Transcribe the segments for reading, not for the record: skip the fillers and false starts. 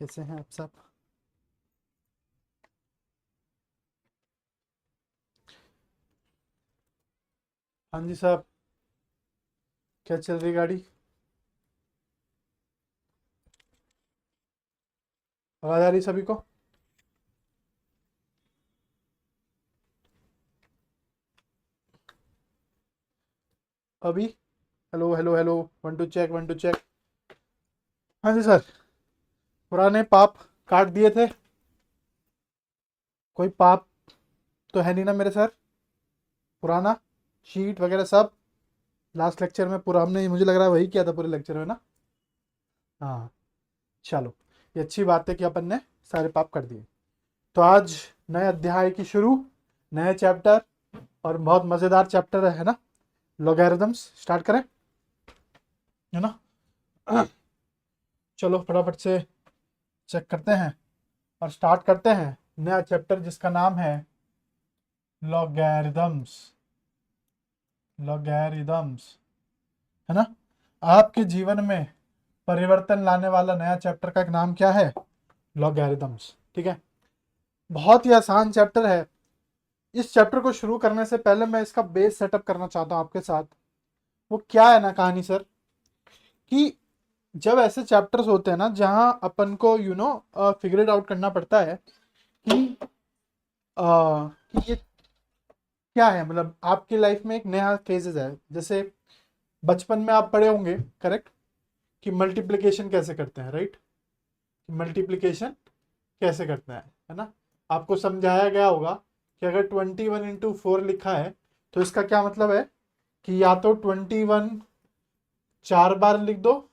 कैसे हैं आप सब? हाँ जी साहब, क्या चल रही गाड़ी? आवाज आ रही सभी को? अभी? Hello hello hello, 1 2 check 1 2 check. हाँ जी सर, पुराने पाप काट दिए थे। कोई पाप तो है नहीं ना मेरे सर? पुराना शीट वगैरह सब लास्ट लेक्चर में पूरा हमने, मुझे लग रहा है वही किया था पूरे लेक्चर में ना। हाँ, चलो, ये अच्छी बात है कि अपन ने सारे पाप कर दिए। तो आज नए अध्याय की शुरू, नए चैप्टर, और बहुत मज़ेदार चैप्टर है ना, लॉगरिथम्स। स्टार्ट करें, है ना? चलो फटाफट से चेक करते हैं और स्टार्ट करते हैं नया चैप्टर जिसका नाम है लॉगरिदम्स। लॉगरिदम्स, है ना? आपके जीवन में परिवर्तन लाने वाला नया चैप्टर का एक नाम क्या है? लॉगरिदम्स। ठीक है, बहुत ही आसान चैप्टर है। इस चैप्टर को शुरू करने से पहले मैं इसका बेस सेटअप करना चाहता हूँ आपके साथ। वो क्या है ना कहानी सर, कि जब ऐसे चैप्टर्स होते हैं ना जहां अपन को फिगर इट आउट करना पड़ता है कि कि ये क्या है, मतलब आपकी लाइफ में एक नया फेजेस है। जैसे बचपन में आप पढ़े होंगे, करेक्ट, कि मल्टीप्लिकेशन कैसे करते हैं, राइट? मल्टीप्लिकेशन कैसे करते हैं, है ना? आपको समझाया गया होगा कि अगर 21 × 4 लिखा है तो इसका क्या मतलब है कि या तो 21 4 बार लिख दो,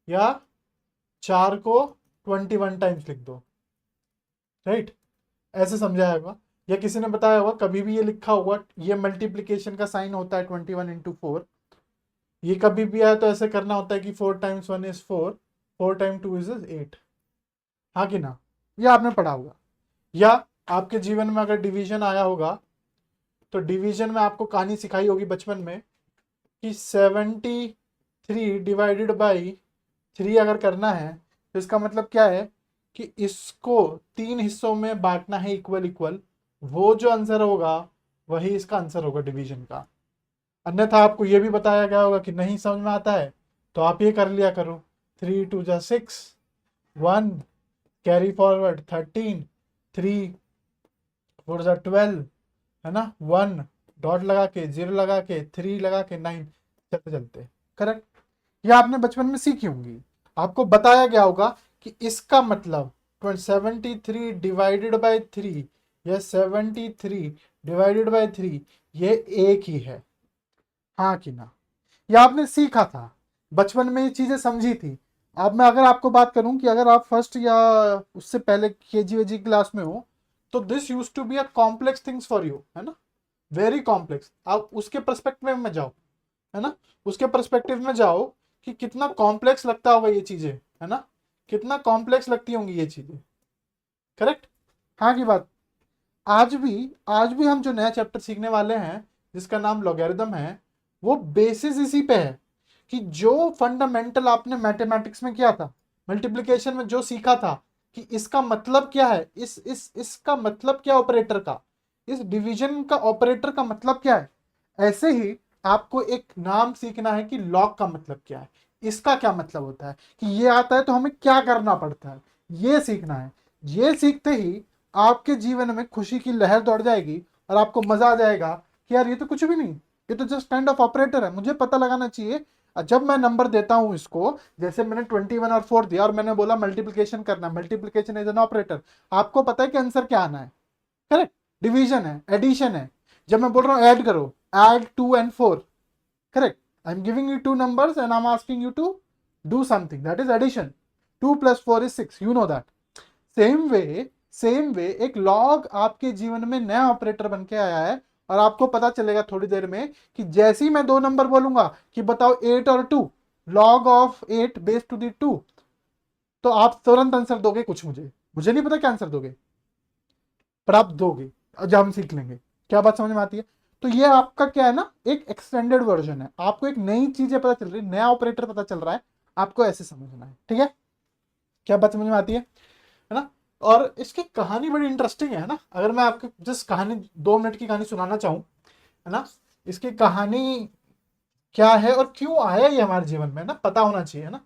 या 4 को 21 टाइम्स लिख दो, राइट? ऐसे समझाया होगा, या किसी ने बताया होगा, कभी भी ये लिखा होगा, ये मल्टीप्लिकेशन का साइन होता है 21 × 4। ये कभी भी आया तो ऐसे करना होता है कि 4 × 1 = 4, 4 × 2 = 8। हाँ कि ना? ये आपने पढ़ा होगा। या आपके जीवन में अगर डिवीजन आया होगा तो डिवीजन में आपको कहानी सिखाई होगी बचपन में कि 73 ÷ 3 अगर करना है तो इसका मतलब क्या है कि इसको 3 हिस्सों में बांटना है, इक्वल इक्वल। वो जो आंसर होगा वही इसका आंसर होगा डिवीजन का। अन्यथा आपको ये भी बताया गया होगा कि नहीं समझ में आता है तो आप ये कर लिया करो, 3 × 2 = 6, 1 कैरी फॉरवर्ड 13, 3 × 4 = 12, है ना? 1 डॉट लगा के, 0 लगा के, 3 लगा के, 9, चलते चलते। करेक्ट? ये आपने बचपन में सीखी होंगी। आपको बताया गया होगा कि इसका मतलब 73 ÷ 3 या 73 ÷ 3 ये एक ही है। हाँ कि ना? ये आपने सीखा था बचपन में, ये चीजें समझी थी। अब मैं अगर आपको बात करूं कि अगर आप फर्स्ट या उससे पहले केजी वेजी क्लास में हो तो this use to be a complex things for you, है ना? Very complex. आप उसके पर्सपेक्टिव में जाओ, है ना? उसके पर्सपेक्टिव में जाओ कि कितना कॉम्प्लेक्स लगता होगा ये चीजें, है ना? कितना कॉम्प्लेक्स लगती होंगी ये चीजें। करेक्ट? हाँ की बात। आज भी हम जो नया चैप्टर सीखने वाले हैं जिसका नाम लॉगरिदम है, वो बेसिस इसी पे है कि जो फंडामेंटल आपने मैथमेटिक्स में किया था, मल्टीप्लिकेशन में जो सीखा था कि इसका मतलब क्या है, इसका मतलब क्या ऑपरेटर का, इस डिवीजन का ऑपरेटर का मतलब क्या है, ऐसे ही आपको एक नाम सीखना है कि लॉग का मतलब क्या है, इसका क्या मतलब होता है, कि ये आता है तो हमें क्या करना पड़ता है, ये सीखना है। ये सीखते ही आपके जीवन में खुशी की लहर दौड़ जाएगी और आपको मजा आ जाएगा कि यार ये तो कुछ भी नहीं, ये तो जस्ट काइंड ऑफ ऑपरेटर है, मुझे पता लगाना चाहिए। जब मैं नंबर देता हूं इसको, जैसे मैंने 21 और 4 दिया और मैंने बोला मल्टीप्लिकेशन करना, मल्टीप्लिकेशन इज एन ऑपरेटर, आपको पता है कि आंसर क्या आना है। करेक्ट? डिवीजन है, एडिशन है। जब मैं बोल रहा हूं ऐड करो, add 2 and 4, correct? I am giving you 2 numbers and I am asking you to do something, that is addition. 2 + 4 = 6, you know that. Same way एक लॉग आपके जीवन में नया ऑपरेटर बन के आया है, और आपको पता चलेगा थोड़ी देर में कि जैसे ही मैं 2 नंबर बोलूंगा कि बताओ 8 और 2, लॉग ऑफ 8 ⁻² तो आप तुरंत आंसर दोगे कुछ, मुझे नहीं पता क्या आंसर दोगे, पर आप दोगे। जब हम सीख लेंगे, क्या बात समझ में आती है? तो ये आपका क्या है ना, एक एक्सटेंडेड वर्जन है। आपको एक नई चीजें पता चल रही है, नया ऑपरेटर पता चल रहा है, आपको ऐसे समझना है। ठीक है? क्या बात समझ में आती है ना। और इसकी कहानी बड़ी इंटरेस्टिंग है ना। अगर मैं आपको जस्ट कहानी 2 मिनट की कहानी सुनाना चाहूँ, है ना, इसकी कहानी क्या है और क्यों आया ये हमारे जीवन में, ना पता होना चाहिए ना,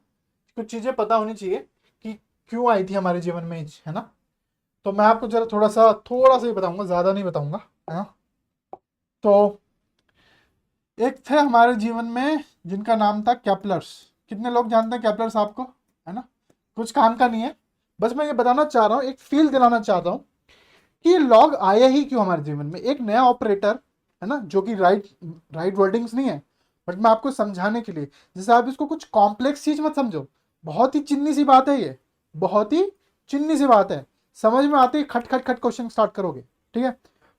कुछ चीजें पता होनी चाहिए कि क्यों आई थी हमारे जीवन में, है ना। तो मैं आपको जरा थोड़ा सा ही बताऊंगा, ज्यादा नहीं बताऊंगा, है ना। तो एक थे हमारे जीवन में जिनका नाम था कैपलर्स। कितने लोग जानते हैं कैपलर्स आपको, है ना। कुछ काम का नहीं है, बस मैं ये बताना चाह रहा हूँ, एक फील दिलाना चाहता हूँ कि लॉग आए ही क्यों हमारे जीवन में। एक नया ऑपरेटर, है ना, जो कि राइट राइट वर्डिंग्स नहीं है, बट मैं आपको समझाने के लिए, जैसे आप इसको कुछ कॉम्प्लेक्स चीज मत समझो, बहुत ही चिन्नी सी बात है ये, बहुत ही चिन्नी सी बात है। समझ में आते ही खट खट खट क्वेश्चन स्टार्ट करोगे, ठीक है।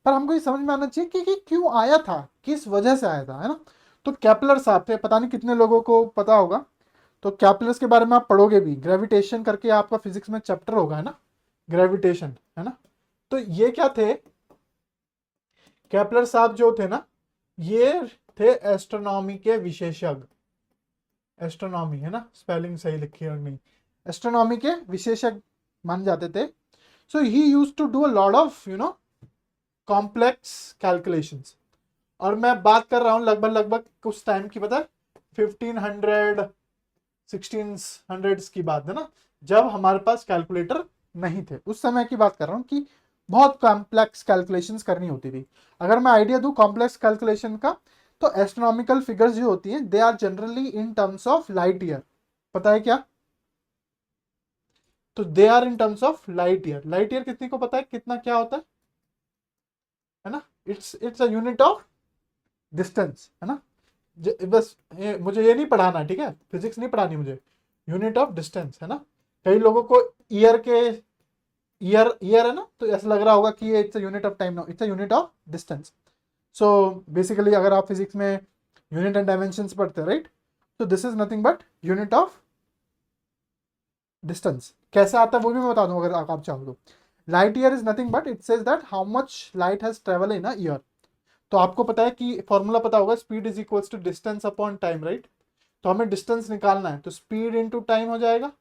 पर हमको ये समझ में आना चाहिए कि क्यों आया था, किस वजह से आया था, है ना। तो कैपलर साहब थे, पता नहीं कितने लोगों को पता होगा। तो कैपलर्स के बारे में आप पढ़ोगे भी, ग्रेविटेशन करके आपका फिजिक्स में चैप्टर होगा, है ना, ग्रेविटेशन, है ना। तो ये क्या थे, केपलर साहब जो थे ना, ये थे एस्ट्रोनॉमी के विशेषज्ञ। एस्ट्रोनॉमी, है ना, स्पेलिंग सही लिखी है नहीं, एस्ट्रोनॉमी के विशेषज्ञ माने जाते थे। So he used to do a lot of complex calculations. और मैं बात कर रहा हूं लगभग लगभग कुछ टाइम की, पता है, 1500 1600 की बात है ना, जब हमारे पास कैलकुलेटर नहीं थे, उस समय की बात कर रहा हूँ कि बहुत कॉम्प्लेक्स कैलकुलेशंस करनी होती थी। अगर मैं आइडिया दूं कॉम्प्लेक्स कैलकुलेशन का, तो एस्ट्रोनॉमिकल फिगर्स जो होती हैं, they are generally in terms of light year. पता है क्या? तो they are in terms of light year. Light year कितनी को पता है, कितना क्या होता है ना। It's a unit of distance, है ना। बस मुझे ये नहीं पढ़ाना, ठीक है, फिजिक्स नहीं पढ़ानी मुझे, यूनिट ऑफ डिस्टेंस, है ना। कई लोगों को ईयर है ना, तो ऐसा लग रहा होगा कि ये it's a unit of time, no, it's a unit of distance. So basically अगर आप फिजिक्स में यूनिट एंड डायमेंशंस पढ़ते हैं, राइट, तो this is nothing but unit of distance. कैसे आता है वो भी मैं बता दूं अगर आप चाहो तो। Light year is nothing but it says that how much light has travel in a year. तो आपको पता है कि फॉर्मूला पता होगा, speed is equals to distance upon time, right. तो हमें डिस्टेंस निकालना है, तो स्पीड इनटू टाइम हो जाएगा।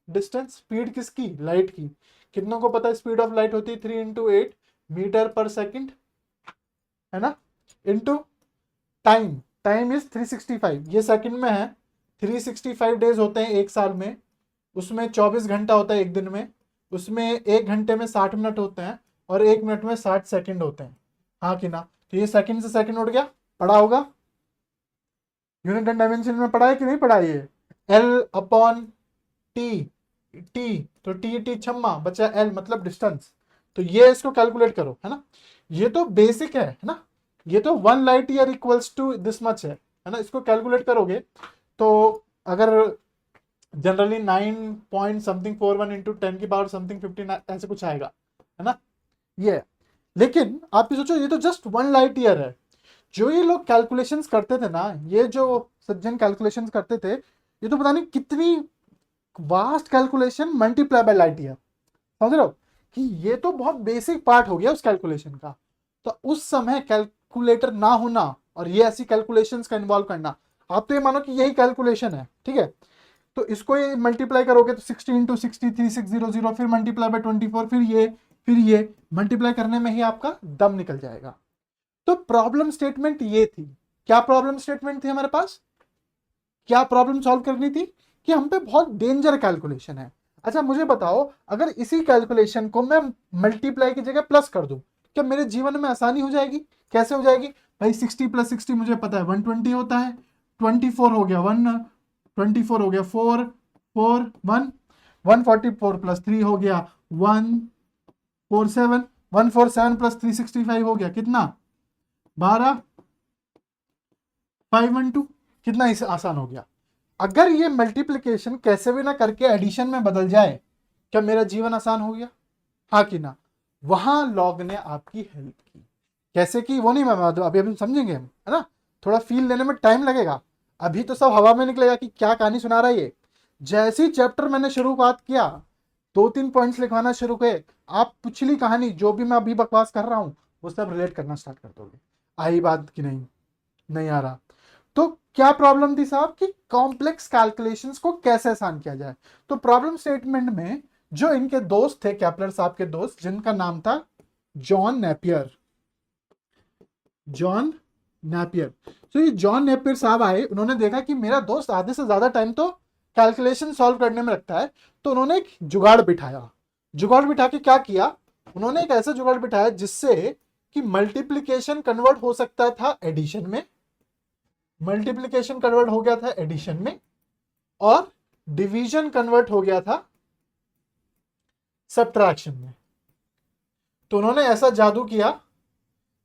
डिस्टेंस, स्पीड किसकी, लाइट की। कितनों को पता है स्पीड ऑफ लाइट होती है 3 × 8 मीटर पर सेकंड, है ना, इनटू टाइम। टाइम इज 365, ये सेकंड में है। 365 डेज होते हैं एक साल में, उसमें 24 घंटा होता है एक दिन में, उसमें 1 घंटे में 60 मिनट होते हैं, और 1 मिनट में 60 सेकंड होते हैं, हाँ कि ना। तो ये सेकंड से सेकंड उठ गया, पढ़ा होगा, यूनिट एंड डायमेंशन में पढ़ा है कि नहीं पढ़ा है ये। एल अपॉन टी, टी तो टी टी छम्मा बचा एल मतलब डिस्टेंस। तो ये इसको कैलकुलेट करो, है ना। ये तो बेसिक है ना। ये तो 1 light year equals to this much है ना। इसको कैलकुलेट करोगे तो अगर जनरली 9 पॉइंट समथिंग 41 × 10 की पावर समथिंग 15 ऐसे कुछ आएगा, है ना ये। लेकिन आप ये सोचो, ये तो जस्ट 1 लाइट ईयर है। जो ये लोग कैलकुलेशंस करते थे ना, ये जो सज्जन कैलकुलेशंस करते थे, ये तो पता नहीं कितनी vast calculation multiply by light year. समझ रहे हो कि ये तो बहुत बेसिक पार्ट हो गया उस कैलकुलेशन का। तो उस समय कैलकुलेटर ना होना और ये ऐसी कैलकुलेशंस का इन्वॉल्व करना, आप तो ये मानो कि यही कैलकुलेशन है, ठीक है। तो इसको ये मल्टीप्लाई करोगे तो 60 × 60 3600, फिर मल्टीप्लाई बाय 24, फिर ये मल्टीप्लाई करने में ही आपका दम निकल जाएगा। तो प्रॉब्लम स्टेटमेंट ये थी। क्या प्रॉब्लम स्टेटमेंट थी हमारे पास, क्या प्रॉब्लम सॉल्व करनी थी कि हम पे बहुत डेंजर कैलकुलेशन है। अच्छा मुझे बताओ, अगर इसी कैलकुलेशन को मैं मल्टीप्लाई की जगह प्लस कर दूं, क्या मेरे जीवन में आसानी हो जाएगी? कैसे हो जाएगी भाई? 60 + 60 मुझे पता है 120 होता है, 24 हो गया 1, 24 हो गया 4, 4 1, 144 + 3 हो गया 147, 147 + 365 हो गया कितना, 12, 512। कितना आसान हो गया। अगर ये मल्टीप्लिकेशन कैसे भी ना करके एडिशन में बदल जाए, क्या मेरा जीवन आसान हो गया, हाँ कि ना। वहां लॉग ने आपकी हेल्प की। कैसे की वो नहीं मैं अभी अभी समझेंगे हम, है ना। थोड़ा फील लेने में टाइम लगेगा, अभी तो सब हवा में निकलेगा कि क्या कहानी सुना रहा है ये। जैसे ही चैप्टर मैंने शुरुआत किया, 2-3 पॉइंट्स लिखवाना शुरू किए, आप पिछली कहानी जो भी मैं अभी बकवास कर रहा हूं वो सब रिलेट करना स्टार्ट कर दोगे। आई बात कि नहीं, नहीं आ रहा। तो क्या प्रॉब्लम थी साहब कि कॉम्प्लेक्स कैलकुलेशंस को कैसे आसान किया जाए। तो प्रॉब्लम स्टेटमेंट में जो इनके दोस्त थे, केपलर साहब के दोस्त, जिनका नाम था जॉन नेपियर, जॉन नेपियर। तो ये जॉन नेपियर साहब आए, उन्होंने देखा कि मेरा दोस्त आधे से ज्यादा टाइम तो कैलकुलेशन सॉल्व करने में लगता है, तो उन्होंने एक जुगाड़ बिठाया। जुगाड़ बिठा के क्या किया, उन्होंने एक ऐसा जुगाड़ बिठाया जिससे कि मल्टीप्लिकेशन कन्वर्ट हो सकता था एडिशन में, मल्टीप्लिकेशन कन्वर्ट हो गया था एडिशन में, और डिवीजन कन्वर्ट हो गया था सब्ट्रैक्शन में। तो उन्होंने ऐसा जादू किया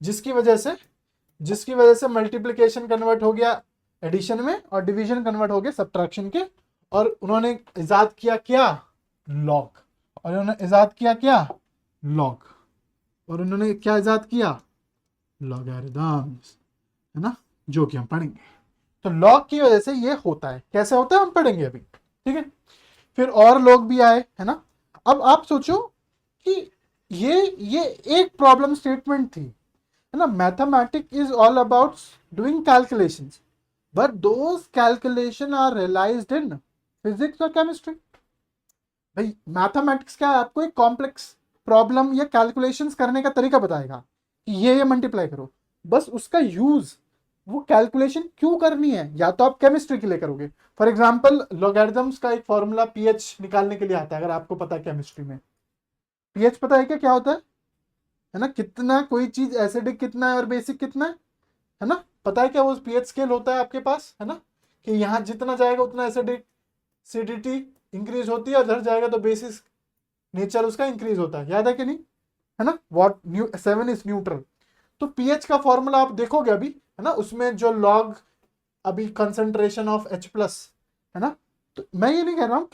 जिसकी वजह से मल्टीप्लिकेशन कन्वर्ट हो गया एडिशन में और डिवीजन कन्वर्ट हो गया सब्ट्रैक्शन के। और उन्होंने इजाद किया क्या, लॉग। और उन्होंने इजाद किया क्या, लॉग। और उन्होंने क्या इजाद किया, लॉगरिथम्स, है ना, जो कि हम पढ़ेंगे। तो लॉग की वजह से ये होता है, कैसे होता है हम पढ़ेंगे अभी, ठीक है। फिर और लोग भी आए, है ना। अब आप सोचो कि ये एक प्रॉब्लम स्टेटमेंट थी, है ना। Mathematics is all about doing calculations, but those calculation are realised in physics और केमिस्ट्री। भाई मैथमेटिक्स क्या है, आपको एक कॉम्प्लेक्स प्रॉब्लम या कैलकुलेशंस करने का तरीका बताएगा कि ये मल्टीप्लाई करो, बस उसका यूज, वो कैलकुलेशन क्यों करनी है, या तो आप केमिस्ट्री के लिए करोगे। फॉर एग्जांपल लॉगरिथम्स का एक फॉर्मूला पीएच निकालने के लिए आता है, अगर आपको पता है केमिस्ट्री में। पीएच पता है क्या क्या होता है ना, कितना कोई चीज एसिडिक कितना है और बेसिक कितना है ना, पता है क्या वो पीएच स्केल होता है आपके पास, है ना, कि यहाँ जितना जाएगा उतना एसिडिक एसिडिटी इंक्रीज होती है, और उधर जाएगा तो बेसिस नेचर उसका इंक्रीज होता है, याद है कि नहीं, है ना। What 7 is neutral. तो पीएच का फॉर्मूला आप देखोगे अभी, है ना, उसमें जो लॉग अभी कंसंट्रेशन ऑफ H प्लस, है ना। तो मैं ये नहीं कह रहा हूं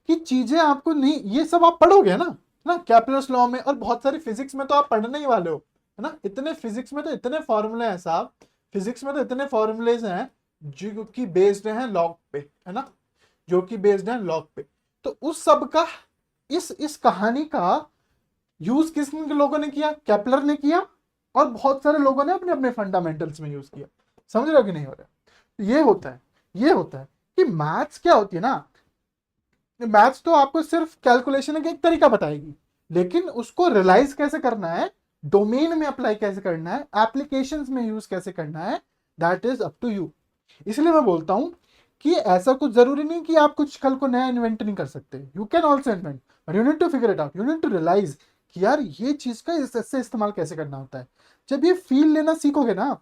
कि चीजें आपको नहीं, ये सब आप पढ़ोगे ना कैपलर्स लॉ में, और बहुत सारी फिजिक्स में तो आप पढ़ने ही वाले हो, है ना। इतने फिजिक्स में तो इतने फॉर्मूले हैं साहब, फिजिक्स में तो इतने फॉर्मूलेज हैं जो कि बेस्ड हैं लॉग पे, है ना, जो कि बेस्ड हैं लॉग पे। तो उस सब का, इस कहानी का यूज किस लोगों ने किया, केपलर ने किया, और बहुत सारे लोगों ने अपने अपने फंडामेंटल्स में यूज किया। समझ रहे हो कि नहीं हो रहा। तो ये होता है कि मैथ्स क्या होती है ना, मैथ्स तो आपको सिर्फ कैलकुलेशन का एक तरीका बताएगी, लेकिन उसको रियलाइज कैसे करना है, डोमेन में अप्लाई कैसे करना है, एप्लीकेशंस में यूज कैसे करना है, that is up to you. इसलिए मैं बोलता हूं कि ऐसा कुछ जरूरी नहीं कि आप कुछ कल को नया इन्वेंट नहीं कर सकते, you can also invent, but you need to figure it out, you need to realise कि यार ये चीज का इससे इस्तेमाल कैसे करना होता है। जब ये फील लेना सीखोगे ना,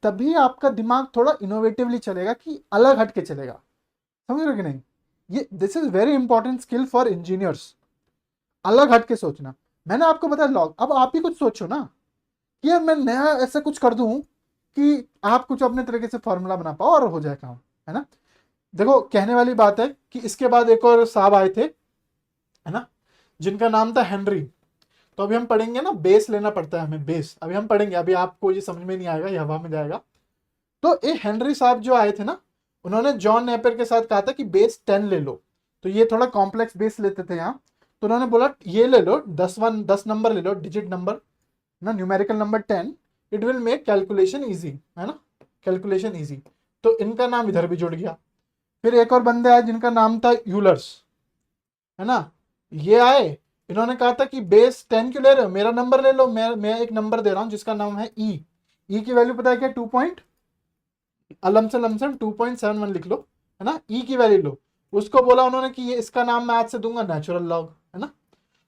तभी आपका दिमाग थोड़ा इनोवेटिवली चलेगा, कि अलग हट के चलेगा। समझ रहे हो कि नहीं, ये this is very important skill for engineers, अलग हट के सोचना। मैंने आपको बताया लॉग, अब आप ही कुछ सोचो ना कि यार मैं नया ऐसा कुछ कर दूं कि आप कुछ अपने तरीके से फॉर्मूला बना पाओ और हो जाए काम, है ना। देखो कहने वाली बात है कि इसके बाद एक और साहब आए थे, है ना, जिनका नाम था हेनरी। तो अभी हम पढ़ेंगे ना, बेस लेना पड़ता है हमें, बेस अभी हम पढ़ेंगे, अभी आपको ये समझ में नहीं आएगा, ये हवा में जाएगा। तो ये हेनरी साहब जो आए थे ना, उन्होंने जॉन नेपियर के साथ कहा था कि बेस 10 ले लो। तो ये थोड़ा कॉम्प्लेक्स बेस लेते थे यहाँ, तो उन्होंने बोला ये ले लो, 10 नंबर ले लो, डिजिट नंबर ना, numerical number 10, it will make calculation easy, है ना, कैलकुलेशन ईजी। तो इनका नाम इधर भी जुड़ गया। फिर एक और बंदे आए जिनका नाम था यूलर्स, है ना, ये आए, इन्होंने कहा था कि बेस 10 क्यों ले रहे हो, मेरा नंबर ले लो, मैं एक नंबर दे रहा हूं जिसका नाम है ई की वैल्यू पता है क्या, 2.71 लिख लो, है ना, ई की वैल्यू लो। उसको बोला उन्होंने कि ये इसका नाम मैं आज से दूंगा नेचुरल लॉग, है ना।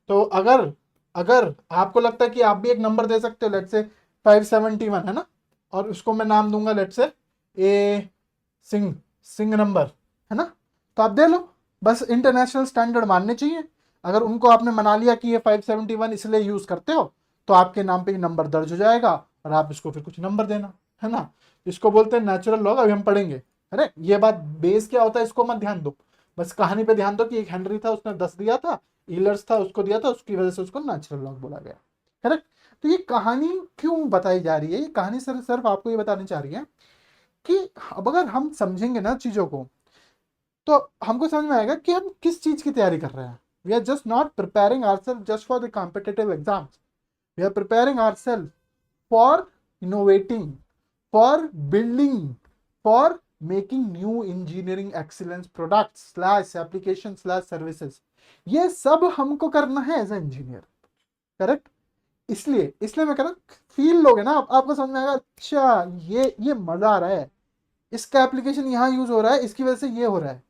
तो अगर अगर आपको लगता है कि आप भी एक नंबर दे सकते हो, लेट से 571, है ना, और उसको मैं नाम दूंगा लेट से ए सिंह नंबर, है ना, तो आप दे लो, बस इंटरनेशनल स्टैंडर्ड मानने चाहिए। अगर उनको आपने मना लिया कि ये 571 इसलिए यूज करते हो, तो आपके नाम पे नंबर दर्ज हो जाएगा, और आप इसको फिर कुछ नंबर देना, है ना। इसको बोलते हैं नेचुरल लॉग, अभी हम पढ़ेंगे। अरे ये बात, बेस क्या होता है इसको मत ध्यान दो, बस कहानी पे ध्यान दो कि एक हेनरी था, उसने 10 दिया था, ईलर्स था उसको दिया था, उसकी वजह से उसको नेचुरल लॉग बोला गया, करेक्ट। तो ये कहानी क्यों बताई जा रही है, ये कहानी सिर्फ आपको ये बतानी चाह रही है कि अब अगर हम समझेंगे ना चीजों को, तो हमको समझ में आएगा कि हम किस चीज की तैयारी कर रहे हैं। We are just not preparing ourself just for the competitive exams, we are preparing ourself for innovating, for building, for making new engineering excellence products slash application slash services, ये सब हमको करना है एज ए इंजीनियर, करेक्ट। इसलिए इसलिए मैं कह रहा हूं फील लोगे ना आपको समझ में आएगा, अच्छा ये मजा आ रहा है, इसका एप्लीकेशन यहां यूज हो रहा है, इसकी वजह से ये हो रहा है,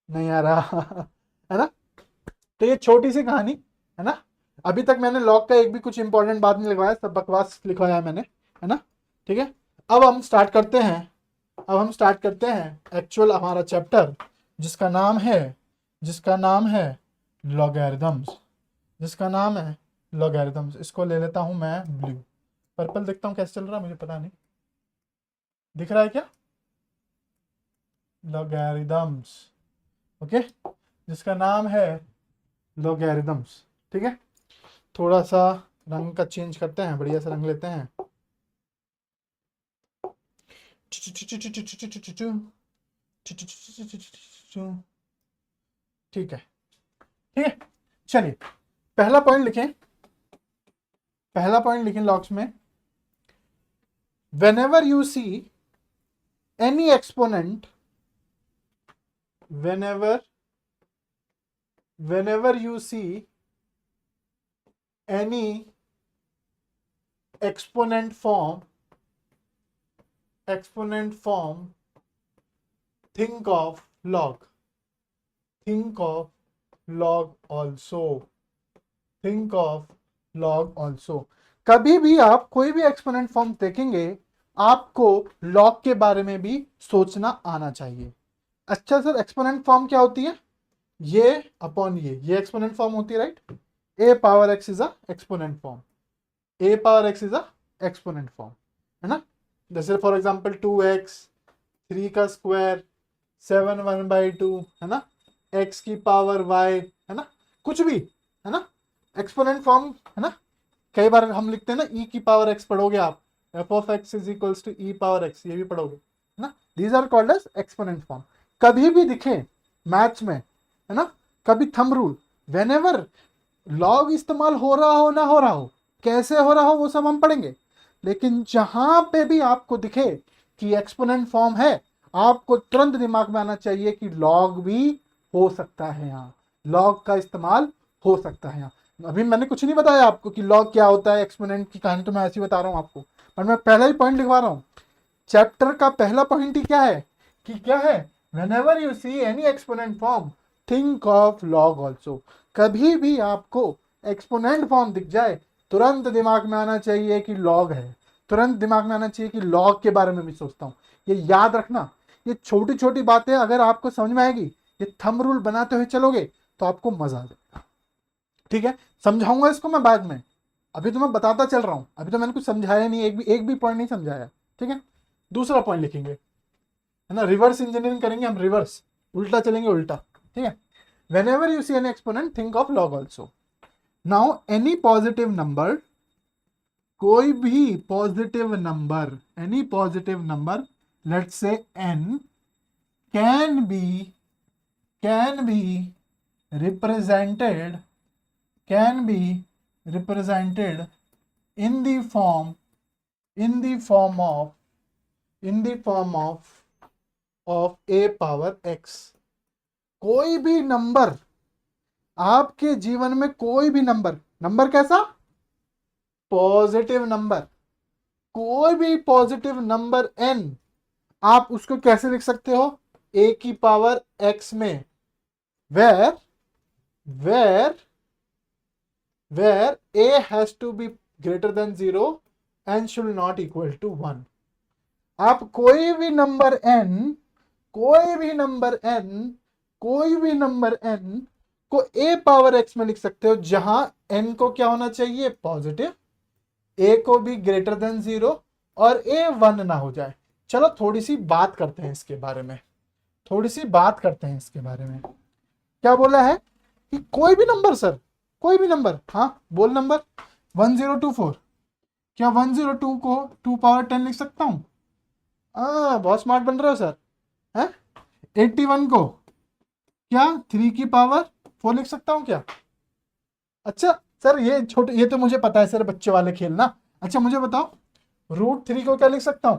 नहीं आ रहा है ना। तो ये छोटी सी कहानी है ना। अभी तक मैंने लॉग का एक भी कुछ इंपॉर्टेंट बात नहीं लिखवाया, सब बकवास लिखवाया है मैंने, है ना। ठीक है, अब हम स्टार्ट करते हैं, अब हम स्टार्ट करते हैं एक्चुअल हमारा चैप्टर, जिसका नाम है, जिसका नाम है लॉगरिथम्स, जिसका नाम है लॉगरिथम्स। इसको ले लेता हूं मैं ब्लू, पर्पल देखता हूं कैसे चल रहा है, मुझे पता नहीं दिख रहा है क्या, लॉगरिथम्स, ओके, जिसका नाम है लॉगरिथम्स। ठीक है, थोड़ा सा रंग का चेंज करते हैं, बढ़िया सा रंग लेते हैं। ठीक है, ठीक है, चलिए पहला पॉइंट लिखें, पहला पॉइंट लिखें लॉग्स में, whenever you see any exponent, whenever you see any exponent form, think of log, think of log also, think of log also। कभी भी आप कोई भी एक्सपोनेंट फॉर्म देखेंगे, आपको लॉग के बारे में भी सोचना आना चाहिए। अच्छा सर एक्सपोनेंट फॉर्म क्या होती है, ये अपॉन ये एक्सपोनेंट फॉर्म होती है, right. A power x is a exponent form, A power x is a exponent form, है ना। जैसे फॉर एग्जांपल 2x, 3 का स्क्वायर, 7 1/2, है ना, x की पावर y, है ना, कुछ भी, है ना, एक्सपोनेंट फॉर्म, है ना। कई बार हम लिखते हैं ना e की पावर x, पढ़ोगे आप, f of x is equals to e power x, ये भी पढ़ोगे, है ना। These are called as exponent form. कभी भी दिखे मैथ्स में, है ना, कभी थंब रूल, व्हेनेवर लॉग इस्तेमाल हो रहा हो ना हो रहा हो, कैसे हो रहा हो वो सब हम पढ़ेंगे, लेकिन जहां पे भी आपको दिखे कि एक्सपोनेंट फॉर्म है, आपको तुरंत दिमाग में आना चाहिए कि लॉग भी हो सकता है, यहाँ लॉग का इस्तेमाल हो सकता है यहाँ। अभी मैंने कुछ नहीं बताया आपको कि लॉग क्या होता है, एक्सपोनेंट की कहानी तो मैं ऐसे ही बता रहा हूँ आपको, पर मैं पहला ही पॉइंट लिखवा रहा हूँ। चैप्टर का पहला पॉइंट ही क्या है कि क्या है, whenever you see any exponent form think of log also। कभी भी आपको एक्सपोनेंट फॉर्म दिख जाए, तुरंत दिमाग में आना चाहिए कि लॉग है, तुरंत दिमाग में आना चाहिए कि लॉग के बारे में भी सोचता हूँ। ये याद रखना, ये छोटी छोटी बातें अगर आपको समझ में आएगी, ये थंब रूल बनाते हुए चलोगे तो आपको मजा आ जाएगा। ठीक है, समझाऊंगा इसको मैं बाद में, अभी तो मैं बताता चल रहा हूं, अभी तो मैंने कुछ समझाया नहीं, एक भी पॉइंट नहीं समझाया। ठीक है, दूसरा पॉइंट लिखेंगे, है ना, रिवर्स इंजीनियरिंग करेंगे हम, रिवर्स, उल्टा चलेंगे, उल्टा। ठीक है, whenever you see an exponent think of log also। now any positive number, कोई भी positive number, any positive number, let's say n, can be represented, can be represented in the form, in the form of a power x। कोई भी number, आपके जीवन में कोई भी number, number कैसा, पॉजिटिव नंबर, कोई भी पॉजिटिव नंबर n, आप उसको कैसे लिख सकते हो, a की पावर x में, where a has to be greater than 0 and should not equal to 1। आप कोई भी नंबर n, कोई भी नंबर n, कोई भी नंबर n को a पावर x में लिख सकते हो, जहां n को क्या होना चाहिए, पॉजिटिव, a को भी ग्रेटर देन 0 और a 1 ना हो जाए। चलो थोड़ी सी बात करते हैं इसके बारे में, थोड़ी सी बात करते हैं इसके बारे में। क्या बोला है कि कोई भी नंबर सर, कोई भी नंबर, हाँ बोल नंबर 1024, क्या 102 को 2 पावर 10 लिख सकता हूं, बहुत स्मार्ट बन रहे हो सर, है। 81 को क्या 3 की पावर 4 लिख सकता हूं क्या, अच्छा सर ये छोटे, ये तो मुझे पता है सर, बच्चे वाले खेल ना। अच्छा मुझे बताओ √3 को क्या लिख सकता हूं,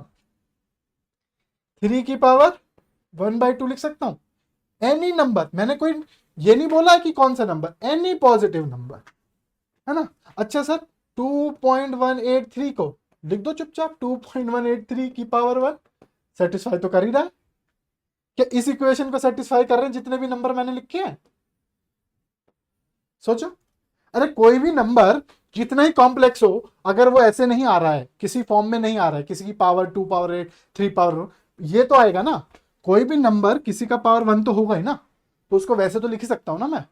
3 की पावर 1/2 लिख सकता हूं। एनी नंबर, मैंने कोई ये नहीं बोला है कि कौन सा नंबर, एनी पॉजिटिव नंबर, है ना। अच्छा सर 2.183 को लिख दो चुपचाप, 2.183 की पावर 1, सेटिस्फाई तो कर ही रहा है। क्या इस इक्वेशन को सेटिस्फाई कर रहे हैं जितने भी नंबर मैंने लिखे हैं? सोचो, अरे कोई भी नंबर जितना ही कॉम्प्लेक्स हो, अगर वो ऐसे नहीं आ रहा है, किसी फॉर्म में नहीं आ रहा है, किसी की पावर 2 पावर 8 3 पावर, ये तो आएगा ना। कोई भी नंबर किसी का पावर 1 तो होगा ही ना, तो उसको वैसे तो लिख ही सकता हूं ना मैं,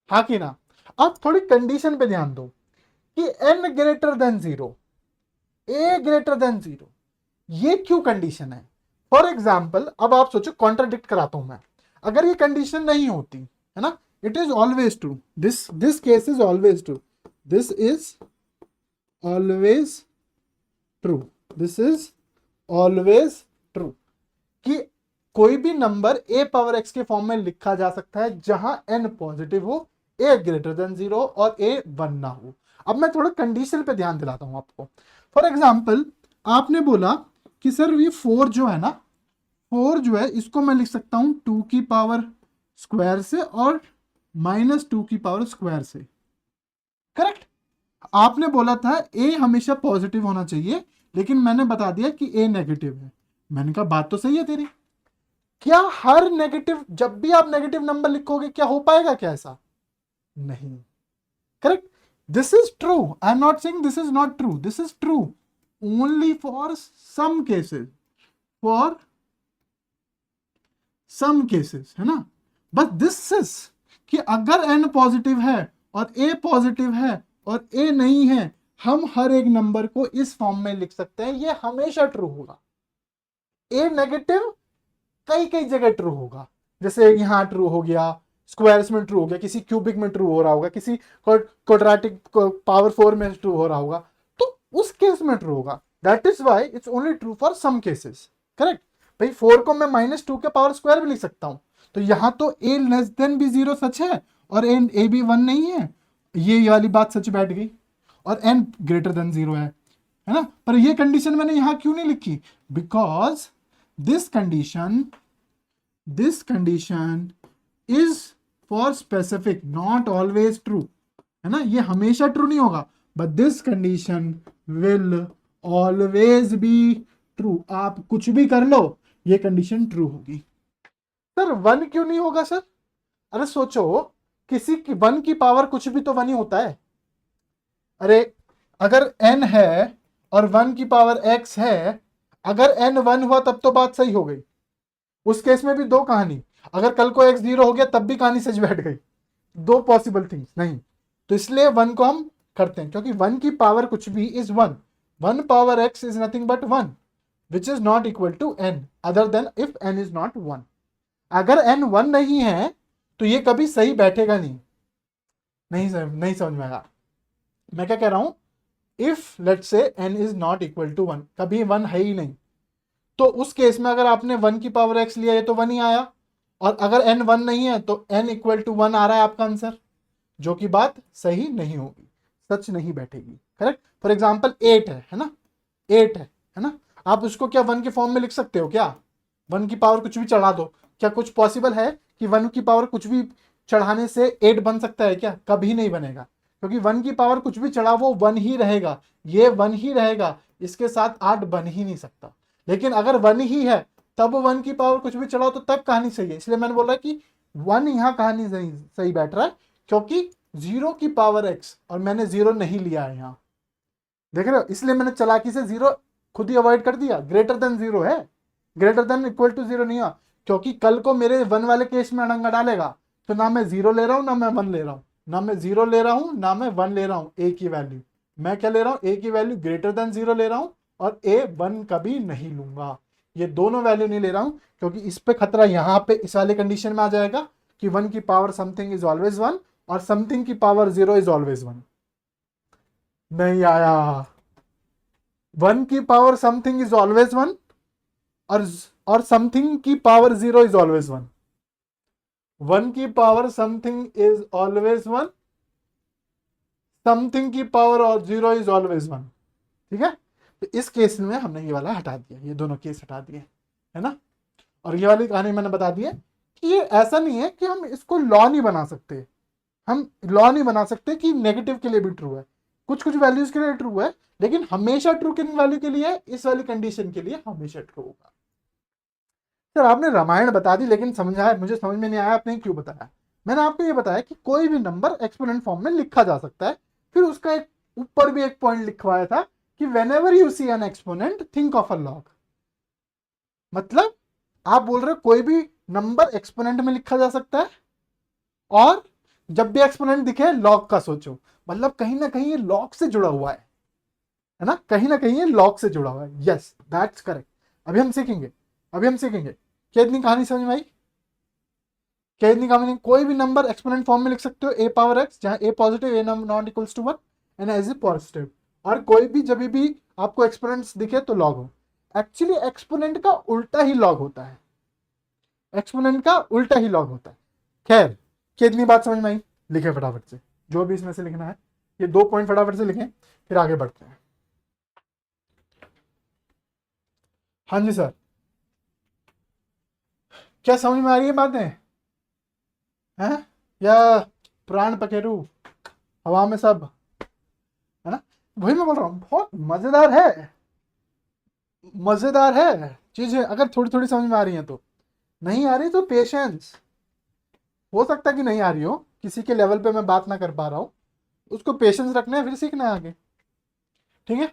हाँ कि ना। अब थोड़ी कंडीशन पे ध्यान दो कि n greater than 0, a greater than 0, ये क्यों कंडीशन है? फॉर एग्जाम्पल, अब आप सोचो, कॉन्ट्राडिक्ट कराता हूं मैं, अगर ये कंडीशन नहीं होती, है ना, it is always true, this case is always true, this is always true, this is always true, कि कोई भी नंबर a पावर x के फॉर्म में लिखा जा सकता है जहां n पॉजिटिव हो, a ग्रेटर देन 0 और a 1 ना हो। अब मैं थोड़ा कंडीशन पे ध्यान दिलाता हूं आपको। फॉर एग्जाम्पल, आपने बोला कि सर ये 4 जो है ना, 4 जो है इसको मैं लिख सकता हूं 2 की पावर स्क्वायर से और -2 की पावर स्क्वायर से, करेक्ट। आपने बोला था a हमेशा पॉजिटिव होना चाहिए, लेकिन मैंने बता दिया कि a नेगेटिव है। मैंने कहा बात तो सही है तेरी, क्या हर नेगेटिव, जब भी आप नेगेटिव नंबर लिखोगे क्या हो पाएगा क्या ऐसा? नहीं, correct. This is true, I am not saying this is not true, this is true only for some cases, for some cases, है ना। बट दिस इज कि अगर n पॉजिटिव है और a पॉजिटिव है और a नहीं है, हम हर एक नंबर को इस फॉर्म में लिख सकते हैं, ये हमेशा ट्रू होगा। a नेगेटिव कई कई जगह ट्रू होगा, जैसे यहां ट्रू हो गया, स्क्वायर्स में ट्रू हो गया, किसी क्यूबिक में ट्रू हो रहा होगा, किसी क्वाड्रेटिक पावर 4 में ट्रू हो रहा होगा, तो उस केस में ट्रू होगा। That is why it's only true for some cases, correct. भाई 4 को मैं -2 के पावर स्क्वायर भी लिख सकता हूं, तो यहां तो a लेस देन भी 0 सच है और a भी 1 नहीं है, ये वाली बात सच बैठ गई, और n ग्रेटर देन 0 है ना। पर ये कंडीशन मैंने यहां क्यों नहीं लिखी? Because this condition is for specific, not always true, है ना। ये हमेशा ट्रू नहीं होगा, but this condition will always be true। आप कुछ भी कर लो, ये कंडीशन ट्रू होगी। सर 1 क्यों नहीं होगा सर? अरे सोचो, किसी की 1 की पावर कुछ भी तो 1 ही होता है। अरे अगर n है और 1 की पावर x है, अगर n 1 हुआ तब तो बात सही हो गई। उस केस में भी दो कहानी, अगर कल को x 0 हो गया तब भी कहानी सच बैठ गई, दो पॉसिबल थिंग्स नहीं। तो इसलिए 1 को हम करते हैं, क्योंकि 1 की पावर कुछ भी is 1, 1 power x is nothing but 1 which is not equal to n other than if n is not 1। अगर n 1 नहीं है तो ये कभी सही बैठेगा नहीं। नहीं समझ में आएगा मैं क्या कह रहा हूं? If let's say n is not equal to 1, कभी 1 है ही नहीं, तो उस केस में अगर आपने 1 की पावर x लिया, ये तो 1 ही आया, और अगर n 1 नहीं है तो n इक्वल टू 1 आ रहा है आपका आंसर, जो कि बात सही नहीं होगी, सच नहीं बैठेगी, करेक्ट। फॉर एग्जाम्पल 8 है ना, 8 है ना, आप उसको क्या 1 के फॉर्म में लिख सकते हो क्या? 1 की पावर कुछ भी चढ़ा दो, क्या कुछ पॉसिबल है कि 1 की पावर कुछ भी चढ़ाने से 8 बन सकता है क्या? कभी नहीं बनेगा, क्योंकि 1 की पावर कुछ भी चढ़ा वो 1 ही रहेगा, ये 1 ही रहेगा, इसके साथ 8 बन ही नहीं सकता। लेकिन अगर 1 ही है तब 1 की पावर कुछ भी चढ़ाओ तो तब कहानी सही है। इसलिए मैंने बोला कि 1 यहां कहानी सही बैठ रहा है, क्योंकि 0 की पावर x और मैंने 0 नहीं लिया है यहां, देख रहे हो, इसलिए मैंने चालाकी से 0 खुद ही अवॉइड कर दिया। ग्रेटर देन 0 है, ग्रेटर देन इक्वल टू 0 नहीं है, क्योंकि कल को मेरे 1 वाले केस में अड़ंगा डालेगा, तो ना मैं 0 ले रहा हूं ना मैं 1 ले रहा हूं, ना मैं 0 ले रहा हूं ना मैं 1 ले रहा हूं, a की वैल्यू मैं क्या ले रहा हूं, a की वैल्यू ग्रेटर देन 0 ले रहा हूं, और a 1 कभी नहीं लूंगा, ये दोनों वैल्यू नहीं ले रहा हूं, क्योंकि इस पे खतरा यहां पे इस वाले कंडीशन में आ जाएगा कि 1 की पावर समथिंग इज ऑलवेज 1 और समथिंग की पावर 0 इज ऑलवेज 1। नहीं आया, 1 की पावर समथिंग इज ऑलवेज 1 और समथिंग की पावर 0 इज ऑलवेज 1। 1 की power something is always 1, something की पावर और 0 इज ऑलवेज 1, ठीक है। तो इस केस में हमने ये वाला हटा दिया, ये दोनों केस हटा दिए, है ना। और ये वाली कहानी मैंने बता दी है कि ये ऐसा नहीं है कि हम इसको लॉ नहीं बना सकते, हम लॉ नहीं बना सकते कि नेगेटिव के लिए भी ट्रू है, कुछ कुछ वैल्यूज के लिए ट्रू है, लेकिन हमेशा ट्रू किन वैल्यू के लिए, इस वाली कंडीशन के लिए हमेशा ट्रू होगा। सर आपने रामायण बता दी, लेकिन समझाया मुझे समझ में नहीं आया आपने क्यों बताया। मैंने आपको ये बताया कि कोई भी नंबर एक्सपोनेंट फॉर्म में लिखा जा सकता है, फिर उसका एक ऊपर भी एक पॉइंट लिखवाया था कि whenever you see an exponent think of a log. मतलब आप बोल रहे हो कोई भी नंबर एक्सपोनेंट में लिखा जा सकता है, और जब भी एक्सपोनेंट दिखे लॉग का सोचो, मतलब कहीं ना कहीं ये लॉग से जुड़ा हुआ है ना, कहीं ना कहीं ये लॉग से जुड़ा हुआ है। Yes that's correct. अभी हम सीखेंगे, अभी हम सीखेंगे। क्या इतनी कहानी समझ में आई? क्या इतनी कहानी? कोई भी नंबर एक्सपोनेंट फॉर्म में लिख सकते हो, ए पावर एक्स, जहां a positive, a not equals to 1 and as a positive, और कोई भी जब भी आपको एक्सपोनेंट्स दिखे तो लॉग हो। एक्चुअली एक्सपोनेंट का उल्टा ही लॉग होता है, एक्सपोनेंट का उल्टा ही लॉग होता है। खैर, कितनी बात समझ में आई? लिखे फटाफट से जो भी इसमें से लिखना है, ये 2 पॉइंट फटाफट से लिखें, फिर आगे बढ़ते हैं। हाँ जी सर, क्या समझ में आ रही है बातें हैं, या प्राण पखेरु हवा में सब, है ना? वही मैं बोल रहा हूँ, बहुत मजेदार है, मजेदार है चीजें, अगर थोड़ी थोड़ी समझ में आ रही है तो। नहीं आ रही तो पेशेंस, हो सकता है कि नहीं आ रही हो, किसी के लेवल पे मैं बात ना कर पा रहा हूँ, उसको पेशेंस रखना है, फिर सीखना है आगे, ठीक है।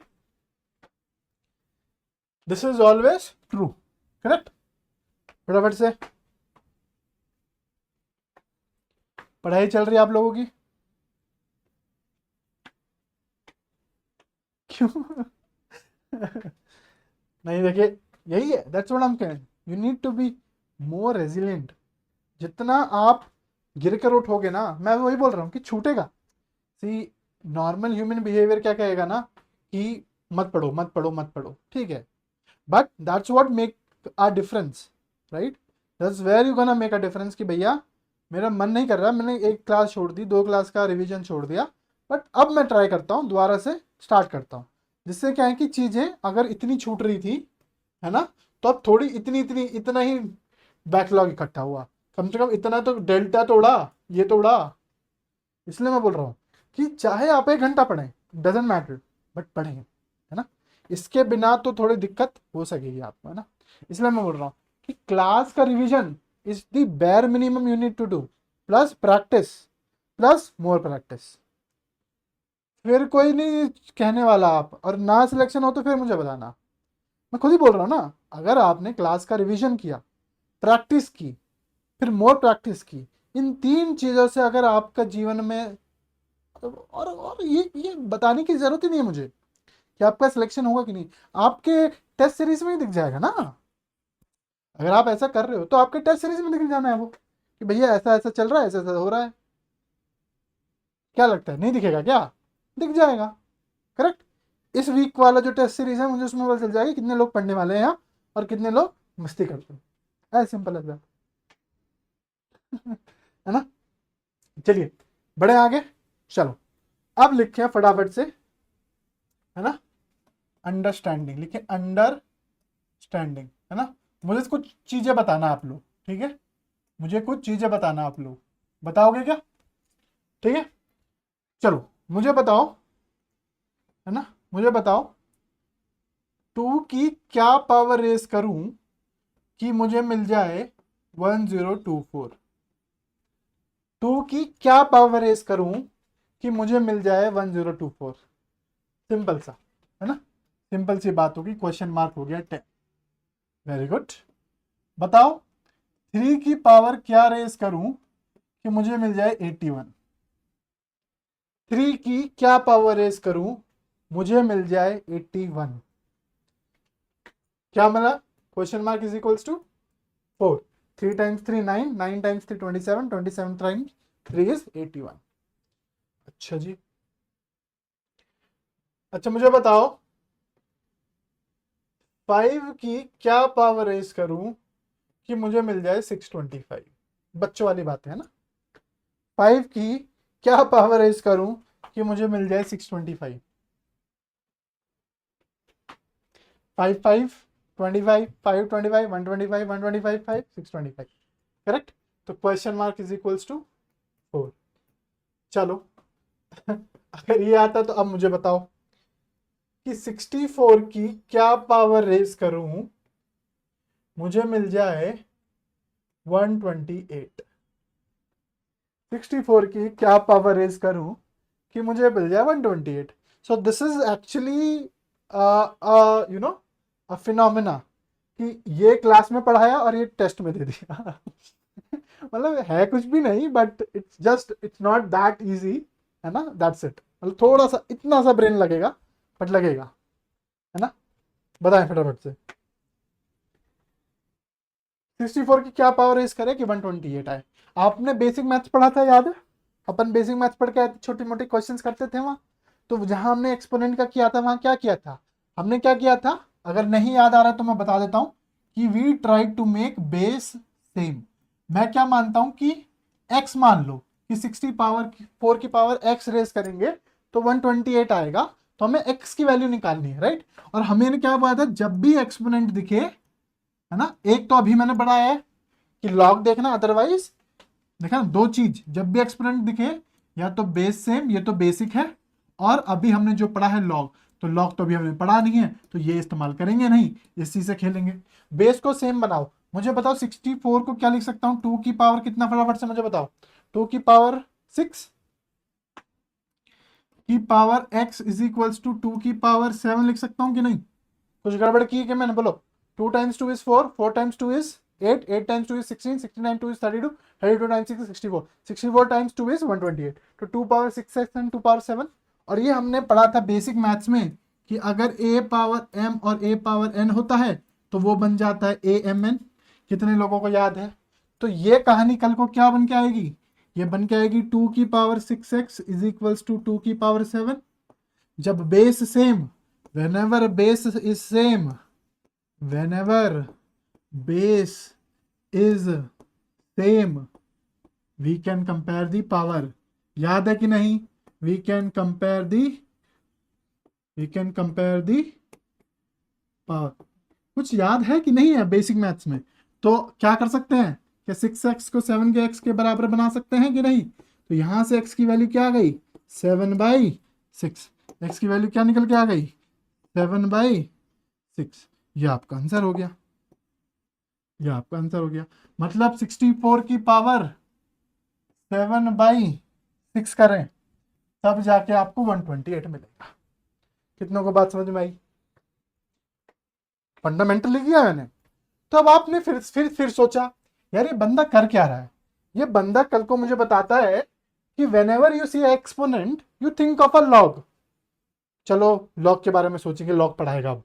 This is always true, correct. फटाफट से पढ़ाई चल रही है आप लोगों की? क्यों? नहीं देखिए, यही है, दैट्स व्हाट आई एम कहिंग, you need to be more resilient. जितना आप गिर कर उठोगे ना, मैं वही बोल रहा हूँ कि छूटेगा। सी, नॉर्मल ह्यूमन बिहेवियर क्या कहेगा ना कि मत पढ़ो मत पढ़ो मत पढ़ो, ठीक है, but that's what make a difference, right. That's where you gonna make a difference कि भैया मेरा मन नहीं कर रहा, मैंने एक क्लास छोड़ दी, 2 क्लास का रिवीजन छोड़ दिया, बट अब मैं ट्राई करता हूँ, दोबारा से स्टार्ट करता हूँ। जिससे क्या है कि चीज़ें अगर इतनी छूट रही थी, है ना, तो अब थोड़ी इतनी इतनी इतना ही बैकलॉग इकट्ठा हुआ, कम से कम इतना तो डेल्टा तो उड़ा, ये तो उड़ा। इसलिए मैं बोल रहा हूँ कि चाहे आप 1 घंटा पढ़ें, डजेंट मैटर, बट पढ़ें, है ना। इसके बिना तो थोड़ी दिक्कत हो सकेगी आपको, है ना। इसलिए मैं बोल रहा हूँ कि क्लास का revision is the bare minimum you need to do, plus practice, plus more practice. फिर कोई नहीं कहने वाला आप, और ना सिलेक्शन हो तो फिर मुझे बताना। मैं खुद ही बोल रहा हूँ ना, अगर आपने क्लास का रिवीजन किया, प्रैक्टिस की, फिर मोर प्रैक्टिस की, इन 3 चीज़ों से अगर आपका जीवन में, और ये बताने की जरूरत ही नहीं है मुझे कि आपका सिलेक्शन होगा कि नहीं, आपके टेस्ट सीरीज में ही दिख जाएगा ना। अगर आप ऐसा कर रहे हो तो आपके टेस्ट सीरीज में दिख जाना है वो, कि भैया ऐसा ऐसा चल रहा है, ऐसा ऐसा हो रहा है। क्या लगता है नहीं दिखेगा क्या? दिख जाएगा, करेक्ट। इस वीक वाला जो टेस्ट सीरीज है, मुझे उसमें पता चल जाएगा कितने लोग पढ़ने वाले हैं यहाँ, और कितने लोग मस्ती करते हैं, एज सिंपल एज दैट। है ना। चलिए बड़े आगे, चलो अब लिखे फटाफट से, है ना, अंडरस्टैंडिंग लिखे, अंडरस्टैंडिंग, है ना। मुझे कुछ चीजें बताना आप लोग, ठीक है, मुझे कुछ चीजें बताना आप लोग, बताओगे क्या? ठीक है, चलो मुझे बताओ, है ना, मुझे बताओ 2 की क्या पावर रेस करूं कि मुझे मिल जाए 1024। 2 की क्या पावर रेस करूं कि मुझे मिल जाए 1024। सिंपल सा, है ना, सिंपल सी बात होगी, क्वेश्चन मार्क हो गया 10। Very good. बताओ 3 की पावर क्या रेस करूं कि मुझे मिल जाए 81। 3 की क्या पावर रेस करूं मुझे मिल जाए 81। क्या मिला? Question mark is equals to 4। 3 times 3 9, 9 times 3 27, 27 times 3 is 81। अच्छा जी, अच्छा मुझे बताओ 5 की क्या पावर रेस करूं कि मुझे मिल जाए 625। बच्चों वाली बात है ना। 5 की क्या पावर रेस करूं कि मुझे मिल जाए 625। 5 5 25 5 25 125 125 5 625, करेक्ट। तो question mark is equals to 4। चलो अगर ये आता तो अब मुझे बताओ कि 64 की क्या पावर रेज करूं मुझे मिल जाए 128। 64 की क्या पावर रेज करूं कि मुझे मिल जाए 128। So this is actually you know a phenomena कि ये क्लास में पढ़ाया और ये टेस्ट में दे दिया। मतलब है कुछ भी नहीं, but it's not that easy, है ना, दैट्स इट। मतलब थोड़ा सा इतना सा ब्रेन लगेगा, बट लगेगा, है ना। बताएं फटाफट से 64 की क्या पावर रेज करे कि 128 आए। आपने बेसिक मैथ्स पढ़ा था, याद है? अपन बेसिक मैथ्स पढ़ के छोटे मोटे क्वेश्चंस करते थे वहां। तो जहां हमने एक्सपोनेंट का किया था, वहां क्या किया था, हमने क्या किया था, अगर नहीं याद आ रहा तो मैं बता देता हूं कि we try to make base same. मैं क्या मानता हूं कि x मान लो कि 60 पावर 4 की पावर x रेज करेंगे तो 128 आएगा। तो हमें x की वैल्यू निकालनी है, राइट। और हमें क्या बात है, जब भी एक्सपोनेंट दिखे, है ना, एक तो अभी मैंने बढ़ाया है कि लॉग देखना, अदरवाइज देखा ना, दो चीज, जब भी एक्सपोनेंट दिखे या तो बेस सेम, ये तो बेसिक है, और अभी हमने जो पढ़ा है लॉग, तो लॉग तो अभी हमने पढ़ा नहीं है तो ये इस्तेमाल करेंगे नहीं, इसी से खेलेंगे। बेस को सेम बनाओ। मुझे बताओ 64 को क्या लिख सकता हूं, 2 की पावर कितना, फटाफट से मुझे बताओ। 2 की पावर 6 की power x is equals to 2 की पावर 7 लिख सकता हूं कि नहीं? कुछ गड़बड़ की है क्या मैंने? बोलो। 2 times 2 is 4, 4 times 2 is 8, 8 times 2 is 16, 16 times 2 is 32, 32 times 6 is 64, 64 times 2 is 128। तो 2 पावर 6 एंड 2 पावर 7। और ये हमने पढ़ा था बेसिक मैथ्स में कि अगर a पावर m और a पावर n होता है तो वो बन जाता है amn। कितने लोगों को याद है? तो ये कहानी कल को क्या बन के आएगी, ये बन के आएगी 2 की power 6x is equals to 2 की पावर 7। जब base same, whenever base is same, whenever base is same, we can compare the power। याद है कि नहीं? we can compare the power। कुछ याद है कि नहीं है बेसिक मैथ्स में? तो क्या कर सकते हैं, क्या 6x को 7 के x के बराबर बना सकते हैं कि नहीं? तो यहां से x की वैल्यू क्या आ गई, 7/6। x की वैल्यू क्या निकल के आ गई, 7/6। ये आपका आंसर हो गया, ये आपका आंसर हो गया। मतलब 64 की पावर 7/6 करें तब जाके आपको 128 मिलेगा। कितनों को बात समझ में आई? फंडामेंटली किया मैंने। तो अब आपने फिर सोचा यार ये बंदा कर क्या रहा है। ये बंदा कल को मुझे बताता है कि whenever you see exponent you think of a log। चलो लॉग के बारे में सोचेंगे, लॉग पढ़ाएगा अब।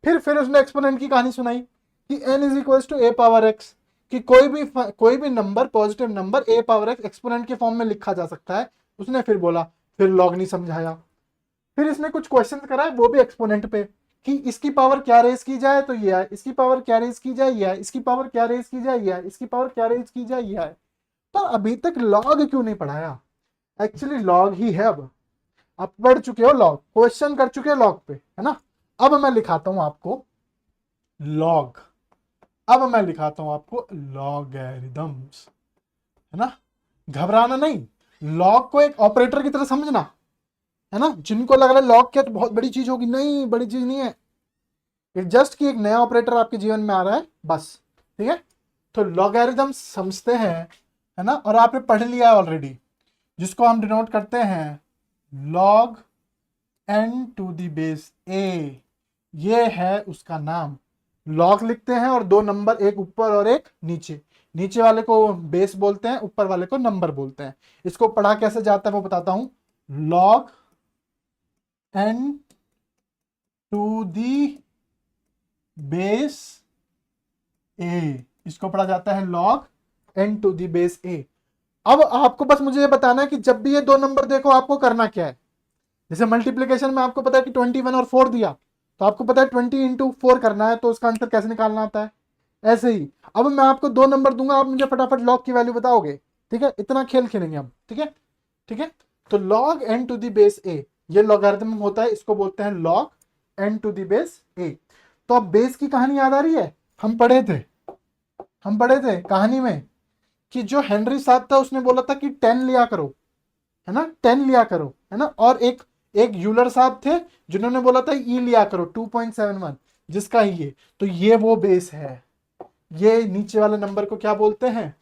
फिर उसने एक्सपोनेंट की कहानी सुनाई कि n is equal to a power x, कि कोई भी number, positive number a power x exponent के फॉर्म में लिखा जा सकता है। उसने फिर बोला, फिर लॉग नहीं समझाया। फिर इसने कुछ क्वेश्चन कराए वो भी एक्सपोनेंट पे कि इसकी पावर क्या रेज की जाए तो ये है, इसकी पावर क्या रेज की जाए ये है, इसकी पावर क्या रेज की जाए ये है, इसकी पावर क्या रेज की जाए ये है। तो अभी तक लॉग क्यों नहीं पढ़ाया? एक्चुअली लॉग ही है। अब आप पढ़ चुके हो लॉग, क्वेश्चन कर चुके हो लॉग पे, है ना। अब मैं लिखाता हूं आपको लॉग, अब मैं लिखाता हूं आपको लॉगरिदम्स, है ना। घबराना नहीं, लॉग को एक ऑपरेटर की तरह समझना, है ना। जिनको लग रहा है लॉग क्या तो बहुत बड़ी चीज होगी, नहीं, बड़ी चीज नहीं है। इट जस्ट कि एक नया ऑपरेटर आपके जीवन में आ रहा है, बस, ठीक है। तो लॉगरिदम समझते हैं, है ना। और आपने पढ़ लिया है ऑलरेडी, जिसको हम डिनोट करते हैं log n to the base a। ये है उसका नाम। लॉग लिखते हैं और दो नंबर, एक ऊपर और एक नीचे। नीचे वाले को बेस बोलते हैं, ऊपर वाले को नंबर बोलते हैं। इसको पढ़ा कैसे जाता है वो बताता हूं। Log n to the base a, इसको पढ़ा जाता है log n to the base a। अब आपको बस मुझे ये बताना है कि जब भी ये दो नंबर देखो आपको करना क्या है। जैसे मल्टीप्लीकेशन में आपको पता है कि 21 और 4 दिया, तो आपको पता है 20 इंटू 4 करना है, तो उसका आंसर कैसे निकालना आता है। ऐसे ही अब मैं आपको दो नंबर दूंगा, आप मुझे फटाफट लॉग की वैल्यू बताओगे, ठीक है। इतना खेल खेलेंगे हम, ठीक है, ठीक है। तो log n to the base a, ये लॉगरिथम होता है, इसको बोलते हैं log n to the base a। तो अब बेस की कहानी याद आ रही है? हम पढ़े थे कहानी में कि जो हेनरी साहब था उसने बोला था कि 10 लिया करो, है ना, 10 लिया करो, है ना, और एक एक यूलर साहब थे जिन्होंने बोला था ई लिया करो 2.71, जिसका ही ये, तो ये वो बेस है। ये नीचे वाले नंबर को क्या बोलते हैं?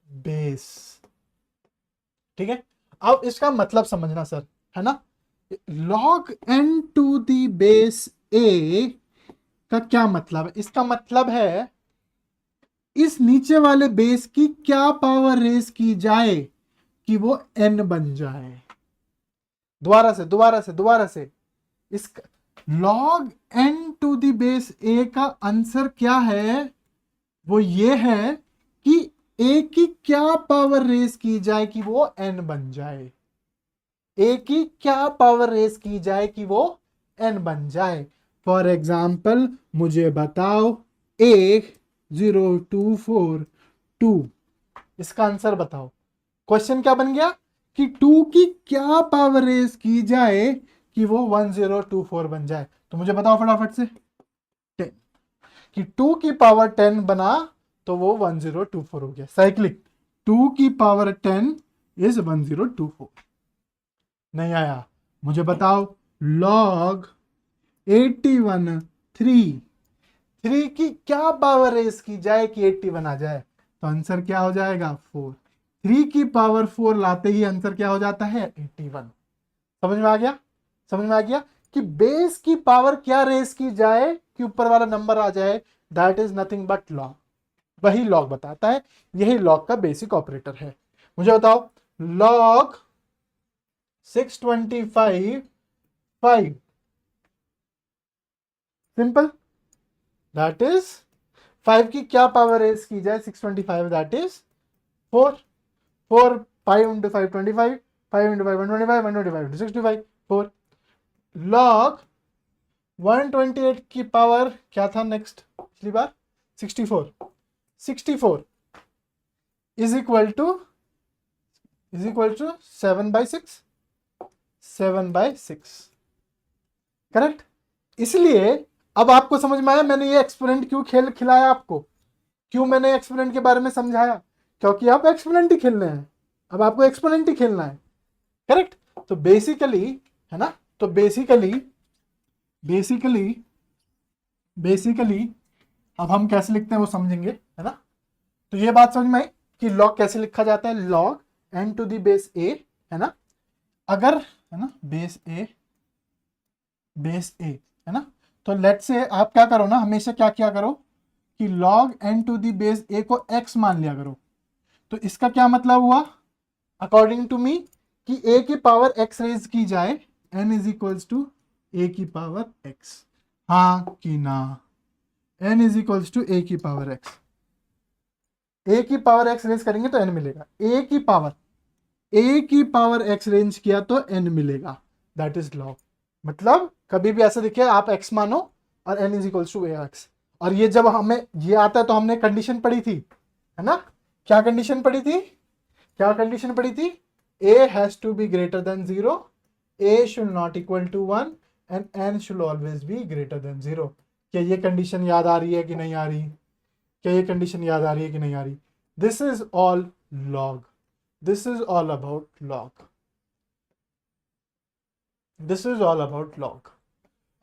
बेस। ठीक है, अब इसका मतलब समझना सर, है ना, log n to the base a का क्या मतलब है? इसका मतलब है इस नीचे वाले बेस की क्या पावर रेस की जाए कि वो n बन जाए। दोबारा से इस log n to the base a का आंसर क्या है? वो ये है कि a की क्या पावर रेस की जाए कि वो n बन जाए। a की क्या पावर रेस की जाए कि वो n बन जाए। फॉर एग्जाम्पल मुझे बताओ A0242, इसका आंसर बताओ। क्वेश्चन क्या बन गया कि 2 की क्या पावर रेस की जाए कि वो 1024 बन जाए। तो मुझे बताओ फटाफट से 10 कि 2 की पावर 10 बना तो वो 1024 हो गया। साइक्लिक 2 की पावर 10 इज 1024। नहीं आया? मुझे बताओ log 81 3 की क्या पावर रेस की जाए कि 81 आ जाए। तो आंसर क्या हो जाएगा? 4। 3 की पावर 4 लाते ही आंसर क्या हो जाता है? 81। समझ में आ गया? समझ में आ गया कि बेस की पावर क्या रेस की जाए कि ऊपर वाला नंबर आ जाए। That is nothing but log. वही लॉग बताता है, यही लॉग का बेसिक ऑपरेटर है। मुझे बताओ log 625 5, सिंपल, दैट इज 5 की क्या पावर रेस की जाए 625, that is 4। 4 5 into 5 25, 5 into 5 125, 125 into 65 4। log 128 की पावर क्या था नेक्स्ट पिछली बार? 64। 64 इज इक्वल टू 7/6। 7/6 करेक्ट। इसलिए अब आपको समझ में आया मैंने ये एक्सपोनेंट क्यों खिलाया आपको, क्यों मैंने एक्सपोनेंट के बारे में समझाया? क्योंकि आप एक्सपोनेंट ही खेलने हैं, अब आपको एक्सपोनेंट ही खेलना है। करेक्ट। तो बेसिकली, है ना, तो बेसिकली बेसिकली अब हम कैसे लिखते हैं वो समझेंगे, है ना। तो ये बात समझ में आई कि लॉग कैसे लिखा जाता है। Log n to the base a, है ना, अगर, है ना, बेस a, है ना, तो लेट से आप क्या करो ना, हमेशा क्या किया करो कि log n to the base a को x मान लिया करो। तो इसका क्या मतलब हुआ अकॉर्डिंग टू मी कि a की पावर x रेज की जाए, n is equals to a की पावर x। हाँ कि ना? n is equals to a की पावर x। a की पावर x रेंज करेंगे तो n मिलेगा। a की पावर x रेंज किया तो n मिलेगा। That is log. मतलब कभी भी ऐसा दिखे आप x मानो और n is equals to ax। और ये जब हमें ये आता है तो हमने कंडीशन पढ़ी थी, है ना। क्या कंडीशन पढ़ी थी? a has to be greater than 0, a should not equal to 1 and n should always be greater than 0। क्या ये कंडीशन याद आ रही है कि नहीं आ रही? क्या ये कंडीशन याद आ रही है कि नहीं आ रही? This is all log. This is all about log. This is all about log.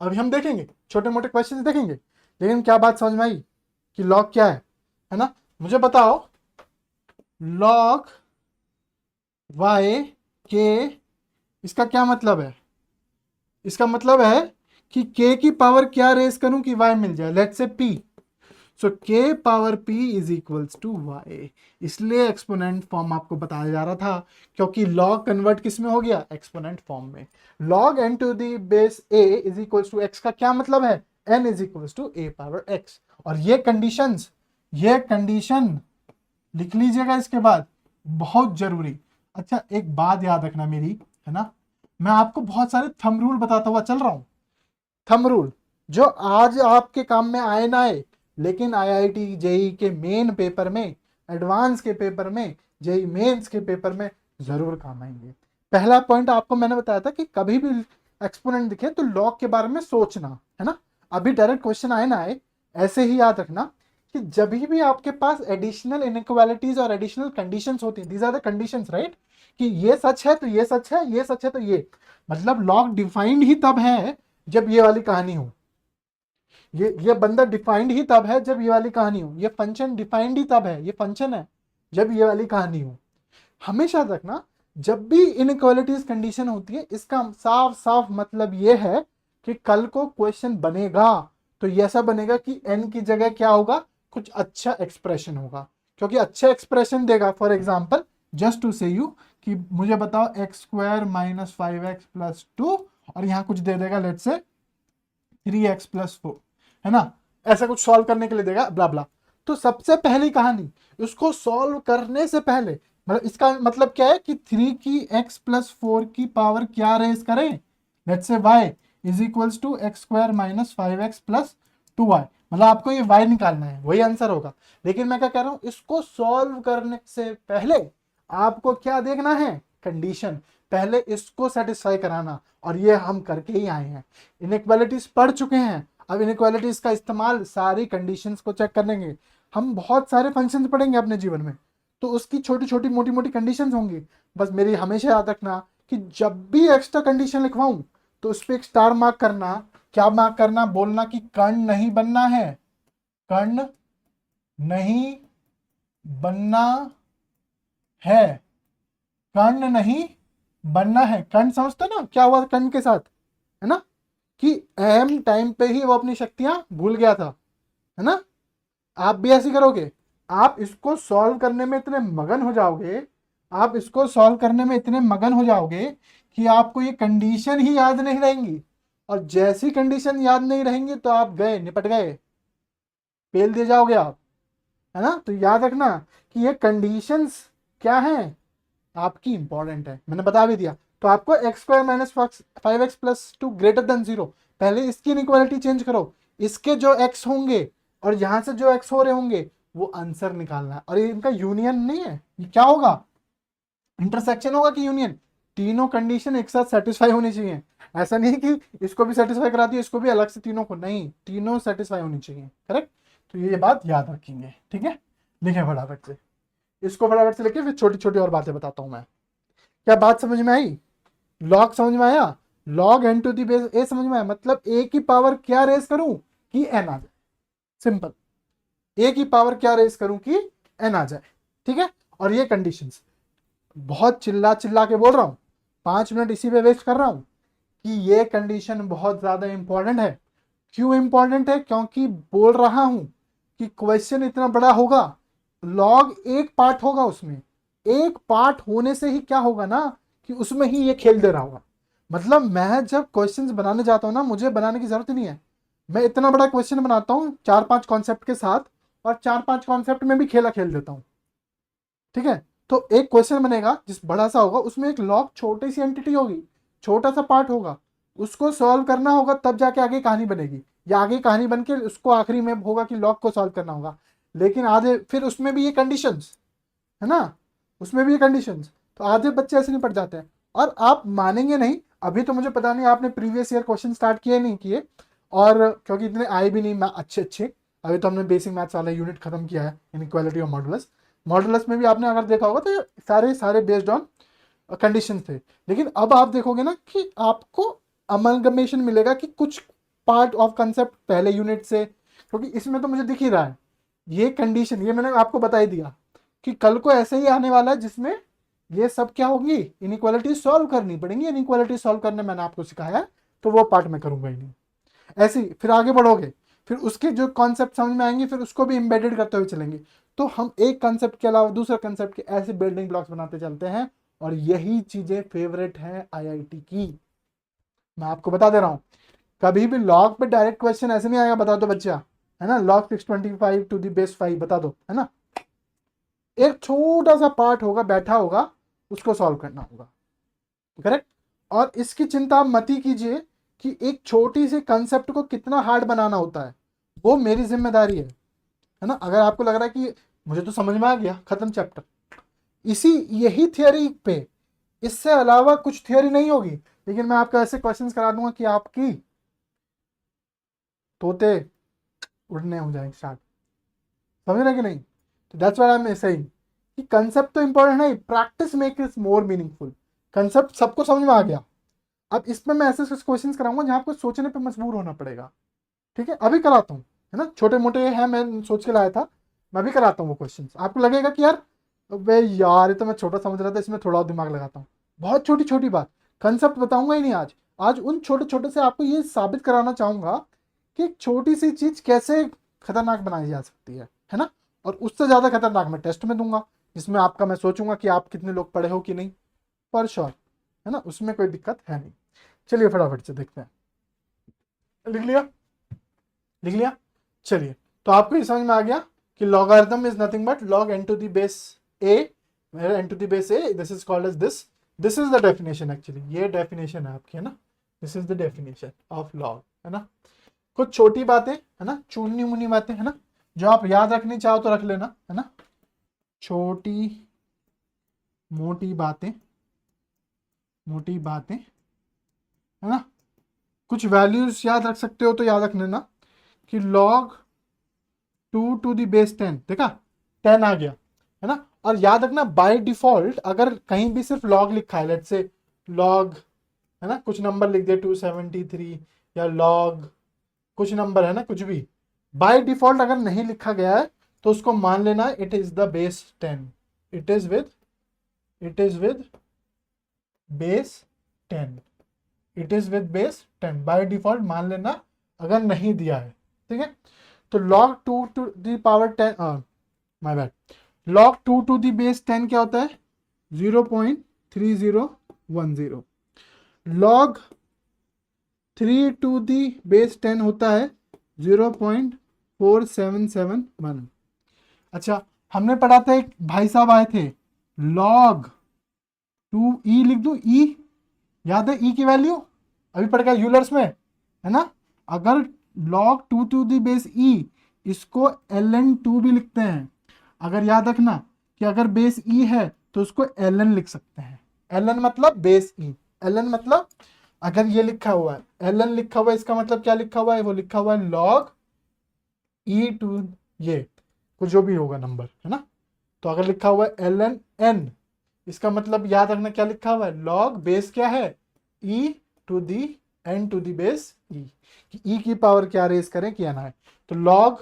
अभी हम देखेंगे छोटे मोटे क्वेश्चंस देखेंगे, लेकिन क्या बात समझ में आई कि लॉग क्या है ना। मुझे बताओ लॉग y के, इसका क्या मतलब है? इसका मतलब है कि k की पावर क्या रेस करूं कि y मिल जाए। Let's say p, so k power p is equals to y। इसलिए एक्सपोनेंट फॉर्म आपको बताया जा रहा था, क्योंकि log कन्वर्ट किस में हो गया? एक्सपोनेंट फॉर्म में। log n to the base a is equals to x का क्या मतलब है? n is equals to a power x। और ये कंडीशन लिख लीजिएगा इसके बाद, बहुत जरूरी। अच्छा एक बात याद रखना मेरी, है ना, मैं आपको बहुत सारे थंब रूल बताता हुआ चल रहा हूं। थंब रूल जो आज आपके काम में आए ना आए, लेकिन आईआईटी जेई के मेन पेपर में, एडवांस के पेपर में, जेई मेंस के पेपर में जरूर काम आएंगे। पहला पॉइंट आपको मैंने बताया था कि कभी भी एक्सपोनेंट दिखे तो लॉग के बारे में सोचना, है ना। अभी डायरेक्ट क्वेश्चन आए ना आए, ऐसे ही याद रखना कि जब भी आपके पास एडिशनल इनइक्वालिटीज और एडिशनल कंडीशंस होती हैं, these are the conditions, right, कि ये सच है तो ये सच है, ये सच है तो ये, मतलब लॉग डिफाइंड ही तब है जब ये वाली कहानी हो, ये बंदा डिफाइंड ही तब है जब ये वाली कहानी हो, ये फंक्शन डिफाइंड ही तब है, ये फंक्शन है जब ये वाली कहानी हो। हमेशा रखना जब भी इनइक्वालिटीज कंडीशन होती है, इसका साफ साफ मतलब ये है कि कल को क्वेश्चन बनेगा तो ये ऐसा बनेगा कि एन की जगह क्या होगा, कुछ अच्छा एक्सप्रेशन होगा, क्योंकि अच्छा एक्सप्रेशन देगा। फॉर एग्जाम्पल जस्ट टू से यू कि मुझे बताओ एक्स स्क्वायर माइनस 5x+2, और यहां कुछ दे देगा लेट्स से 3x+4, है ना, ऐसा कुछ सॉल्व करने के लिए देगा ब्ला ब्ला। तो सबसे पहली कहानी, उसको सॉल्व करने से पहले, मतलब इसका मतलब क्या है कि 3 की x+4 की पावर क्या रेज करें, let's say y is equals to x square minus 5x+2y, मतलब आपको ये y निकालना है, वही आंसर होगा। लेकिन मैं क्या कह रहा हूं, इसको सॉल्व करने से पहले आपको क्या देखना है, कंडीशन, पहले इसको सेटिस्फाई कराना, और ये हम करके ही आए हैं। इनइक्वालिटीज पढ़ चुके हैं, अब इनइक्वालिटीज का इस्तेमाल सारी कंडीशंस को चेक करेंगे। हम बहुत सारे फंक्शंस पढ़ेंगे अपने जीवन में, तो उसकी छोटी छोटी मोटी मोटी कंडीशंस होंगी। बस मेरी हमेशा याद रखना कि जब भी एक्स्ट्रा कंडीशन लिखवाऊं तो उस पर एक स्टार मार्क करना। क्या मार्क करना, बोलना कि कर्ण नहीं बनना है, कर्ण नहीं बनना है, कर्ण नहीं बनना है। कर्ण समझते ना क्या हुआ कर्ण के साथ, है ना, कि अहम टाइम पे ही वो अपनी शक्तियां भूल गया था, है ना। आप भी ऐसे करोगे, आप इसको सॉल्व करने में इतने मगन हो जाओगे, आप इसको सॉल्व करने में इतने मगन हो जाओगे कि आपको ये कंडीशन ही याद नहीं रहेंगी, और जैसी कंडीशन याद नहीं रहेंगी तो आप गए, निपट गए, फेल दे जाओगे आप, है ना। तो याद रखना कि ये कंडीशंस क्या हैं, आपकी इंपॉर्टेंट है, मैंने बता भी दिया। तो आपको x square minus 5x+2 greater than 0, पहले इसकी इनइक्वालिटी चेंज करो, इसके जो एक्स होंगे और यहां से जो एक्स हो रहे होंगे वो आंसर निकालना है। और ये इनका यूनियन नहीं है, ये क्या होगा, इंटरसेक्शन होगा कि यूनियन, तीनों कंडीशन एक साथ सेटिस्फाई होनी चाहिए। ऐसा नहीं कि इसको भी सेटिस्फाई करा दिया इसको भी अलग से, तीनों को नहीं, तीनों सेटिस्फाई होनी चाहिए, करेक्ट। तो ये बात याद रखेंगे, ठीक है। लिखे फटाफट से, इसको फटाफट से लेके फिर छोटी छोटी और बातें बताता हूं मैं। क्या बात समझ में आई, लॉग समझ में आया, log n to the base a समझ में आया, मतलब ए की पावर क्या रेज करूं कि एन आ जाए, सिंपल, ए की पावर क्या रेज करूं कि एन आ जाए, ठीक है। और ये कंडीशंस बहुत चिल्ला चिल्ला के बोल रहा हूं, 5 मिनट इसी पे वेस्ट कर रहा हूं कि ये कंडीशन बहुत ज्यादा इंपॉर्टेंट है। क्यों इंपॉर्टेंट है, क्योंकि बोल रहा हूं कि क्वेश्चन इतना बड़ा होगा, लॉग एक पार्ट होगा उसमें, एक पार्ट होने से ही क्या होगा ना कि उसमें ही ये खेल दे रहा होगा। मतलब मैं जब क्वेश्चंस बनाने जाता हूं ना, मुझे बनाने की जरूरत नहीं है, मैं इतना बड़ा क्वेश्चन बनाता हूं 4-5 कॉन्सेप्ट के साथ, और 4-5 कॉन्सेप्ट में भी खेला खेल देता हूं, ठीक है। तो एक क्वेश्चन बनेगा जिस बड़ा सा होगा, उसमें एक लॉग छोटी सी एंटिटी होगी, छोटा सा पार्ट होगा, उसको सॉल्व करना होगा तब जाके आगे कहानी बनेगी, या आगे कहानी बन के उसको आखिरी में होगा कि लॉग को सॉल्व करना होगा। लेकिन आधे फिर उसमें भी ये कंडीशंस, है ना, उसमें भी ये कंडीशंस, तो आधे बच्चे ऐसे निपट जाते हैं। और आप मानेंगे नहीं, अभी तो मुझे पता नहीं आपने प्रीवियस ईयर क्वेश्चन स्टार्ट किए नहीं किए, और क्योंकि इतने आए भी नहीं अच्छे अच्छे, अभी तो हमने बेसिक मैथ्स वाला यूनिट खत्म किया है, इनइक्वालिटी और मॉडुलस। मॉडुलस में भी आपने अगर देखा होगा तो ये सारे सारे बेस्ड ऑन कंडीशन थे। लेकिन अब आप देखोगे ना कि आपको अमलगमेशन मिलेगा कि कुछ पार्ट ऑफ कंसेप्ट पहले यूनिट से, क्योंकि इसमें तो मुझे दिख ही रहा है ये कंडीशन, ये मैंने आपको बता ही दिया कि कल को ऐसे ही आने वाला है जिसमें ये सब क्या होगी, इनइक्वालिटी सॉल्व करनी पड़ेंगी। इनइक्वालिटी सॉल्व करने मैंने आपको सिखाया है, तो वो पार्ट मैं करूंगा ही नहीं। ऐसे ही फिर आगे बढ़ोगे, फिर उसके जो कॉन्सेप्ट समझ में आएंगे फिर उसको भी एम्बेडेड करते हुए चलेंगे। तो हम एक कॉन्सेप्ट के अलावा दूसरा कॉन्सेप्ट के ऐसे बिल्डिंग ब्लॉक्स बनाते चलते हैं, और यही चीजें फेवरेट है आईआईटी की। मैं आपको बता दे रहा हूं, कभी भी लॉग पे डायरेक्ट क्वेश्चन ऐसे नहीं आएगा, बता दो बच्चा, है ना, लॉग 625 टू दी बेस 5 बता दो, है ना। एक छोटा सा पार्ट होगा बैठा होगा, उसको सॉल्व करना होगा, करेक्ट। और इसकी चिंता आप मत ही कीजिए कि एक छोटी सी कंसेप्ट को कितना हार्ड बनाना होता है, वो मेरी जिम्मेदारी है ना। अगर आपको लग रहा है कि मुझे तो समझ में आ गया, खत्म चैप्टर, इसी यही थियोरी पे, इससे अलावा कुछ थियोरी नहीं होगी। लेकिन मैं आपको ऐसे क्वेश्चंस करा दूंगा कि आपकी तोते उड़ने हो जाएंगे स्टार्ट। समझ रहे कि नहीं? तो that's what I am saying कि कंसेप्ट तो इंपॉर्टेंट है, practice make it more meaningful. Concept सबको समझ में आ गया। अब इसमें मैं ऐसे क्वेश्चन कराऊंगा जहां आपको सोचने पे मजबूर होना पड़ेगा। ठीक है, अभी कराता हूँ, है ना, छोटे मोटे हैं, मैं सोच के लाया था, मैं अभी कराता हूँ वो क्वेश्चन। आपको लगेगा कि यार वे यार ये तो मैं छोटा समझ रहा था, इसमें थोड़ा और दिमाग लगाता हूँ। बहुत छोटी छोटी बात, कंसेप्ट बताऊंगा ही नहीं आज। आज उन छोटे छोटे से आपको ये साबित कराना चाहूंगा कि एक छोटी सी चीज कैसे खतरनाक बनाई जा सकती है ना। और उससे ज्यादा खतरनाक मैं टेस्ट में दूंगा, जिसमें आपका मैं सोचूंगा कि आप कितने लोग पढ़े हो कि नहीं, फॉर श्योर, है ना, उसमें कोई दिक्कत है नहीं। चलिए फटाफट से देखते हैं। लिख लिया? लिख लिया? चलिए, तो आपको ये समझ में आ गया कि logarithm is nothing but log n to the base a, where n to the base a this is called as this is the definition actually, ये definition है आपकी, है ना, this is the definition of log, है ना। कुछ छोटी बातें, है ना, चुनी मुनी बातें, है ना, जो आप याद रखनी चाहो तो रख लेना, है ना, छोटी मोटी बातें, मोटी बातें, है ना। कुछ वैल्यूज याद रख सकते हो तो याद रख लेना कि log 2 to the base 10, देखा 10 आ गया, है ना। और याद रखना बाय डिफॉल्ट अगर कहीं भी सिर्फ लॉग लिखा है, लेट्स से लॉग, है ना, कुछ नंबर लिख दे 273, या लॉग कुछ नंबर, है ना, कुछ भी बाय डिफॉल्ट अगर नहीं लिखा गया है तो उसको मान लेना it is the base 10, it is with base 10, it is with base 10, by default मान लेना अगर नहीं दिया है। ठीक है, तो log 2 to the power 10, my bad, log 2 to the base 10 क्या होता है? 0.3010। log 3 to the base 10 होता है 0.4771। अच्छा, हमने पढ़ा था, एक भाई साहब आए थे, log 2 ई लिख दो, ई याद है, ई की वैल्यू अभी पढ़ गया यूलर्स में, है ना। अगर log 2 to the base e, इसको ln2 भी लिखते हैं। अगर याद रखना कि अगर बेस ई है तो उसको ln लिख सकते हैं। ln मतलब बेस ई, ln मतलब अगर ये लिखा हुआ है ln लिखा हुआ है, इसका मतलब क्या लिखा हुआ है? वो लिखा हुआ है log e टू ये कुछ जो भी होगा नंबर, है ना। तो अगर लिखा हुआ है ln n, इसका मतलब याद रखना क्या लिखा हुआ है? log बेस क्या है? e to the n to the base e, कि e की पावर क्या रेज करें, किया ना है। तो log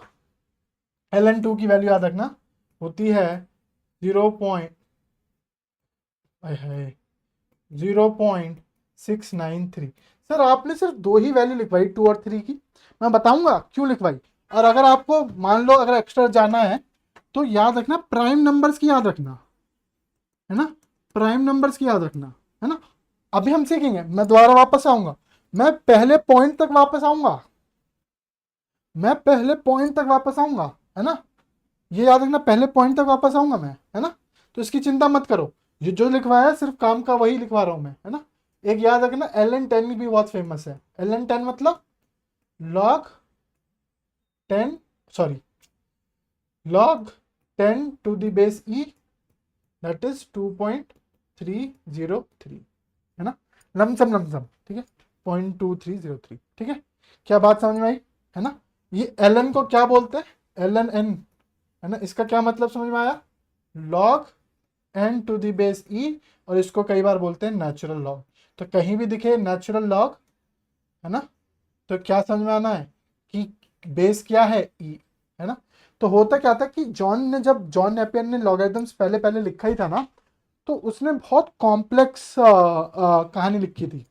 ln2 की वैल्यू याद रखना होती है 0.693। सर आपने सिर्फ दो ही वैल्यू लिखवाई, 2 और 3 की, मैं बताऊंगा क्यों लिखवाई। और अगर आपको मान लो अगर एक्स्ट्रा जाना है तो याद रखना प्राइम नंबर्स की याद रखना, है ना, प्राइम नंबर्स की याद रखना, है ना। अभी हम सीखेंगे, मैं दोबारा वापस आऊंगा, मैं पहले पॉइंट तक वापस आऊंगा, मैं पहले पॉइंट तक वापस आऊंगा, है ना। ये याद रखना पहले पॉइंट तक वापस आऊंगा मैं, है ना। तो इसकी चिंता मत करो, ये जो लिखवाया है सिर्फ काम का वही लिखवा रहा हूं मैं, है ना। एक याद रखना ln10 भी बहुत फेमस है। ln10 मतलब log 10, sorry, log 10 to the base e, that is 2.303, है ना, लमसम लमसम, ठीक है, 0.2303, ठीक है। क्या बात समझ में आई, है ना। ये ln को क्या बोलते हैं? ln n, है ना, इसका क्या मतलब समझ में आया? log n to the base e, और इसको कई बार बोलते हैं नेचुरल लॉग। तो कहीं भी दिखे नेचुरल लॉग, है ना, तो क्या समझ में आना है कि बेस क्या है? e, है ना। तो होता क्या था कि जब जॉन नेपियर ने लॉगरिथम्स पहले पहले लिखा ही था ना, तो उसने बहुत कॉम्प्लेक्स कहानी लिखी थी।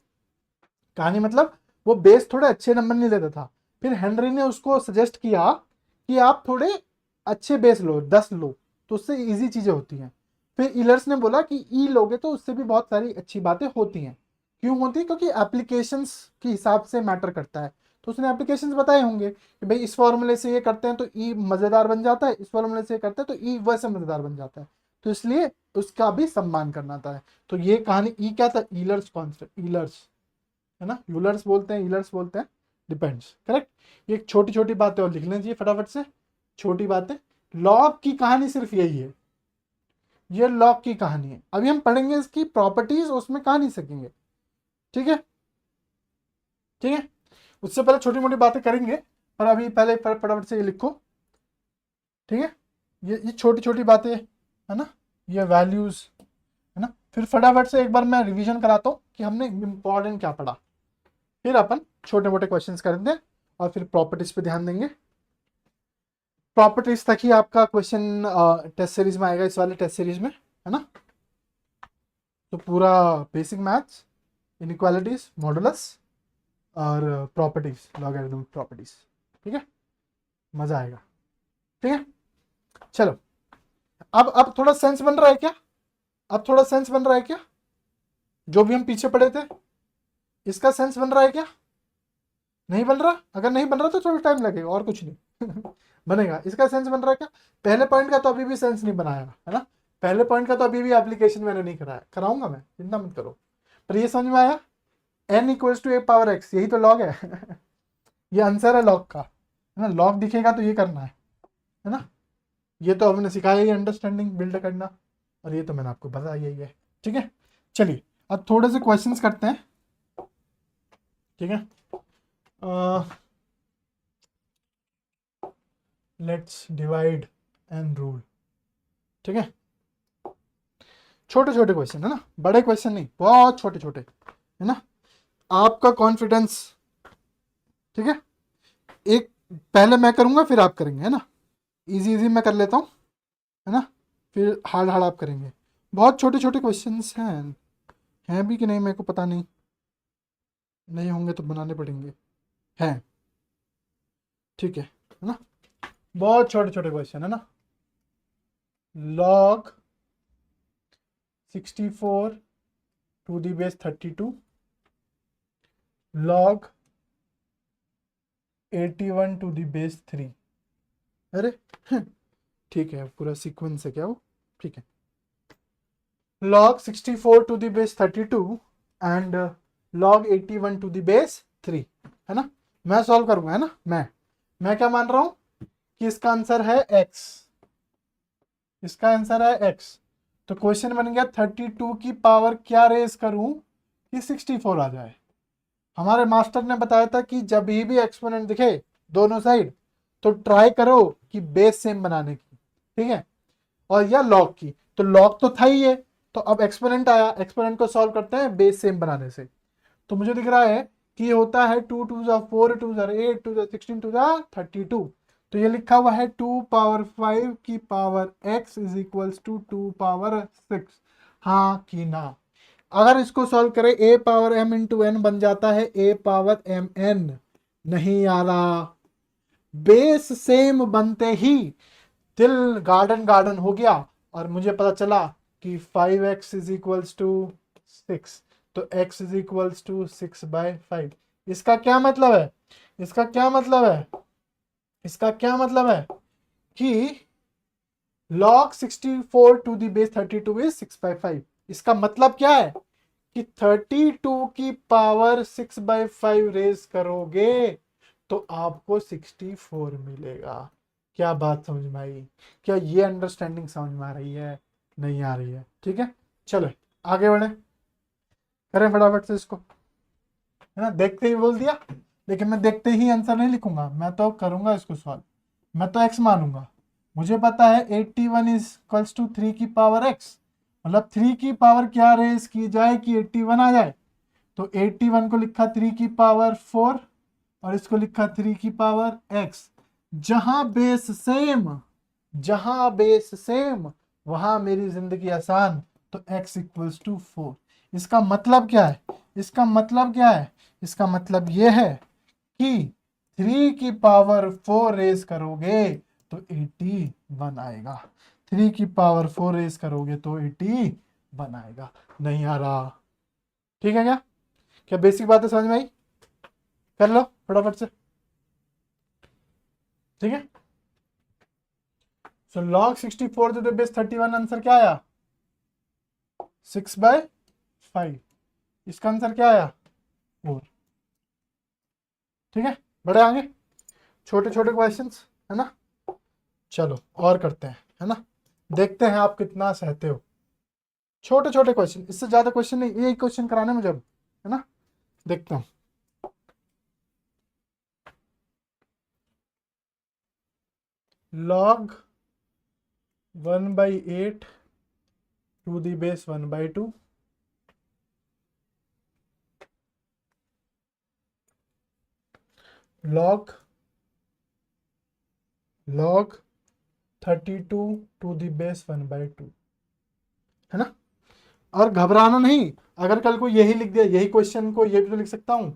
कहानी मतलब वो बेस थोड़े अच्छे नंबर नहीं लेता था। फिर हेनरी ने उसको सजेस्ट किया कि आप थोड़े अच्छे बेस लो, 10 लो, तो उससे इजी चीजें होती हैं। फिर इलर्स ने बोला कि ई लोगे तो उससे भी बहुत सारी अच्छी बातें होती हैं। क्यों होती है? क्योंकि एप्लीकेशंस के हिसाब से मैटर करता है। तो उसने एप्लीकेशंस बताए होंगे कि भाई इस फॉर्मूले से ये करते हैं तो ई मजेदार बन जाता है, इस फॉर्मूले से ये करते हैं तो ई वैसे मजेदार बन जाता है। तो इसलिए उसका भी सम्मान करना था। तो ये कहानी ई क्या था? ईलर्स कॉन्सेप्ट, ईलर्स, है ना, यूलर्स बोलते हैं, ईलर्स बोलते हैं, डिपेंड्स, करेक्ट। ये छोटी छोटी बातें और लिख लेना चाहिए फटाफट से, छोटी बातें। लॉग की कहानी सिर्फ यही है, ये लॉग की कहानी है। अभी हम पढ़ेंगे इसकी प्रॉपर्टीज, उसमें कहानी सीखेंगे, ठीक है, ठीक है। उससे पहले छोटी मोटी बातें करेंगे। पर अभी पहले फटाफट से ये लिखो, ठीक है। ये छोटी छोटी बातें है ना, ये वैल्यूज है ना। फिर फटाफट से एक बार मैं रिवीजन कराता हूँ कि हमने इंपॉर्टेंट क्या पढ़ा, फिर अपन छोटे मोटे क्वेश्चंस करेंगे और फिर प्रॉपर्टीज पे ध्यान देंगे। प्रॉपर्टीज तक ही आपका क्वेश्चन टेस्ट सीरीज में आएगा, इस वाले टेस्ट सीरीज में, है ना। तो पूरा बेसिक मैथ्स, इनइक्वालिटीज, मॉडुलस और प्रॉपर्टीज, लॉगरिथमिक प्रॉपर्टीज, ठीक है। मजा आएगा, ठीक है। चलो, अब थोड़ा सेंस बन रहा है क्या? अब थोड़ा सेंस बन रहा है क्या? जो भी हम पीछे पढ़े थे इसका सेंस बन रहा है क्या? नहीं बन रहा? अगर नहीं बन रहा तो थोड़ा टाइम लगेगा, और कुछ नहीं बनेगा। इसका सेंस बन रहा है क्या? पहले पॉइंट का तो अभी भी सेंस नहीं बनाया है ना, पहले पॉइंट का तो अभी भी एप्लीकेशन मैंने नहीं कराया, कराऊंगा मैं, चिंता मत करो। पर ये समझ में आया, n equals to a power x, यही तो लॉग है ये आंसर है लॉग का, है ना। लॉग दिखेगा तो ये करना है ना। ये तो हमने सिखाया ही, अंडरस्टैंडिंग बिल्ड करना, और ये तो मैंने आपको बताया ही है, ठीक है। चलिए अब थोड़े से क्वेश्चंस करते हैं, ठीक है। लेट्स डिवाइड एंड रूल, ठीक है। छोटे छोटे क्वेश्चन है ना, बड़े क्वेश्चन नहीं, बहुत छोटे छोटे, है ना। आपका कॉन्फिडेंस, ठीक है। एक पहले मैं करूंगा फिर आप करेंगे, है ना। इजी इजी मैं कर लेता हूँ, है ना, फिर हार्ड हार्ड आप करेंगे। बहुत छोटे छोटे क्वेश्चंस हैं भी कि नहीं मेरे को पता नहीं, नहीं होंगे तो बनाने पड़ेंगे, हैं, ठीक है ना। बहुत छोटे छोटे क्वेश्चन है ना। log 64 to the base 32, log 81 to the base 3। अरे ठीक है, पूरा सीक्वेंस है क्या वो, ठीक है। log 64 to the base 32 and log 81 to the base 3, है ना। मैं सॉल्व करूंगा, है ना। मैं क्या मान रहा हूं कि इसका आंसर है x, इसका आंसर है x। तो क्वेश्चन बन गया 32 की पावर क्या रेज करूं कि 64 आ जाए। हमारे मास्टर ने बताया था कि जब भी एक्सपोनेंट दिखे दोनों साइड तो ट्राई करो कि बेस सेम बनाने की, ठीक है। और या लॉग की, तो लॉग तो था ही है, तो अब एक्सपोनेंट आया, एक्सपोनेंट को सॉल्व करते हैं बेस सेम बनाने से। तो मुझे दिख रहा है कि ये होता है 2 2 4 2 8 2 16 2 32। तो ये लिखा हुआ है 2 पावर 5 की power x is equals to 2 power 6, हाँ कि ना। अगर इसको सॉल्व करें a power m into n बन जाता है a पावर m n, नहीं आ रहा। बेस सेम बनते ही दिल गार्डन गार्डन हो गया और मुझे पता चला कि 5x इज इक्वल्स टू 6, तो x इज इक्वल्स टू 6/5। इसका क्या मतलब है, इसका क्या मतलब है, इसका क्या मतलब है कि log 64 to the base 32 is 6/5। इसका मतलब क्या है कि 32 की पावर 6/5 रेज करोगे तो आपको 64 मिलेगा। क्या बात समझ में आई? क्या ये अंडरस्टैंडिंग समझ में आ रही है? नहीं आ रही है, ठीक है। चलो आगे बढ़े, करें फटाफट से इसको, है ना। देखते ही बोल दिया, लेकिन मैं देखते ही आंसर नहीं लिखूंगा, मैं तो करूंगा इसको सॉल्व। मैं तो x मानूंगा, मुझे पता है 81 इज इक्वल्स टू 3 की पावर x, मतलब 3 की पावर क्या रेज की जाए कि 81 आ जाए। तो 81 को लिखा 3 की पावर 4 और इसको लिखा 3 की पावर x। जहां बेस सेम, जहां बेस सेम वहां मेरी जिंदगी आसान। तो x इक्वल्स टू 4। इसका मतलब क्या है, इसका मतलब क्या है, इसका मतलब यह है कि 3 की पावर 4 रेज करोगे तो 81 आएगा। 3 की पावर 4 रेज करोगे तो 81 आएगा। नहीं आ रहा, ठीक है। क्या क्या बेसिक बातें समझ में आई? कर लो फटाफट से, ठीक है। So log 64 to the base 31 answer क्या आया? 6/5। इसका आंसर क्या आया? 4, ठीक है। बड़े आगे छोटे छोटे क्वेश्चंस, है ना। चलो और करते हैं, है ना। देखते हैं आप कितना सहते हो। छोटे छोटे क्वेश्चन, इससे ज्यादा क्वेश्चन नहीं, एक क्वेश्चन कराने मुझे अब, है ना। देखता हूं, log 1/8 to the base 1/2 log 32 to the base 1/2, है ना। और घबराना नहीं, अगर कल को यही लिख दिया, यही क्वेश्चन को ये भी तो लिख सकता हूं,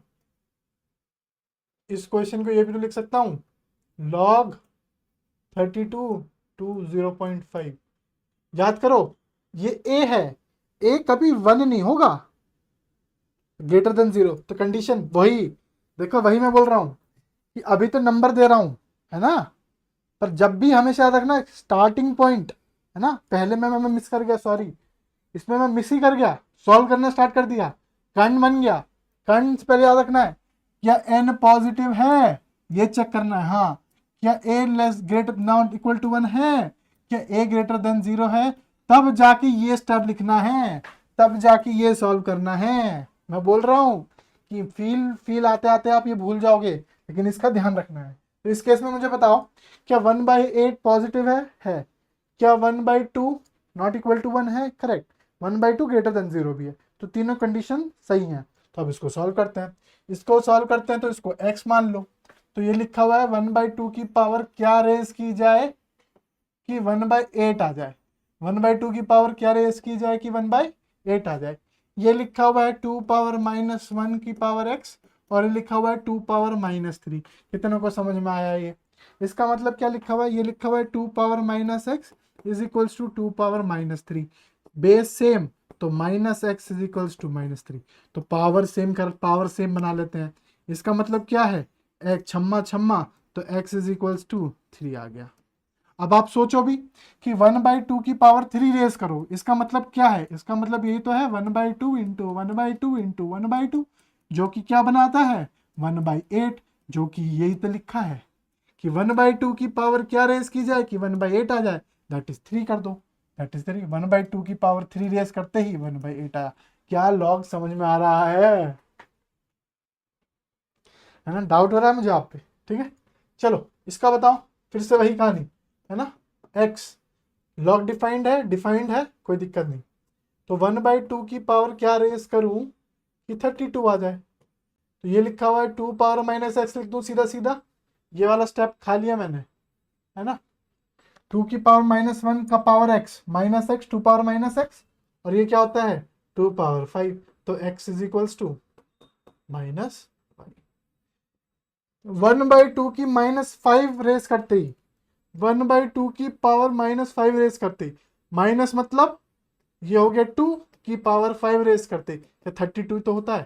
इस क्वेश्चन को ये भी तो लिख सकता हूं, log 32 to 0.5। याद करो ये a है, a कभी 1 नहीं होगा, ग्रेटर देन 0, तो कंडीशन वही, देखो वही मैं बोल रहा हूं कि अभी तो नंबर दे रहा हूं, है ना, पर जब भी हमेशा याद रखना स्टार्टिंग पॉइंट, है ना। पहले मैं मिस कर गया, सॉरी, इसमें मैं मिस ही कर गया, सॉल्व करना स्टार्ट कर दिया, कर्ण बन गया। कर्ण से पहले याद रखना है क्या n पॉजिटिव है, ये चेक करना है, हाँ, क्या a less greater not equal to 1 है, क्या a ग्रेटर देन 0 है, तब जाके ये स्टेप लिखना है, तब जाके ये सॉल्व करना है। मैं बोल रहा हूँ कि फील आते आते आप ये भूल जाओगे, लेकिन इसका ध्यान रखना है। तो इस केस में मुझे बताओ क्या 1/8 पॉजिटिव है, क्या 1/2 नॉट इक्वल टू 1 है, करेक्ट, 1/2 ग्रेटर देन 0 भी है, तो तीनों कंडीशन सही हैं। तो अब इसको सॉल्व करते हैं, इसको सॉल्व करते हैं तो इसको x मान लो, तो ये लिखा हुआ है 1/2 की पावर क्या रेज की जाए कि 1/8 आ जाए, 1/2 की पावर क्या रेज की जाए कि 1/8 आ जाए। ये लिखा हुआ है 2 पावर -1 की पावर x, और ये लिखा हुआ है 2 पावर -3। कितनों को समझ में आया ये? इसका मतलब क्या लिखा हुआ है, ये लिखा हुआ है 2 power -x is equals to 2 power -3, base same तो -x इज इक्वल्स टू -3, तो पावर सेम बना लेते हैं। इसका मतलब क्या है, एक छम्मा छम्मा, तो x इज इक्वल्स टू 3 आ गया। अब आप सोचो भी कि 1/2 की पावर 3 रेज करो, इसका मतलब क्या है, इसका मतलब यही तो है 1/2 इंटू 1/2 इंटू 1/2, जो कि क्या बनाता है 1/8, जो कि यही तो लिखा है कि 1/2 की पावर क्या रेज की जाए कि 1/8 आ जाए, दैट इज 3 कर दो, दैट इज 3, 1/2 की पावर 3 रेज करते ही 1/8 आया। क्या लॉग समझ में आ रहा है ना, डाउट हो रहा है मुझे आप पे, ठीक है। चलो इसका बताओ, फिर से वही कहानी, है ना। एक्स लॉग डिफाइंड है, कोई दिक्कत नहीं, तो 1/2 की पावर क्या रेज करूं कि 32 आ जाए, तो ये लिखा हुआ है 2 पावर -x लिख दूं सीधा सीधा, ये वाला स्टेप खा लिया मैंने, है ना। 2 की पावर -1 का power x -x 2 power -x, और ये क्या होता है 2 पावर 5, तो x इज इक्वल्स टू -5। 1/2 की -5 रेस करते ही, 1/2 की पावर -5 रेस करते ही, माइनस मतलब ये हो गया 2 की पावर 5 रेस करते ही 32 तो होता है,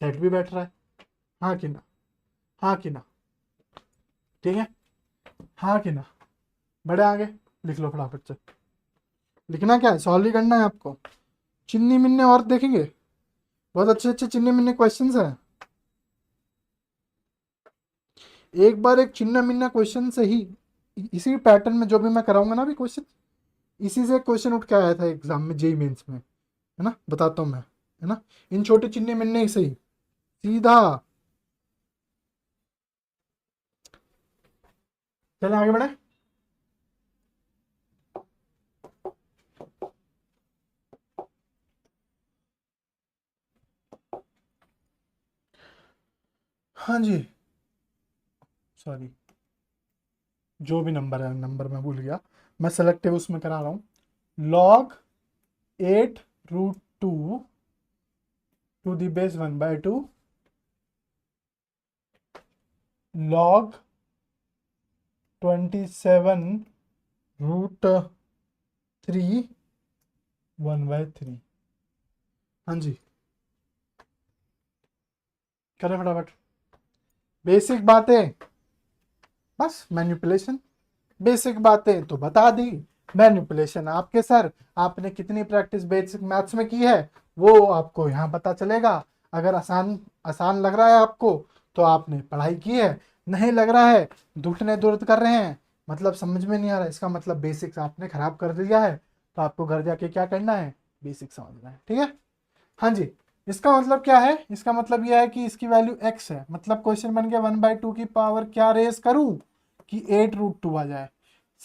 सेट भी बैठ रहा है, हाँ कि ना, हाँ कि ना, ठीक है, हाँ कि ना। बड़े आगे लिख लो फटाफट से, लिखना क्या है, सॉल्व ही करना है आपको। चिन्नी मिन्ने और देखेंगे, बहुत अच्छे अच्छे चिन्नी मिन्ने क्वेश्चंस हैं, एक बार एक चिन्ना मिन्ना क्वेश्चन से ही, इसी पैटर्न में जो भी मैं कराऊंगा ना अभी क्वेश्चन, इसी से क्वेश्चन उठ के आया था एग्जाम में, जेई मेंस में, है ना, बताता हूँ मैं, है ना, इन छोटे चिन्ने मिन्ने से ही सीधा। चलें आगे बढ़े। हाँ जी, सॉरी, जो भी नंबर है, नंबर मैं भूल गया, मैं सेलेक्टिव उसमें करा रहा हूँ। log 8√2 to the base 1/2 log 27√3 1/3। हाँ जी, करें फटाफट, बेसिक बातें, बस मैनिपुलेशन, बेसिक बातें तो बता दी, मैनिपुलेशन आपके सर, आपने कितनी प्रैक्टिस बेसिक मैथ्स में की है वो आपको यहाँ पता चलेगा। अगर आसान आसान लग रहा है आपको तो आपने पढ़ाई की है, नहीं लग रहा है घुटने दर्द कर रहे हैं, मतलब समझ में नहीं आ रहा है, इसका मतलब बेसिक्स आपने खराब कर दिया है, तो आपको घर जाके क्या करना है, बेसिक समझना है, ठीक है। हाँ जी, इसका मतलब क्या है, इसका मतलब यह है कि इसकी वैल्यू x है, मतलब क्वेश्चन बन गया 1/2 की पावर क्या रेज करूं कि 8√2 आ जाए।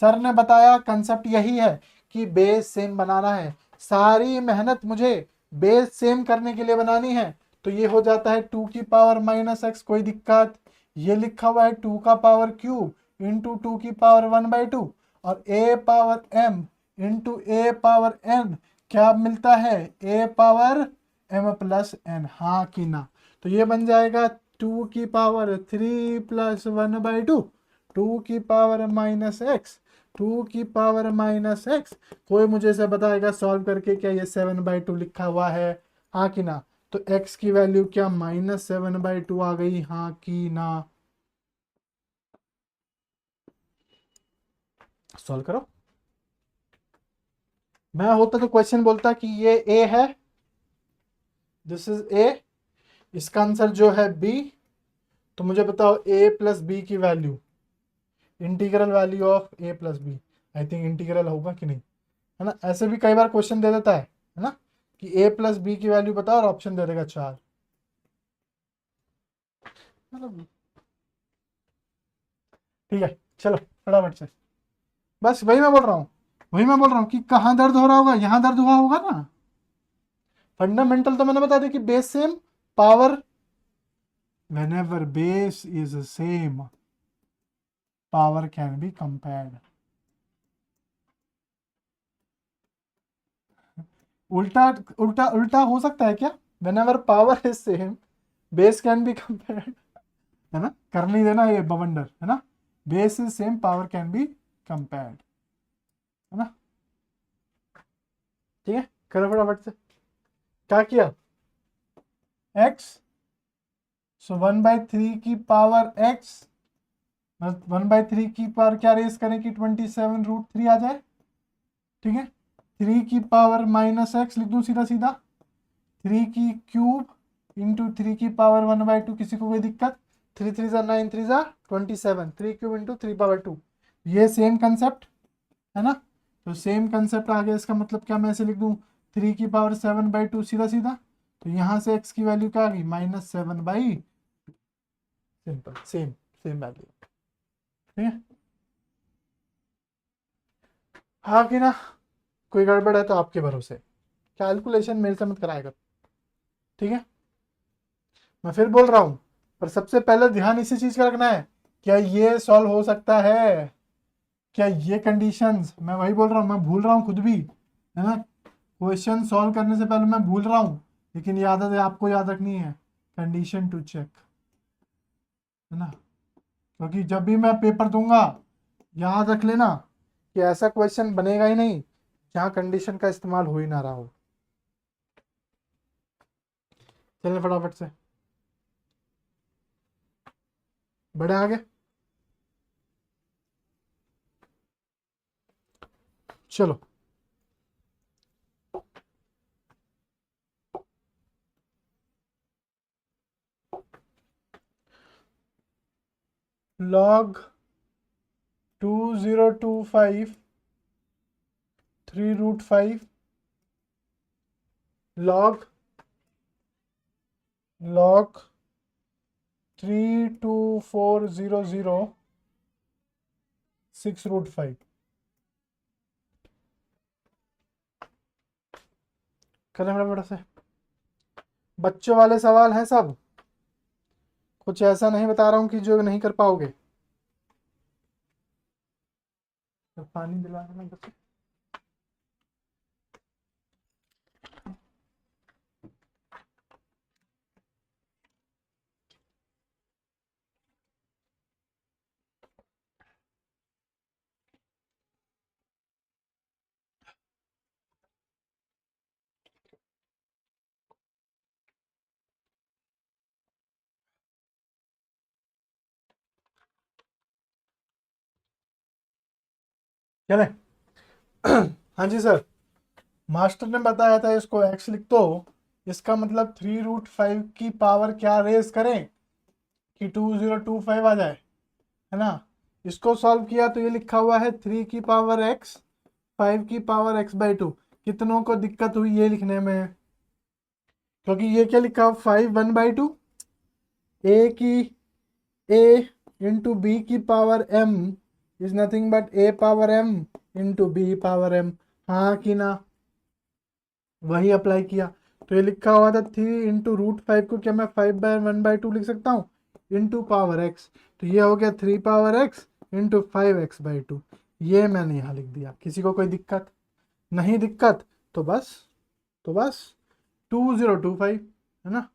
सर ने बताया कंसेप्ट यही है कि बेस सेम बनाना है, सारी मेहनत मुझे बेस सेम करने के लिए बनानी है। तो ये हो जाता है 2 की पावर -x, कोई दिक्कत। ये लिखा हुआ है 2 का पावर क्यूब इंटू 2 की पावर 1/2 और a power m into a power n क्या मिलता है, a power m plus n, हाँ कि ना। तो ये बन जाएगा 2 की पावर 3 प्लस 1/2, 2 की पावर -x, 2 की पावर -x। कोई मुझे से बताएगा सॉल्व करके क्या ये 7/2 लिखा हुआ है, हाँ कि ना। तो x की वैल्यू क्या -7/2 आ गई, हाँ कि ना। सॉल्व करो। मैं होता तो क्वेश्चन बोलता कि ये a है, दिस इज a, इसका आंसर जो है b। तो मुझे बताओ a प्लस बी की value, integral value of a plus b. I think integral होगा कि नहीं, है ना। ऐसे भी कई बार क्वेश्चन दे देता है ना, कि a प्लस बी की वैल्यू बताओ और ऑप्शन दे देगा 4। मतलब ठीक है, चलो फटाफट से। बस वही मैं बोल रहा हूँ, वही मैं बोल रहा हूँ कि कहाँ दर्द हो रहा होगा, यहाँ दर्द हुआ होगा ना। फंडामेंटल तो मैंने बता दिया कि base same, power whenever base is same power can be compared। उल्टा उल्टा उल्टा हो सकता है क्या, whenever power is same base can be compared, है ना। कर नहीं देना ये बवंडर, है ना। Base is same power can be compared, है ना। ठीक है, करो फटाफट से। क्या किया, x, सो 1/3 की पावर x, 1/3 की पावर क्या रेस करें कि 27√3 आ जाए, ठीक है। 3 की पावर -x लिख दूं सीधा सीधा, 3 की क्यूब इंटू 3 की पावर 1/2, किसी को कोई दिक्कत। 3 3 ज़ा 9, 3 ज़ा 27, 3 क्यूब इंटू 3 पावर 2, ये सेम कंसेप्ट है ना। तो सेम कंसेप्ट आ गया, इसका मतलब क्या, मैं ऐसे लिख दूं 3 की पावर 7/2 सीधा सीधा। तो यहाँ से x की वैल्यू क्या आ गई, -7/, सिंपल, सेम सेम वैल्यू, ठीक है। हाँ कि ना, कोई गड़बड़ है तो आपके भरोसे, कैलकुलेशन मेरे से मत कराया कर, ठीक है। मैं फिर बोल रहा हूँ, पर सबसे पहले ध्यान इसी चीज का रखना है, क्या ये सॉल्व हो सकता है, क्या ये कंडीशंस, मैं वही बोल रहा हूँ, मैं भूल रहा हूँ खुद भी, है ना। क्वेश्चन सॉल्व करने से पहले मैं भूल रहा हूँ, लेकिन याद है आपको याद रखनी है, कंडीशन टू चेक, है ना। क्योंकि जब भी मैं पेपर दूंगा, याद रख लेना कि ऐसा क्वेश्चन बनेगा ही नहीं जहाँ कंडीशन का इस्तेमाल हो ही ना रहा हो। चलें फटाफट से, बड़े आगे, चलो। log 2025 3√5 log 32400 6√5। करें बड़ा से, बच्चों वाले सवाल हैं सब, कुछ ऐसा नहीं बता रहा हूँ कि जो नहीं कर पाओगे। तो पानी दिला देना बच्चे। चले। हाँ जी सर, मास्टर ने बताया था इसको x लिख दो, इसका मतलब 3√5 की पावर क्या रेस करें कि 2025 आ जाए, है ना। इसको सॉल्व किया तो ये लिखा हुआ है 3 की पावर x, 5 की पावर x/2। कितनों को दिक्कत हुई ये लिखने में, क्योंकि ये क्या लिखा हुआ 5 1/2, a की a इंटू बी की power m is nothing but a power m into b power m। हाँ कि ना? वही अप्लाई किया। तो ये लिखा हुआ था 3 × √5 को क्या मैं 5/1/2 लिख सकता हूँ इंटू पावर x। तो ये हो गया 3 पावर x इंटू 5x/2। ये मैंने यहाँ लिख दिया। किसी को कोई दिक्कत? नहीं दिक्कत? तो बस 2025 है ना,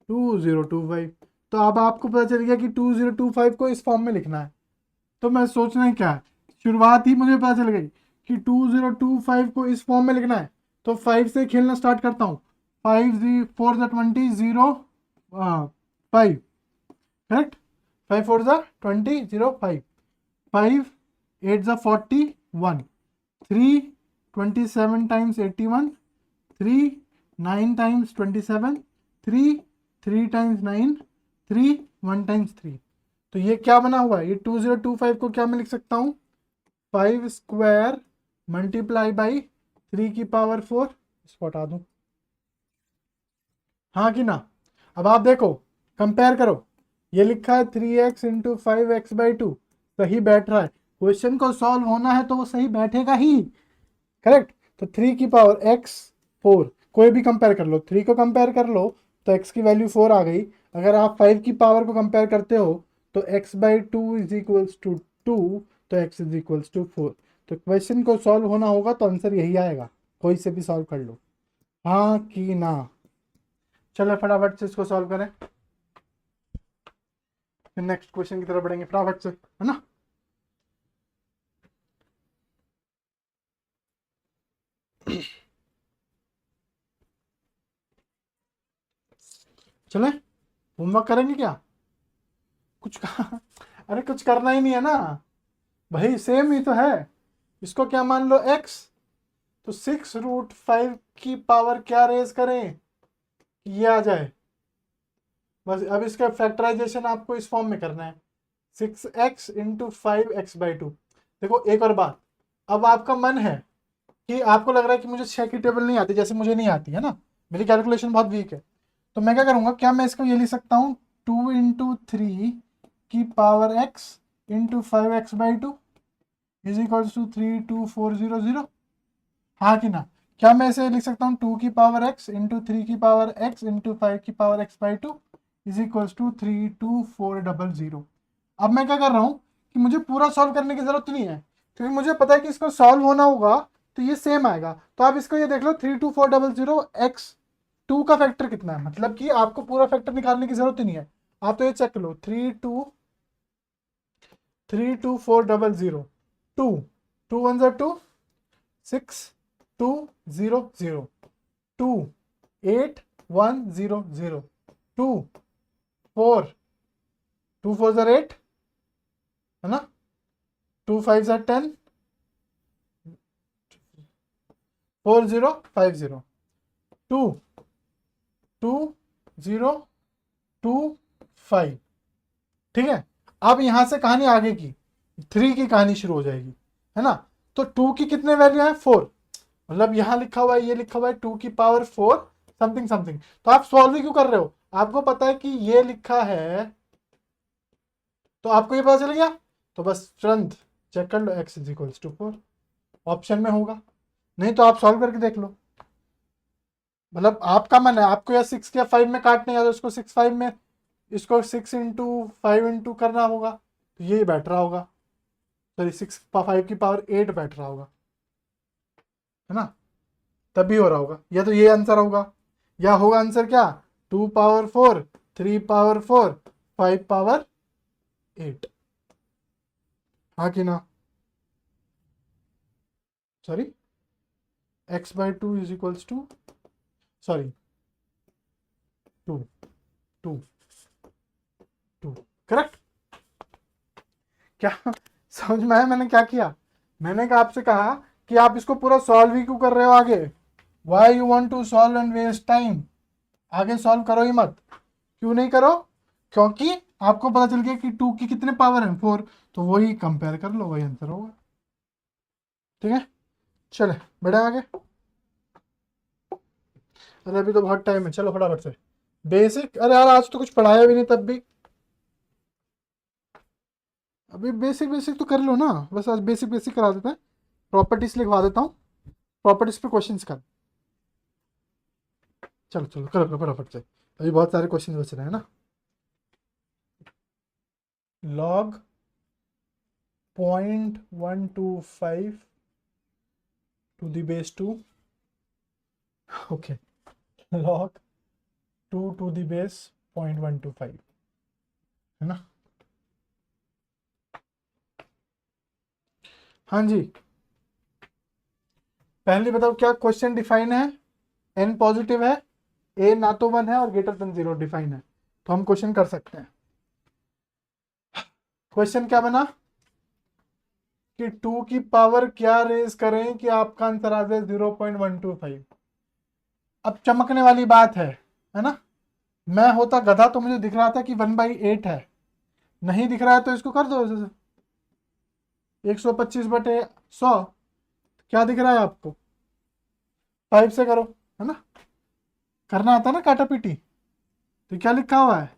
2025। तो अब आपको पता चल गया कि 2025 को इस फॉर्म में लिखना है। तो मैं सोचना है क्या है, शुरुआत ही मुझे पता चल गई कि 2025 को इस फॉर्म में लिखना है। तो 5 से खेलना स्टार्ट करता हूँ। 5 4 20 0 5, correct. 5 4 20 0 5, 5 8 41, 3 27 times 81, 3 9 times 27, 3 3 times 9, 3 1 times 3। तो ये क्या बना हुआ है? ये 2025 को क्या मैं लिख सकता हूँ? 5 स्क्वायर मल्टीप्लाई बाई 3 की पावर 4। इसको हटा दूं। हाँ कि ना? अब आप देखो, कंपेयर करो। ये लिखा है 3x इंटू 5x/2, सही बैठ रहा है। क्वेश्चन को सॉल्व होना है तो वो सही बैठेगा ही, करेक्ट। तो 3 की पावर x 4, कोई भी कंपेयर कर लो, 3 को कंपेयर कर लो तो x की वैल्यू 4 आ गई। अगर आप 5 की पावर को कंपेयर करते हो तो x/2 इज इक्वल्स टू 2, तो x इज इक्वल्स टू 4। तो क्वेश्चन को सॉल्व होना होगा तो आंसर यही आएगा, कोई से भी सॉल्व कर लो। हाँ कि ना? चलो फटाफट से इसको सॉल्व करें, फिर नेक्स्ट क्वेश्चन की तरफ बढ़ेंगे फटाफट से, है ना। चले होमवर्क करेंगे क्या? कुछ अरे कुछ करना ही नहीं है ना भाई, सेम ही तो है। इसको क्या मान लो x, तो 6 √5 की पावर क्या रेज करें कि ये आ जाए। बस अब इसका फैक्टराइजेशन आपको इस फॉर्म में करना है, 6x इंटू 5x/2। देखो एक और बात, अब आपका मन है कि आपको लग रहा है कि मुझे 6 की टेबल नहीं आती, जैसे मुझे नहीं आती है ना, मेरी कैलकुलेशन बहुत वीक है। तो मैं क्या करूंगा, क्या मैं इसको ये लिख सकता हूँ 2 × 3 की power x into 5x/2 is equal to 32400। हाँ कि ना? क्या मैं इसे लिख सकता हूँ 2 की पावर x इंटू 3 की पावर x इंटू 5 की power x/2 is equals to 32400। अब मैं क्या कर रहा हूँ कि मुझे पूरा सॉल्व करने की जरूरत नहीं है, क्योंकि मुझे पता है कि इसको सॉल्व होना होगा तो ये सेम आएगा। तो आप इसको ये देख लो 32400 x 2 का फैक्टर कितना है, मतलब कि आपको पूरा फैक्टर निकालने की जरूरत ही नहीं है। आप तो ये चेक लो, 32400, 2 2 1 2, 6 2 0 0, 2 8 1 0 0, 2 4 2 4 8, है ना, 2 5 10, 4 0 5 0, 2 2 0 2 5। ठीक है, अब यहां से कहानी आगे की 3 की कहानी शुरू हो जाएगी, है ना। तो 2 की कितने वैल्यू है? 4, मतलब यहां लिखा हुआ है, ये लिखा हुआ है 2 की पावर 4 समथिंग समथिंग। तो आप सॉल्व ही क्यों कर रहे हो? आपको पता है कि ये लिखा है, तो आपको ये पता चल गया। तो बस तुरंत चेक कर लो, x is equals to 4 option में होगा, नहीं तो आप सॉल्व करके देख लो। मतलब आपका मन है, आपको या 6 या 5 में काटने या तो इसको 6 5 में, इसको 6 इंटू 5 इंटू करना होगा, तो यही बैठ रहा होगा। सॉरी 6 5 की पावर 8 बैठ रहा होगा, है ना, तभी हो रहा होगा। या तो ये आंसर होगा, या होगा आंसर क्या, 2 पावर 4 3 पावर 4 5 पावर 8। हाँ कि ना? Sorry, x/2 is equals to, sorry 2 2 2, correct. क्या समझ में आया मैंने क्या किया? मैंने कहा आपसे कहा कि आप इसको पूरा सॉल्व ही क्यों कर रहे हो आगे, why you want to solve and waste time, आगे सॉल्व करो ही मत। क्यों नहीं करो? क्योंकि आपको पता चल गया कि 2 की कितने पावर है 4, तो वही कंपेयर कर लो, वही आंसर होगा। ठीक है, चले बढ़े आगे। अरे अभी तो बहुत टाइम है, चलो फटाफट से बेसिक। अरे यार आज तो कुछ पढ़ाया भी नहीं तब भी। अभी बेसिक बेसिक तो कर लो ना, बस आज बेसिक बेसिक करा देते हैं। प्रॉपर्टीज लिखवा देता हूँ, प्रॉपर्टीज पे क्वेश्चंस कर। चलो चलो करो करो फटाफट से, अभी बहुत सारे क्वेश्चन बच रहे हैं ना। Log 0.125 to the base 2, okay, log 2 to the base 0.125, है ना। हाँ जी, पहले बताओ क्या क्वेश्चन डिफाइन है। एन पॉजिटिव है, ए ना तो 1 है और ग्रेटर देन 0 डिफाइन है, तो हम क्वेश्चन कर सकते हैं। क्वेश्चन क्या बना कि 2 की पावर क्या रेज करें कि आपका आंसर आ जाए 0.125। अब चमकने वाली बात है ना। मैं होता गधा तो मुझे दिख रहा था कि 1/8 है, नहीं दिख रहा है तो इसको कर दो 125/100, क्या दिख रहा है आपको, 5 से करो, है ना। करना आता है ना काटा पीटी। तो क्या लिखा हुआ है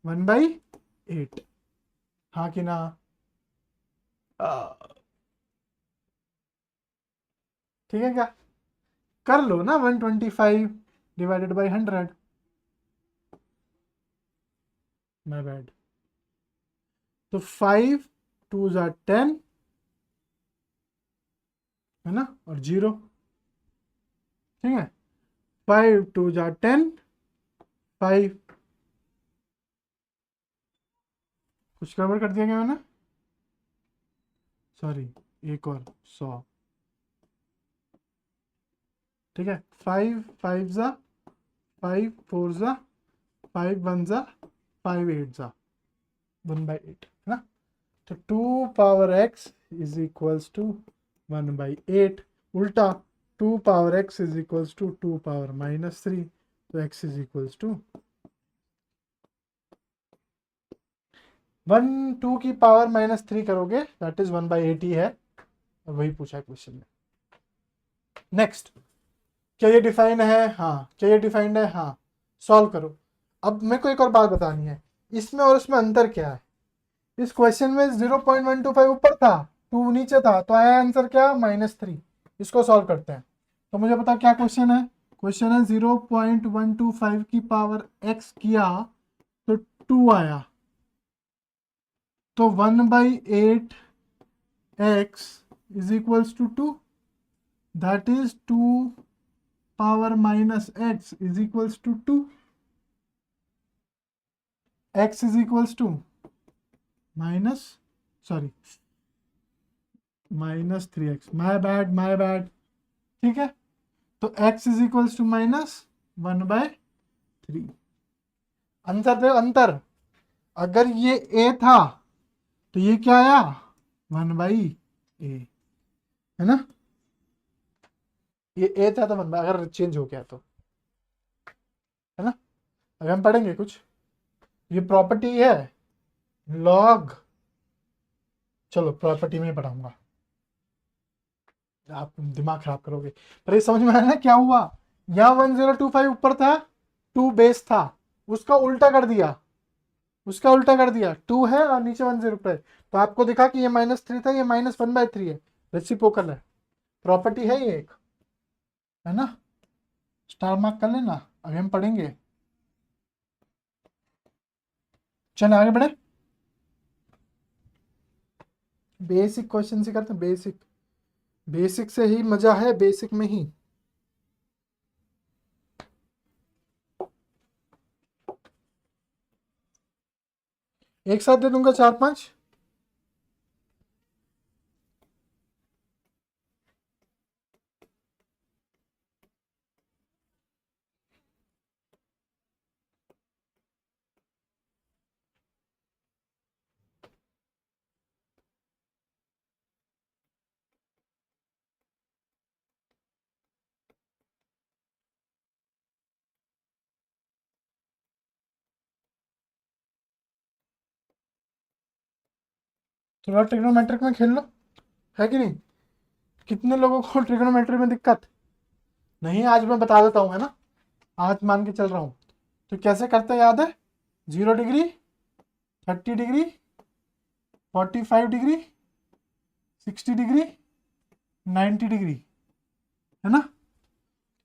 1/8, हाँ कि ना। ठीक है क्या, कर लो ना 125 डिवाइडेड बाई 100, माय बैड। तो 5 2 ज़ा 10, है ना, और 0, ठीक है। 5 2 ज़ा 10, 5, कुछ गड़बड़ कर दिया क्या मैंने, सॉरी, एक और 100, ठीक है। 5 5 ज़ा 5 4 ज़ा 5 1 ज़ा 5 8 ज़ा 1/8, है ना। तो 2 power x is equals to 1/8, उल्टा 2 power x is equals to 2 power -3, तो x इज इक्वल्स टू 2 की पावर -3 करोगे दैट इज 1/8 ही है, और वही पूछा है क्वेश्चन में। नेक्स्ट, क्या ये डिफाइन है, हाँ, क्या ये डिफाइंड है, हाँ, सॉल्व करो। अब मेरे को एक और बात बतानी है, इसमें और उसमें अंतर क्या है। इस क्वेश्चन में 0.125 ऊपर था, 2 नीचे था, तो आया आंसर क्या -3। इसको सॉल्व करते हैं। तो मुझे पता क्या क्वेश्चन है, क्वेश्चन है 0.125 की पावर x किया तो 2 आया, तो 1/8 x is equals to 2, that is 2 power -x is equals to 2, x is equals to minus, sorry, -3x, my bad, ठीक है। तो x is equals to -1/3। Answer दे अंतर, अगर ये a था तो ये क्या आया 1/a, है ना। ये a था तो 1/, अगर चेंज हो गया तो, है ना। अगर हम पढ़ेंगे कुछ, ये प्रॉपर्टी है लॉग, चलो प्रॉपर्टी में पढ़ाऊंगा, आप दिमाग खराब करोगे। पर ये समझ में आया ना क्या हुआ, यहाँ 1025 ऊपर था, 2 बेस था, उसका उल्टा कर दिया, उसका उल्टा कर दिया, 2 है और नीचे 105, तो आपको दिखा कि ये -3 था, ये -1/3 है, रेसिप्रोकल है, प्रॉपर्टी है ये एक, है ना। स्टार मार्क कर लेना, अभी हम पढ़ेंगे। चलो आगे बढ़े, बेसिक क्वेश्चन से करते हैं, बेसिक, बेसिक से ही मजा है, बेसिक में ही। एक साथ दे दूंगा 4 5। थोड़ा ट्रिग्नोमेट्रिक में खेल लो, है कि नहीं। कितने लोगों को ट्रिग्नोमेट्री में दिक्कत नहीं, आज मैं बता देता हूँ, है ना, आज मान के चल रहा हूँ। तो कैसे करते हैं याद है, 0 degree, 30 degree, 45 degree, 60 degree, 90 degree, है ना।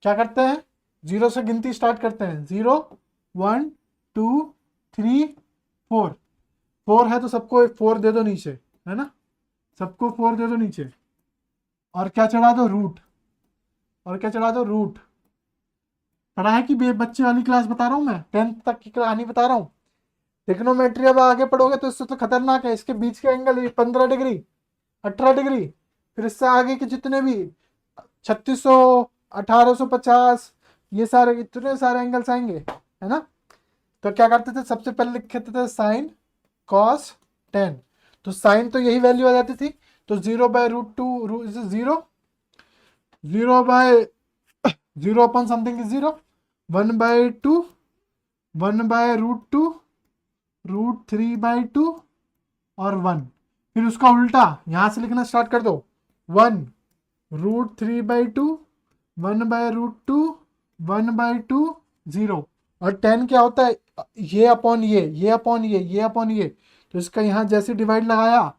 क्या करते हैं, जीरो से गिनती स्टार्ट करते हैं, 0 1 2 3 4, 4 है तो सबको एक 4 दे दो नीचे, है ना, सबको 4 दे दो नीचे, और क्या चढ़ा दो, रूट, और क्या चढ़ा दो, रूट। पढ़ा है कि बच्चे वाली क्लास बता रहा हूँ मैं, 10th तक की कहानी बता रहा हूँ। ट्रिग्नोमेट्री अब आगे पढ़ोगे तो इससे तो खतरनाक है, इसके बीच के एंगल 15 डिग्री, 18 डिग्री, फिर इससे आगे के जितने भी 3600, 1850, ये सारे इतने सारे एंगल्स आएंगे, है ना। तो क्या करते थे, सबसे पहले लिखते थे साइन कॉस टेन, तो साइन तो यही वैल्यू आ जाती थी, तो 0/√2 जीरो, 0 अपॉन समथिंग इज 0, 1/2, 1/√2, √3/2 और 1, फिर उसका उल्टा यहां से लिखना स्टार्ट कर दो, 1 √3/2, 1/√2, 1/2, 0, और 10 क्या होता है, ये अपॉन ये अपॉन ये अपॉन ये, तो इसका यहाँ जैसे डिवाइड लगाया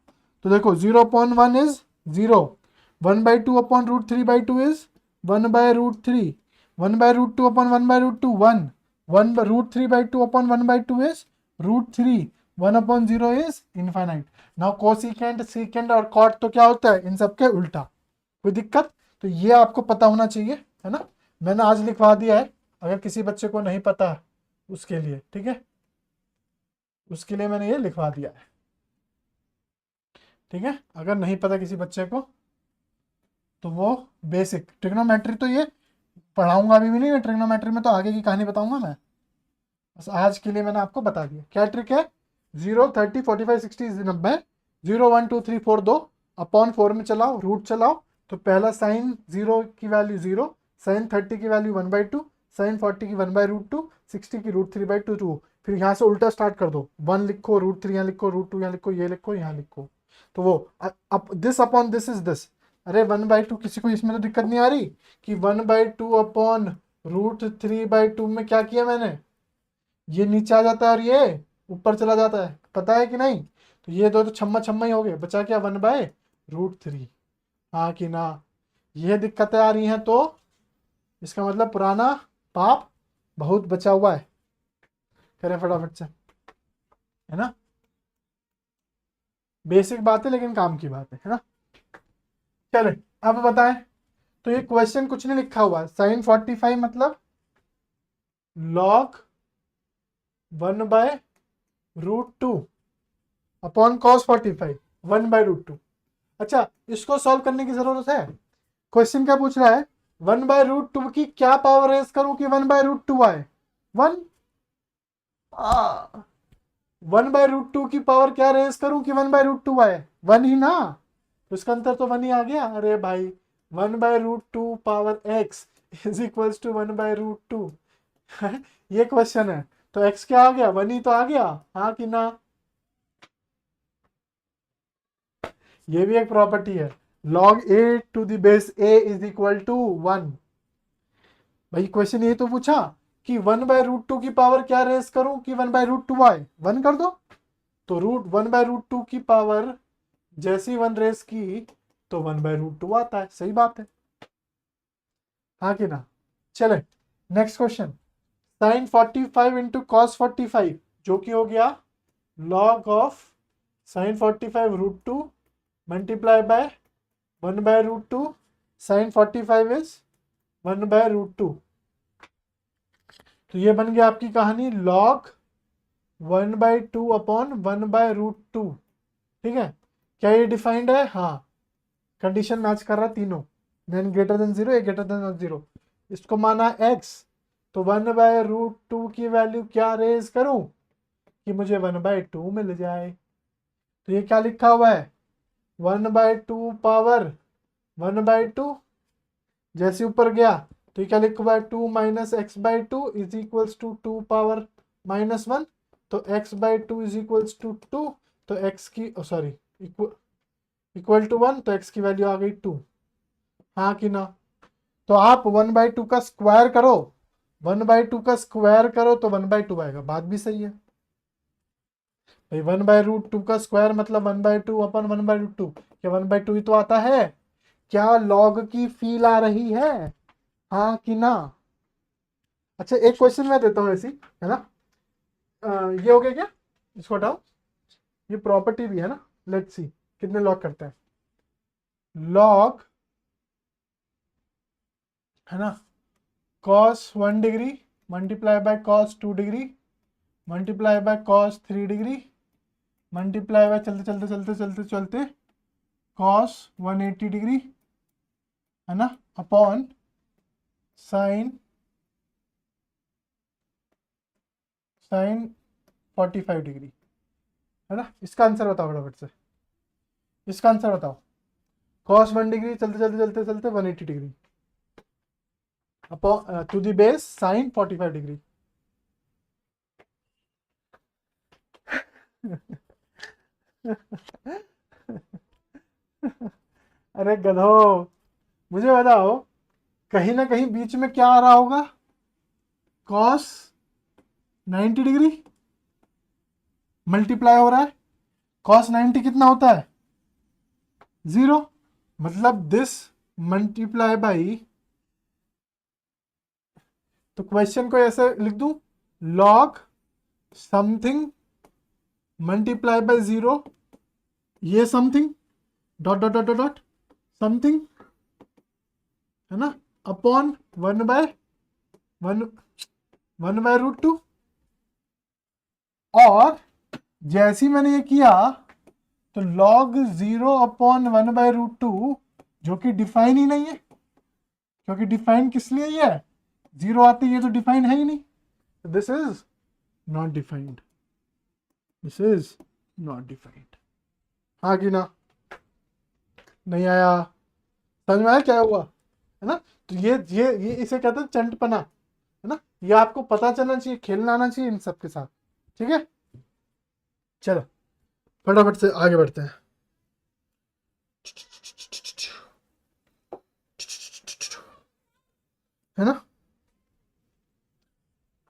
तो देखो 0/1 is 0, 1/2 upon √3/2 is 1/√3, 1/√2 upon 1/√2 1, 1 √3/2 upon 1/2 is √3, 1 upon 0 is infinite. Now cosecant, secant और कॉट तो क्या होता है, इन सबके उल्टा। कोई दिक्कत, तो ये आपको पता होना चाहिए, है ना। मैंने आज लिखवा दिया है, अगर किसी बच्चे को नहीं पता उसके लिए, ठीक है, उसके लिए मैंने ये लिखवा दिया है, ठीक है। अगर नहीं पता किसी बच्चे को तो वो बेसिक ट्रिग्नोमेट्री तो ये पढ़ाऊंगा अभी भी नहीं, मैं ट्रिग्नोमेट्री में तो आगे की कहानी बताऊंगा मैं, बस आज के लिए मैंने आपको बता दिया क्या ट्रिक है। 0 30 45 60 90, 0 1 2 3 4 दो, अपॉन 4 में चलाओ, रूट चलाओ, तो पहला साइन 0 की वैल्यू 0, साइन 30 की वैल्यू 1/2, साइन 40 की 1/√2, 60 की √3/2 2, फिर यहाँ से उल्टा स्टार्ट कर दो, 1 लिखो, √3 यहाँ लिखो, √2 यहाँ लिखो, ये लिखो, यहाँ लिखो, तो वो this upon this is this. अरे 1/2 किसी को इसमें तो दिक्कत नहीं आ रही कि 1/2 अपॉन √3/2 में क्या किया मैंने, ये नीचे आ जाता है और ये ऊपर चला जाता है, पता है कि नहीं। तो ये दो तो छम्मा छम्मा ही हो गए, बचा क्या, 1/√3, हाँ कि ना। ये दिक्कतें आ रही हैं तो इसका मतलब पुराना पाप बहुत बचा हुआ है, करें फटाफट से, है ना। बेसिक बात है लेकिन काम की बात है ना। चले अब बताएं, तो ये क्वेश्चन कुछ नहीं लिखा हुआ, साइन 45 मतलब लॉग 1/√2 अपॉन कॉस 45, 1/√2। अच्छा, इसको सॉल्व करने की जरूरत है, क्वेश्चन क्या पूछ रहा है, 1/√2 की क्या पावर रेज करूं कि 1/√2 आए, 1, 1/√2 की पावर क्या रेज करूं कि 1/√2 आए, 1 ही ना, तो इसका अंतर तो 1 ही आ गया। अरे भाई 1/√2 power x is equals to 1/√2 ये क्वेश्चन है, तो x क्या आ गया, 1 ही तो आ गया, हाँ कि ना। ये भी एक प्रॉपर्टी है, log a to the base a is equal to 1। भाई क्वेश्चन ये तो पूछा कि 1/√2 की पावर क्या रेस करूं कि 1/√2 आए, 1 कर दो, तो 1/√2 की पावर जैसी 1 रेस की तो 1/√2 आता है, सही बात है, हाँ कि ना। चले next question, sine 45 into cos 45 जो कि हो गया log of sine 45 √2 multiply by 1/√2, sine 45 is 1/√2, तो ये बन गया आपकी कहानी log 1/2 अपॉन 1/√2, ठीक है। क्या ये डिफाइंड है, हाँ, कंडीशन मैच कर रहा है तीनों, n greater than 0, a greater than 0, इसको माना x, तो 1/√2 की वैल्यू क्या रेज करूं कि मुझे 1/2 मिल जाए, तो ये क्या लिखा हुआ है, 1/2 पावर 1/2, जैसे ऊपर गया तो क्या लिखा हुआ है, 2 minus x/2 is equals to 2 power -1, तो x/2 इज इक्वल्स टू 2, तो x की सॉरी इक्वल टू 1, तो x की वैल्यू आ गई 2, हाँ कि ना। तो आप 1/2 का स्क्वायर करो, 1/2 का स्क्वायर करो तो 1/2 आएगा, बात भी सही है। भाई 1/√2 का स्क्वायर मतलब 1/2 अपन 1/√2, क्या 1/2 ही तो आता है। क्या लॉग की फील आ रही है, हाँ कि ना। अच्छा एक क्वेश्चन मैं देता हूँ ऐसी, है ना। ये हो गया क्या, इसको हटाओ। ये प्रॉपर्टी भी है ना, लेट्स सी कितने लॉग करते हैं। लॉग, है ना, cos 1 degree multiply by cos 2 degree multiply by cos 3 degree multiply by चलते चलते चलते चलते चलते cos 180 डिग्री, है ना, अपॉन साइन साइन 45 डिग्री, है ना। इसका आंसर बताओ फटाफट से, इसका आंसर बताओ। cos 1 डिग्री चलते चलते चलते चलते 180 degree upon two the base sin 45 degree. अरे गधो, मुझे बताओ कहीं ना कहीं बीच में क्या आ रहा होगा, cos 90 डिग्री मल्टीप्लाई हो रहा है, cos 90 कितना होता है 0, मतलब दिस मल्टीप्लाई बाई, तो क्वेश्चन को ऐसे लिख दूं, log समथिंग मल्टीप्लाई बाय 0, ये something dot dot dot dot something, है ना, अपॉन 1/√2। और जैसे ही मैंने ये किया तो log 0/1/√2, जो कि डिफाइन ही नहीं है, क्योंकि डिफाइन किस लिए ही है, 0 आती है तो डिफाइन है ही नहीं, this is not defined, this is not defined, हाँ कि ना। नहीं आया, समझ में आया क्या हुआ, है ना। तो ये इसे कहते हैं चंटपना, है ना। ये आपको पता चलना चाहिए, खेलना आना चाहिए इन सब के साथ, ठीक है। चलो फटाफट से आगे बढ़ते हैं, है ना,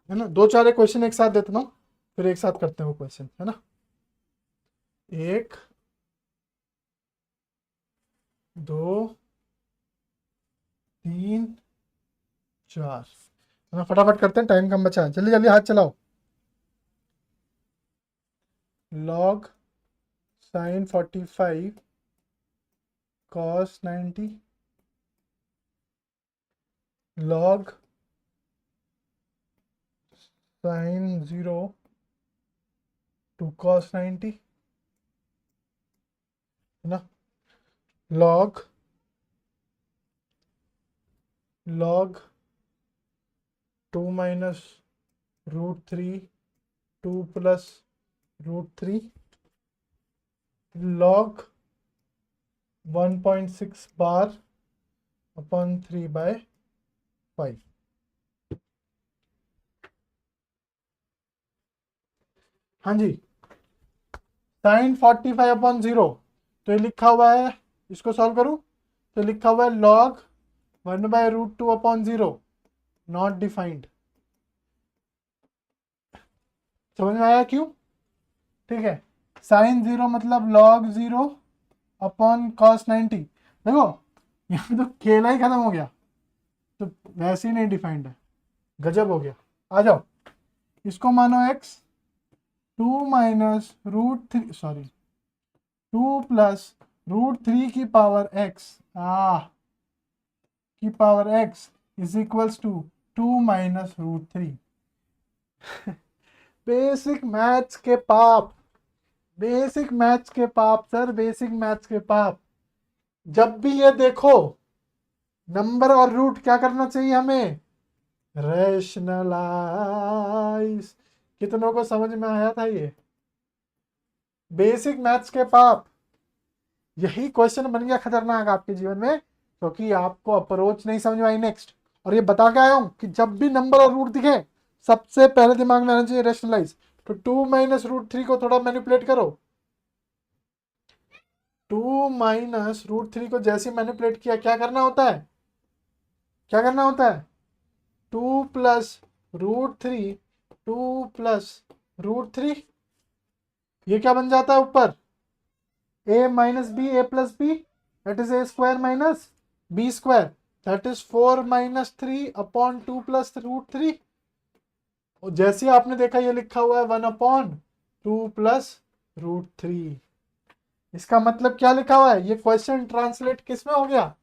है ना। दो चार क्वेश्चन एक साथ देता हूँ, फिर एक साथ करते हैं वो क्वेश्चन, है ना। 1 2 3 4, है ना। फटाफट करते हैं, टाइम कम बचा है, जल्दी जल्दी हाथ चलाओ। log sin 45 cos 90 log sin 0 to cos 90, है ना, log log 2 minus √3 2 plus √3 log 1.6 bar upon 3/5। हाँ जी, sin 45/0, तो ये लिखा हुआ है, इसको सॉल्व करूं तो लिखा हुआ है log 1/√2/0 नॉट डिफाइंड। समझ में आया क्यों, ठीक है। sin 0 मतलब log 0 अपॉन cos 90, देखो यहाँ तो खेला ही खत्म हो गया, तो वैसे ही नहीं डिफाइंड है, गजब हो गया। आ जाओ, इसको मानो x, 2 माइनस √3 सॉरी 2 प्लस √3 की पावर x की power x is equals to 2 minus √3। Basic maths के पाप, बेसिक मैथ्स के पाप सर, बेसिक मैथ्स के पाप। जब भी ये देखो नंबर और रूट क्या करना चाहिए हमें, रैशनलाइज। कितनों को समझ में आया था ये, बेसिक मैथ्स के पाप। यही क्वेश्चन बन गया खतरनाक आपके जीवन में, क्योंकि आपको अप्रोच नहीं समझ में आई नेक्स्ट। और ये बता के आया हूं कि जब भी नंबर और रूट दिखे सबसे पहले दिमाग में आना चाहिए रैशनलाइज। तो 2 माइनस √3 को थोड़ा मैनिपुलेट करो, 2 माइनस √3 को जैसे मैनिपुलेट किया, क्या करना होता है, क्या करना होता है, 2 प्लस √3 2 प्लस √3, ये क्या बन जाता है ऊपर, a minus b a plus b, that is a square minus b square, that is 4 - 3/2 + √3। और जैसे आपने देखा ये लिखा हुआ है 1/2 + √3। इसका मतलब क्या लिखा हुआ है, ये क्वेश्चन ट्रांसलेट किस में हो गया,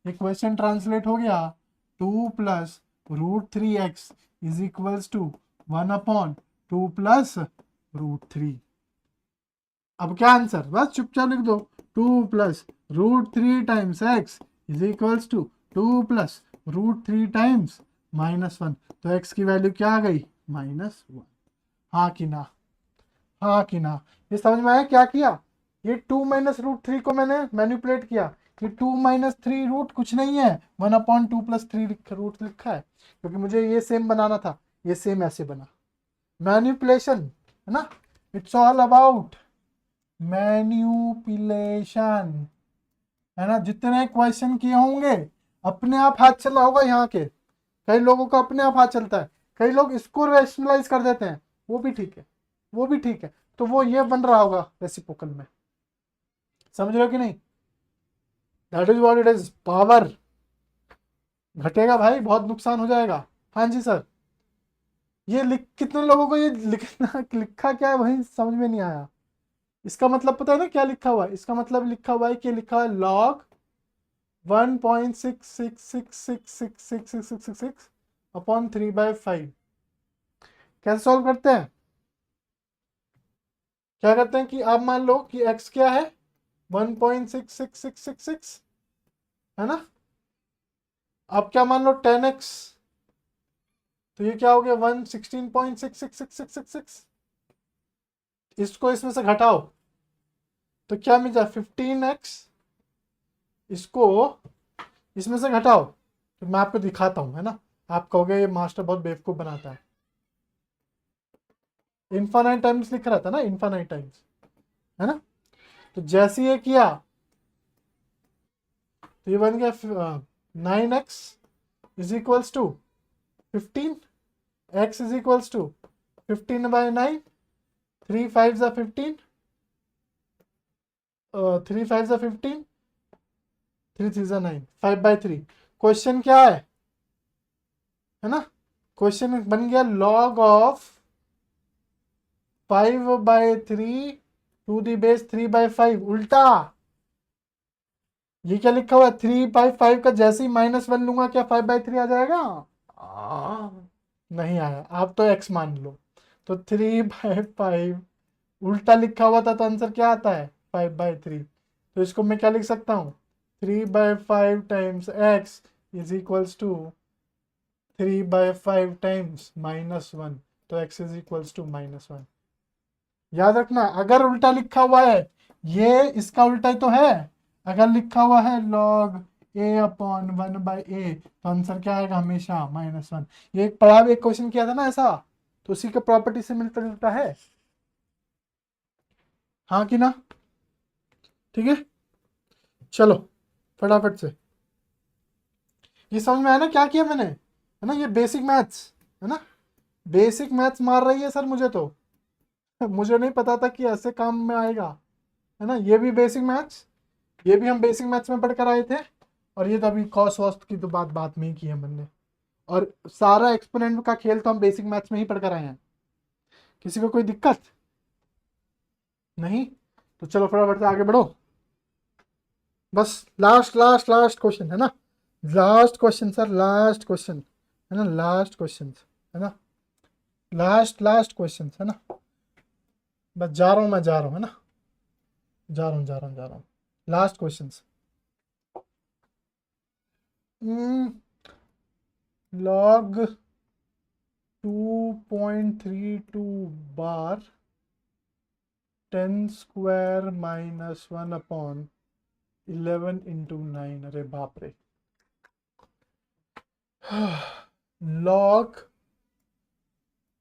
ये क्वेश्चन ट्रांसलेट हो गया 2 + √3x इज इक्वल्स टू 1/2 + √3। अब क्या आंसर, बस चुपचाप लिख दो, 2 + √3 times x is equals to 2 + √3 times -1। तो x की वैल्यू क्या आ गई, -1। हाँ कि ना, हाँ कि ना, ये समझ में आया क्या किया, ये 2 - √3 को मैंने मैनिपुलेट किया, ये 2 - 3 रूट कुछ नहीं है, 1/2 + 3 रूट लिखा है, क्योंकि मुझे ये सेम बनाना था, ये सेम ऐसे बना, मैनिपुलेशन है ना, इट्स ऑल अबाउट मैन्युपुलेशन, है ना। जितने क्वेश्चन किए होंगे अपने आप हाथ चला होगा यहाँ के, कई लोगों का अपने आप हाथ चलता है, कई लोग इसको रैशनलाइज कर देते हैं, वो भी ठीक है, वो भी ठीक है, तो वो ये बन रहा होगा रेसिप्रोकल में, समझ रहे हो कि नहीं, that is what it is, power घटेगा भाई, बहुत नुकसान हो जाएगा। हाँ जी सर, ये लिख, कितने लोगों को ये लिखना लिखा क्या है वही समझ में नहीं आया, इसका मतलब पता है ना क्या लिखा हुआ है, इसका मतलब लिखा हुआ है कि लिखा है log 1.66666666/3/5। कैसे सॉल्व करते हैं, क्या करते हैं कि आप मान लो कि x क्या है 1.66666, है ना, आप क्या मान लो 10x, तो ये क्या हो गया 116.666666, इसको इसमें से घटाओ तो क्या मिल जाए 15x, इसको इसमें से घटाओ, तो मैं आपको दिखाता हूं, है ना, आप कहोगे ये मास्टर बहुत बेवकूफ बनाता है, इन्फानाइट टाइम्स लिख रहा था ना, इन्फानाइट टाइम्स, है ना, तो जैसे ये किया तो ये बन गया 9x is equals to 15, x is equals to 15/9, 3 5 ज़ा 15, 3 5 ज़ा 15, 3 3 ज़ा 9, 5/3। क्वेश्चन क्या है ना, क्वेश्चन बन गया log of 5/3 to the base 3/5, उल्टा, ये क्या लिखा हुआ है 3/5 का जैसे ही -1 लूंगा क्या 5/3 आ जाएगा, नहीं आया, आप तो x मान लो, तो 3/5 उल्टा लिखा हुआ था, तो आंसर क्या आता है 5/3, तो इसको मैं क्या लिख सकता हूँ 3/5 times x is equals to 3/5 times -1, तो x इज इक्वल्स टू -1। याद रखना अगर उल्टा लिखा हुआ है, ये इसका उल्टा ही तो है, अगर लिखा हुआ है log a/1/a, तो आंसर क्या आएगा हमेशा -1। ये एक पढ़ा एक क्वेश्चन किया था ना ऐसा, तो उसी के प्रॉपर्टी से मिलता जुलता है, हाँ कि ना, ठीक है, चलो फटाफट से, ये समझ में आया ना क्या किया मैंने, है ना, ये बेसिक मैथ्स है ना, बेसिक मैथ्स मार रही है सर मुझे तो मुझे नहीं पता था कि ऐसे काम में आएगा, है ना, ये भी बेसिक मैथ्स, ये भी हम बेसिक मैथ्स में पढ़ कर आए थे, और ये तो अभी कॉस वॉस्ट की तो बात में ही की है मैंने, और सारा एक्सपोनेंट का खेल तो हम बेसिक मैथ्स में ही पढ़ कर आए हैं, किसी को कोई दिक्कत नहीं, तो चलो फटाफट से आगे बढ़ो, बस लास्ट लास्ट लास्ट क्वेश्चन है ना, last question sir, last question है ना, लास्ट क्वेश्चन है ना, लास्ट लास्ट क्वेश्चन है ना, बस जा रहा हूँ, मैं जा रहा हूँ, है ना, जा रहा हूँ जा रहा हूँ जा रहा हूँ, लास्ट क्वेश्चन, log 2.32 बार 10 स्क्वायर -1/11 इंटू 9, अरे बाप रे, log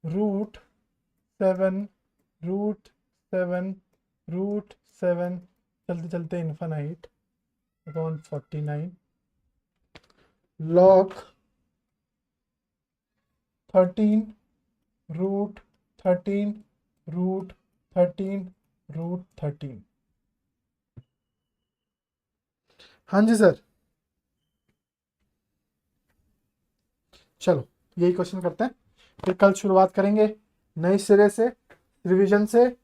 √7 √7 √7 चलते चलते इन्फानाइट अपॉन 49, log 13 √13 √13 √13। हाँ जी सर, चलो यही क्वेश्चन करते हैं, फिर कल शुरुआत करेंगे नए सिरे से, रिवीजन से, है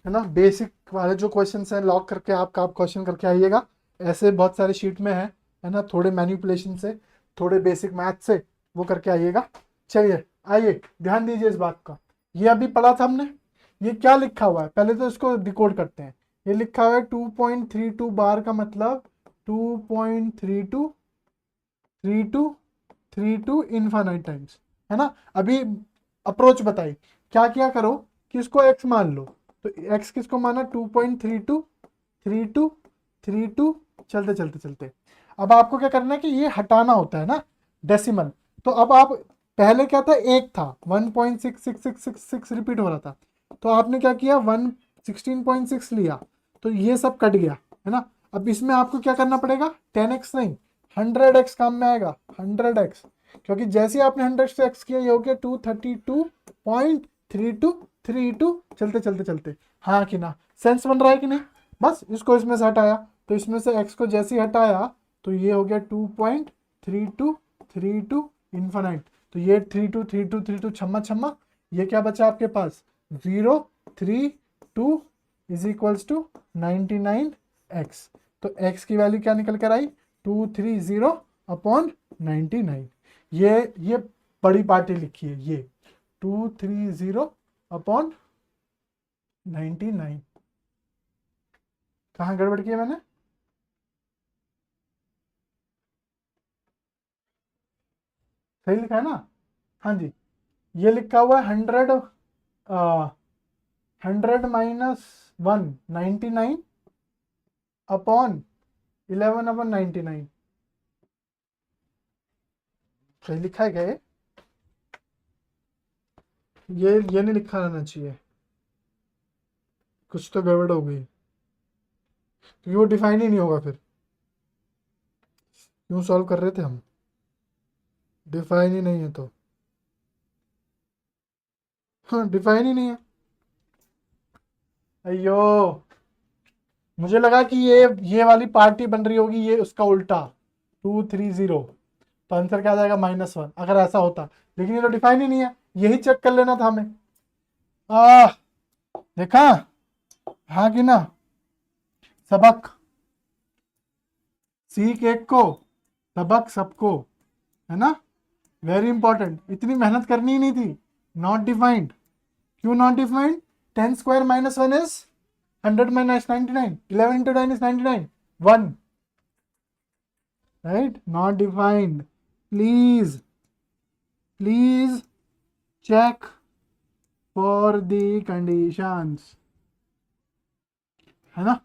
ना। बेसिक वाले जो क्वेश्चन हैं लॉक करके आप क्वेश्चन करके आइएगा। ऐसे बहुत सारे शीट में है ना, थोड़े मैनिपुलेशन से, थोड़े बेसिक मैथ से वो करके आइएगा। चलिए आइए, ध्यान दीजिए इस बात का। ये अभी पढ़ा था हमने, ये क्या लिखा हुआ है पहले तो इसको डिकोड करते हैं। ये लिखा हुआ है 2.32 बार का मतलब 2.32 इनफाइनाइट टाइम्स, है ना। अभी अप्रोच बताई, क्या क्या करो कि इसको x मान लो, तो x किसको माना 2.32 32 32, चलते चलते चलते। अब आपको क्या करना है कि ये हटाना होता है ना डेसिमल। तो अब आप, पहले क्या था, एक था 1.66666 रिपीट हो रहा था, तो आपने क्या किया 16.6 लिया, तो ये सब कट गया, है ना। अब इसमें आपको क्या करना पड़ेगा, 10x नहीं 100x काम में आएगा, 100x, क्योंकि जैसे ही आपने 100x किया ये हो गया 232.3232, चलते चलते चलते। हाँ कि ना, सेंस बन रहा है कि नहीं। बस इसको इसमें से हटाया, तो इसमें से x को जैसे ही हटाया तो ये हो गया 2.3232 इन्फानाइट। तो ये 323232 छम्मा छम्मा, ये क्या बचा आपके पास 032 इज इक्वल्स टू 99x। तो x की वैल्यू क्या निकल कर आई 230 अपॉन 99। ये बड़ी पार्टी लिखी है, ये 230 अपॉन 99। कहाँ गड़बड़ किया मैंने, सही लिखा है ना। हाँ जी, ये लिखा हुआ है 100 -1 99 अपॉन 11/99। सही लिखा है क्या ये नहीं लिखा रहना चाहिए, कुछ तो गड़बड़ हो गई, क्योंकि वो डिफाइन ही नहीं होगा फिर। क्यों सॉल्व कर रहे थे हम, डिफाइन ही नहीं है तो। हाँ डिफाइन ही नहीं है, अयो मुझे लगा कि ये वाली पार्टी बन रही होगी, ये उसका उल्टा 230, तो आंसर क्या आ जाएगा -1 अगर ऐसा होता। लेकिन ये तो डिफाइन ही नहीं है, यही चेक कर लेना था हमें। आ देखा, हाँ कि ना। सबक सीख एक को, सबक सबको, है ना। वेरी इंपॉर्टेंट, इतनी मेहनत करनी ही नहीं थी। नॉट डिफाइंड, क्यों not defined, 10² -1 is 100 - 99, 11 into 9 is 99, 1, right, not defined। please check for the conditions, है ना।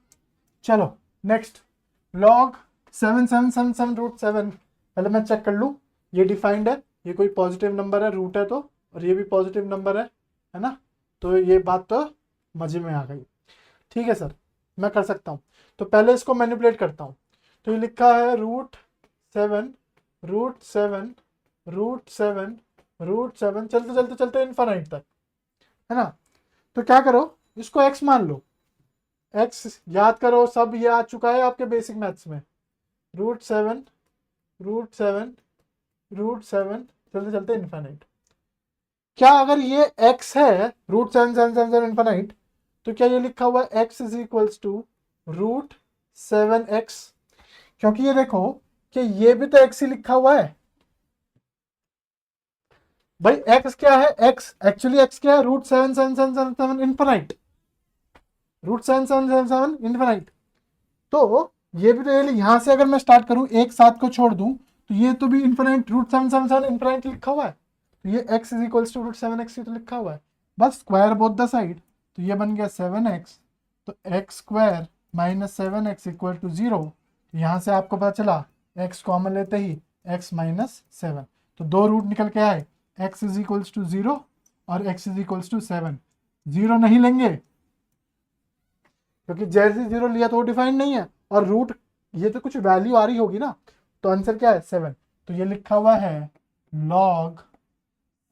चलो नेक्स्ट, log 7777 पहले मैं चेक कर लूँ, ये डिफाइंड है, ये कोई पॉजिटिव नंबर है, रूट है तो, और ये भी पॉजिटिव नंबर है ना। तो ये बात तो मजे में आ गई। ठीक है सर, मैं कर सकता हूँ। तो पहले इसको मैनिपुलेट करता हूँ। तो ये लिखा है √7 √7 √7 √7, चलते चलते चलते इनफाइनाइट तक, है ना। तो क्या करो, इसको x मान लो, x याद करो, सब ये आ चुका है आपके बेसिक मैथ्स में। √7 √7 √7, चलते चलते इनफाइनाइट। क्या अगर ये x है √7 इनफाइनाइट, तो क्या ये लिखा हुआ x is equals to √7x, क्योंकि ये देखो कि ये भी तो x ही लिखा हुआ है भाई। x क्या है, x एक्चुअली x क्या है, √7777 इनफाइनाइट, √7777 इनफाइनाइट। तो ये भी तो, ये यहां से अगर मैं स्टार्ट करूं, एक साथ को छोड़ दूं, तो ये तो भी इनफाइनाइट √777 इनफाइनाइट लिखा हुआ है। तो ये x is equals to √7x तो लिखा हुआ है, बस स्क्वायर बोथ द साइड, तो ये बन गया 7x। तो x² -7x इक्वल टू 0। यहाँ से आपको पता चला x कॉमन लेते ही x -7, तो दो रूट निकल के आए, x इज इक्वल्स टू 0 और x इज इक्वल्स टू 7। 0 नहीं लेंगे क्योंकि जैसे 0 लिया तो वो डिफाइंड नहीं है, और रूट ये तो कुछ वैल्यू आ रही होगी ना, तो आंसर क्या है 7। तो ये लिखा हुआ है log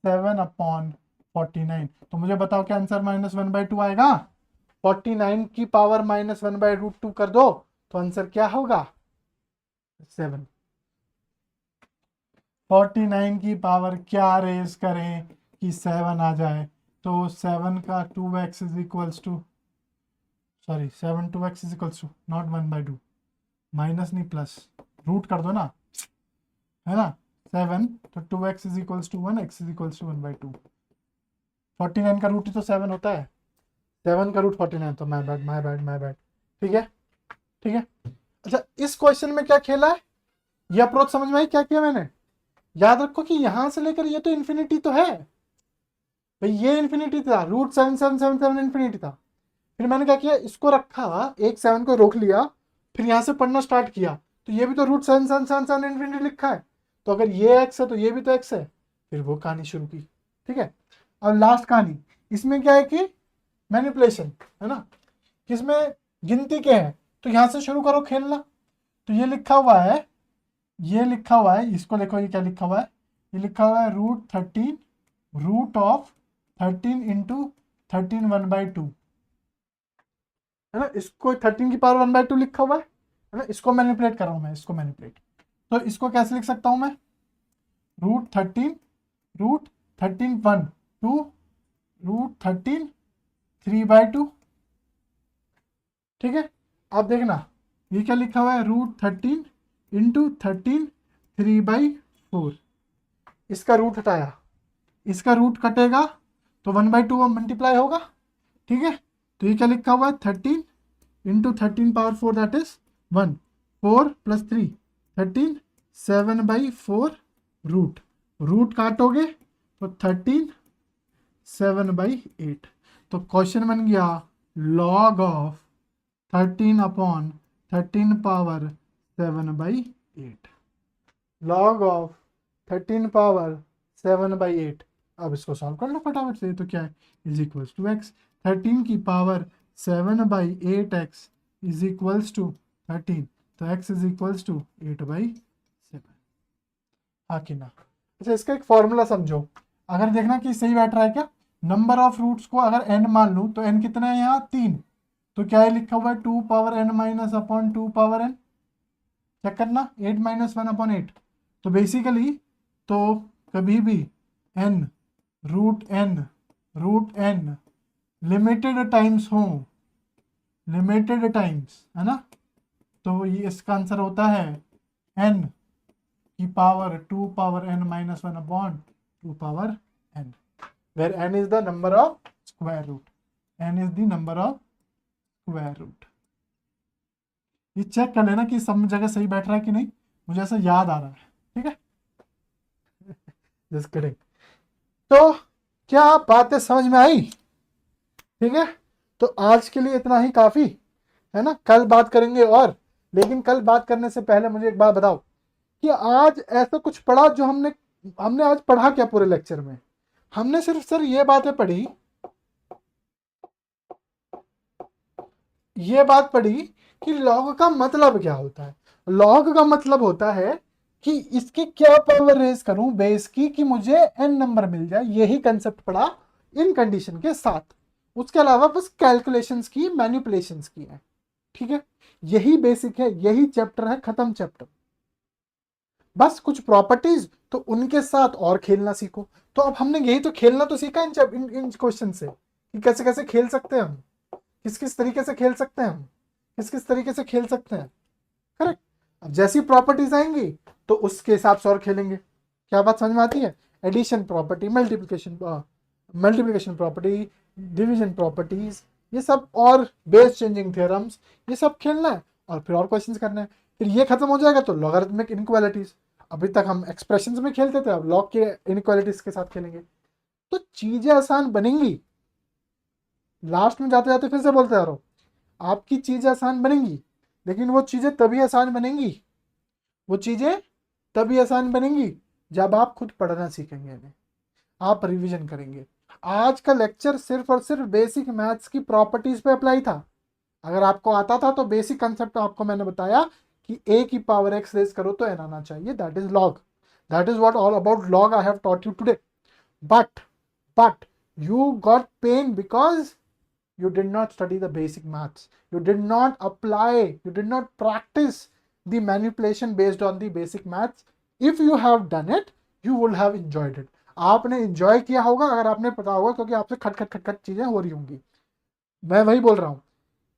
7/49। तो मुझे बताओ क्या आंसर -1/2 आएगा, 49 की पावर -1/√2 कर दो तो आंसर क्या होगा 7। 49 की पावर क्या रेज करें कि 7 आ जाए, तो 7 का 2x is equals to, sorry 7 2x is equals to not 1/2, minus नहीं प्लस, रूट कर दो ना, है ना। 7 तो 2x is equals to 1, x is equals to 1/2। 49 का रूट ही तो 7 होता है, 7 का रूट 49, तो my bad my bad my bad. ठीक है ठीक है। अच्छा, इस क्वेश्चन में क्या खेला है, ये अप्रोच समझ में आई क्या किया मैंने। याद रखो कि यहां से लेकर ये तो इन्फिनिटी तो है भाई, ये इन्फिनिटी था, √7 7 7 7 इन्फिनिटी था। फिर मैंने क्या किया, इसको रखा, एक 7 को रोक लिया, फिर यहां से पढ़ना स्टार्ट किया, तो ये भी तो √7 7 7 7 इन्फिनिटी लिखा है, तो अगर ये x है तो ये भी तो x है। फिर वो कहानी शुरू की। ठीक है, और लास्ट कहानी इसमें क्या है कि मैनिपुलेशन है ना, किसमें गिनती के है, तो यहां से शुरू करो खेलना। तो ये लिखा हुआ है, ये लिखा हुआ है, इसको देखो ये क्या लिखा हुआ है, ये लिखा हुआ है √13 रूट ऑफ 13 इंटू 13 1/2, है ना। इसको 13 की पावर 1/2 लिखा हुआ है ना, इसको मैनिपुलेट कर रहा हूं मैं, इसको मैनिपुलेट, तो इसको कैसे लिख सकता हूं मैं, √13 √13 1 2 √13 3/2। ठीक है, आप देखना ये क्या लिखा हुआ है, √13 इंटू 13 3/4, इसका रूट हटाया, इसका रूट कटेगा तो 1/2 मल्टीप्लाई होगा। ठीक है, तो ये क्या लिखा हुआ है, 13 into 13 power 4 that is 1, 4 + 3 13 7/4 root, root काटोगे तो 13 7/8। तो क्वेश्चन बन गया log of 13/13 power 7/8, log of 13 power 7/8। अब इसको सॉल्व कर लो फटाफट से, तो क्या है, इज इक्वल्स टू x, 13 की power 7/8x is equals to 13, तो x इज इक्वल्स टू 8/7। हाँ कि ना। अच्छा, इसका एक फॉर्मूला समझो, अगर देखना कि सही बैठ रहा है क्या, नंबर ऑफ रूट्स को अगर n मान लूँ तो n कितना है यहाँ 3, तो क्या है लिखा हुआ है 2 power n minus upon 2 power n, check करना 8 - 1/8। तो बेसिकली तो कभी भी n √n लिमिटेड टाइम्स हो, लिमिटेड टाइम्स है ना, तो ये इसका आंसर होता है n की power 2 power n - 1/2 power n, where n is the number of square root, n is the number of square root। ये चेक कर लेना कि सब जगह सही बैठ रहा है कि नहीं, मुझे ऐसा याद आ रहा है। ठीक है, जस्ट किडिंग। तो क्या बातें समझ में आई, ठीक है। तो आज के लिए इतना ही काफी है ना, कल बात करेंगे और, लेकिन कल बात करने से पहले मुझे एक बात बताओ कि आज ऐसा कुछ पढ़ा जो हमने हमने आज पढ़ा क्या पूरे लेक्चर में, हमने सिर्फ सर ये बातें पढ़ी, ये बात पढ़ी कि लॉग का मतलब क्या होता है। लॉग का मतलब होता है कि इसकी क्या पावर रेज करूं बेस की कि मुझे n नंबर मिल जाए, यही कंसेप्ट पढ़ा इन कंडीशन के साथ, उसके अलावा बस कैलकुलेशंस की, मैनिपुलेशंस की है। ठीक है, यही बेसिक है, यही चैप्टर है, खत्म चैप्टर। बस कुछ प्रॉपर्टीज तो उनके साथ और खेलना सीखो। तो अब हमने यही तो खेलना तो सीखा इन क्वेश्चन से कि कैसे कैसे खेल सकते हैं हम, किस किस तरीके से खेल सकते हैं हम, किस किस तरीके से खेल सकते हैं। करेक्ट, अब जैसी प्रॉपर्टीज आएंगी तो उसके हिसाब से और खेलेंगे। क्या बात समझ में आती है, addition property, multiplication property, division properties, ये सब, और बेस चेंजिंग थ्योरम्स, ये सब खेलना है और फिर और क्वेश्चंस करने हैं। फिर ये खत्म हो जाएगा तो लॉगरिथमिक इनइक्वालिटीज, अभी तक हम एक्सप्रेशंस में खेलते थे, अब लॉग के इनइक्वालिटीज के साथ खेलेंगे, तो चीजें आसान बनेंगी। लास्ट में जाते जाते फिर से बोलते आ रहा हूं, आपकी चीजें आसान बनेंगी, लेकिन वो चीजें तभी आसान बनेंगी, वो चीजें तभी आसान बनेंगी जब आप खुद पढ़ना सीखेंगे, आप रिवीजन करेंगे। आज का लेक्चर सिर्फ और सिर्फ बेसिक मैथ्स की प्रॉपर्टीज पे अप्लाई था। अगर आपको आता था तो बेसिक कंसेप्ट आपको मैंने बताया कि a की पावर x रेज करो तो n आना चाहिए, that is log, that is what all about log I have taught you today. But you got pain because you did not study the basic maths, you did not apply, you did not practice the manipulation based on the basic maths. If you have done it, you will have enjoyed it. आपने enjoy किया होगा अगर आपने पता होगा, क्योंकि आपसे खट खट खट खट चीजें हो रही होंगी। मैं वही बोल रहा हूँ,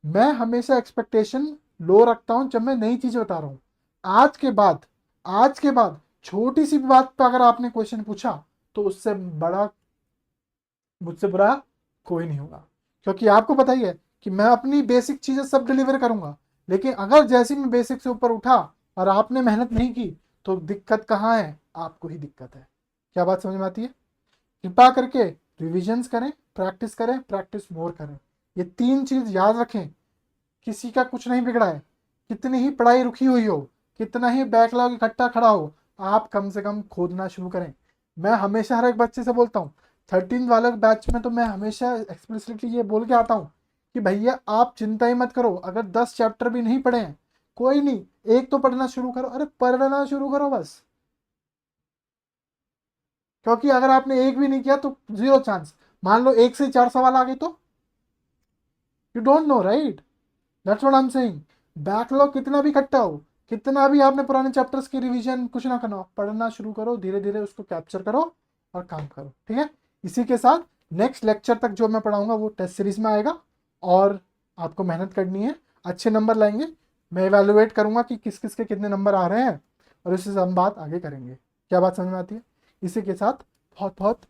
मैं हमेशा एक्सपेक्टेशन लो रखता हूँ जब मैं नई चीज बता रहा हूँ। आज के बाद छोटी सी बात पर अगर आपने क्वेश्चन पूछा तो उससे बड़ा, मुझसे बुरा कोई नहीं होगा, क्योंकि आपको पता ही है कि मैं अपनी बेसिक चीजें सब डिलीवर करूंगा। लेकिन अगर जैसे मैं बेसिक से ऊपर उठा और आपने मेहनत नहीं की तो दिक्कत कहाँ है? आपको ही दिक्कत है। क्या बात समझ में आती है? कृपा करके रिविजन्स करें, प्रैक्टिस करें, प्रैक्टिस मोर करें। ये 3 चीज याद रखें। किसी का कुछ नहीं बिगड़ा है, कितनी ही पढ़ाई रुकी हुई हो, कितना ही बैकलॉग इकट्ठा खड़ा हो, आप कम से कम खोदना शुरू करें। मैं हमेशा हर एक बच्चे से बोलता हूँ, 13 वाले बैच में तो मैं हमेशा एक्सप्लिसिटली ये बोल के आता हूँ कि भैया आप चिंता ही मत करो, अगर 10 चैप्टर भी नहीं पढ़े हैं कोई नहीं, एक तो पढ़ना शुरू करो। अरे पढ़ना शुरू करो बस, क्योंकि अगर आपने एक भी नहीं किया तो 0 चांस। मान लो 1 से 4 सवाल आ गए तो you don't know, right? That's what I am saying. Backlog कितना भी इकट्ठा हो, कितना भी आपने पुराने चैप्टर्स की रिवीजन कुछ ना करना, पढ़ना शुरू करो, धीरे धीरे उसको कैप्चर करो और काम करो, ठीक है? इसी के साथ नेक्स्ट लेक्चर तक जो मैं पढ़ाऊंगा वो टेस्ट सीरीज में आएगा, और आपको मेहनत करनी है, अच्छे नंबर लाएंगे। मैं इवेलुएट करूंगा कि किस किस के कितने नंबर आ रहे हैं, और इससे हम बात आगे करेंगे। क्या बात समझ में आती है? इसी के साथ बहुत बहुत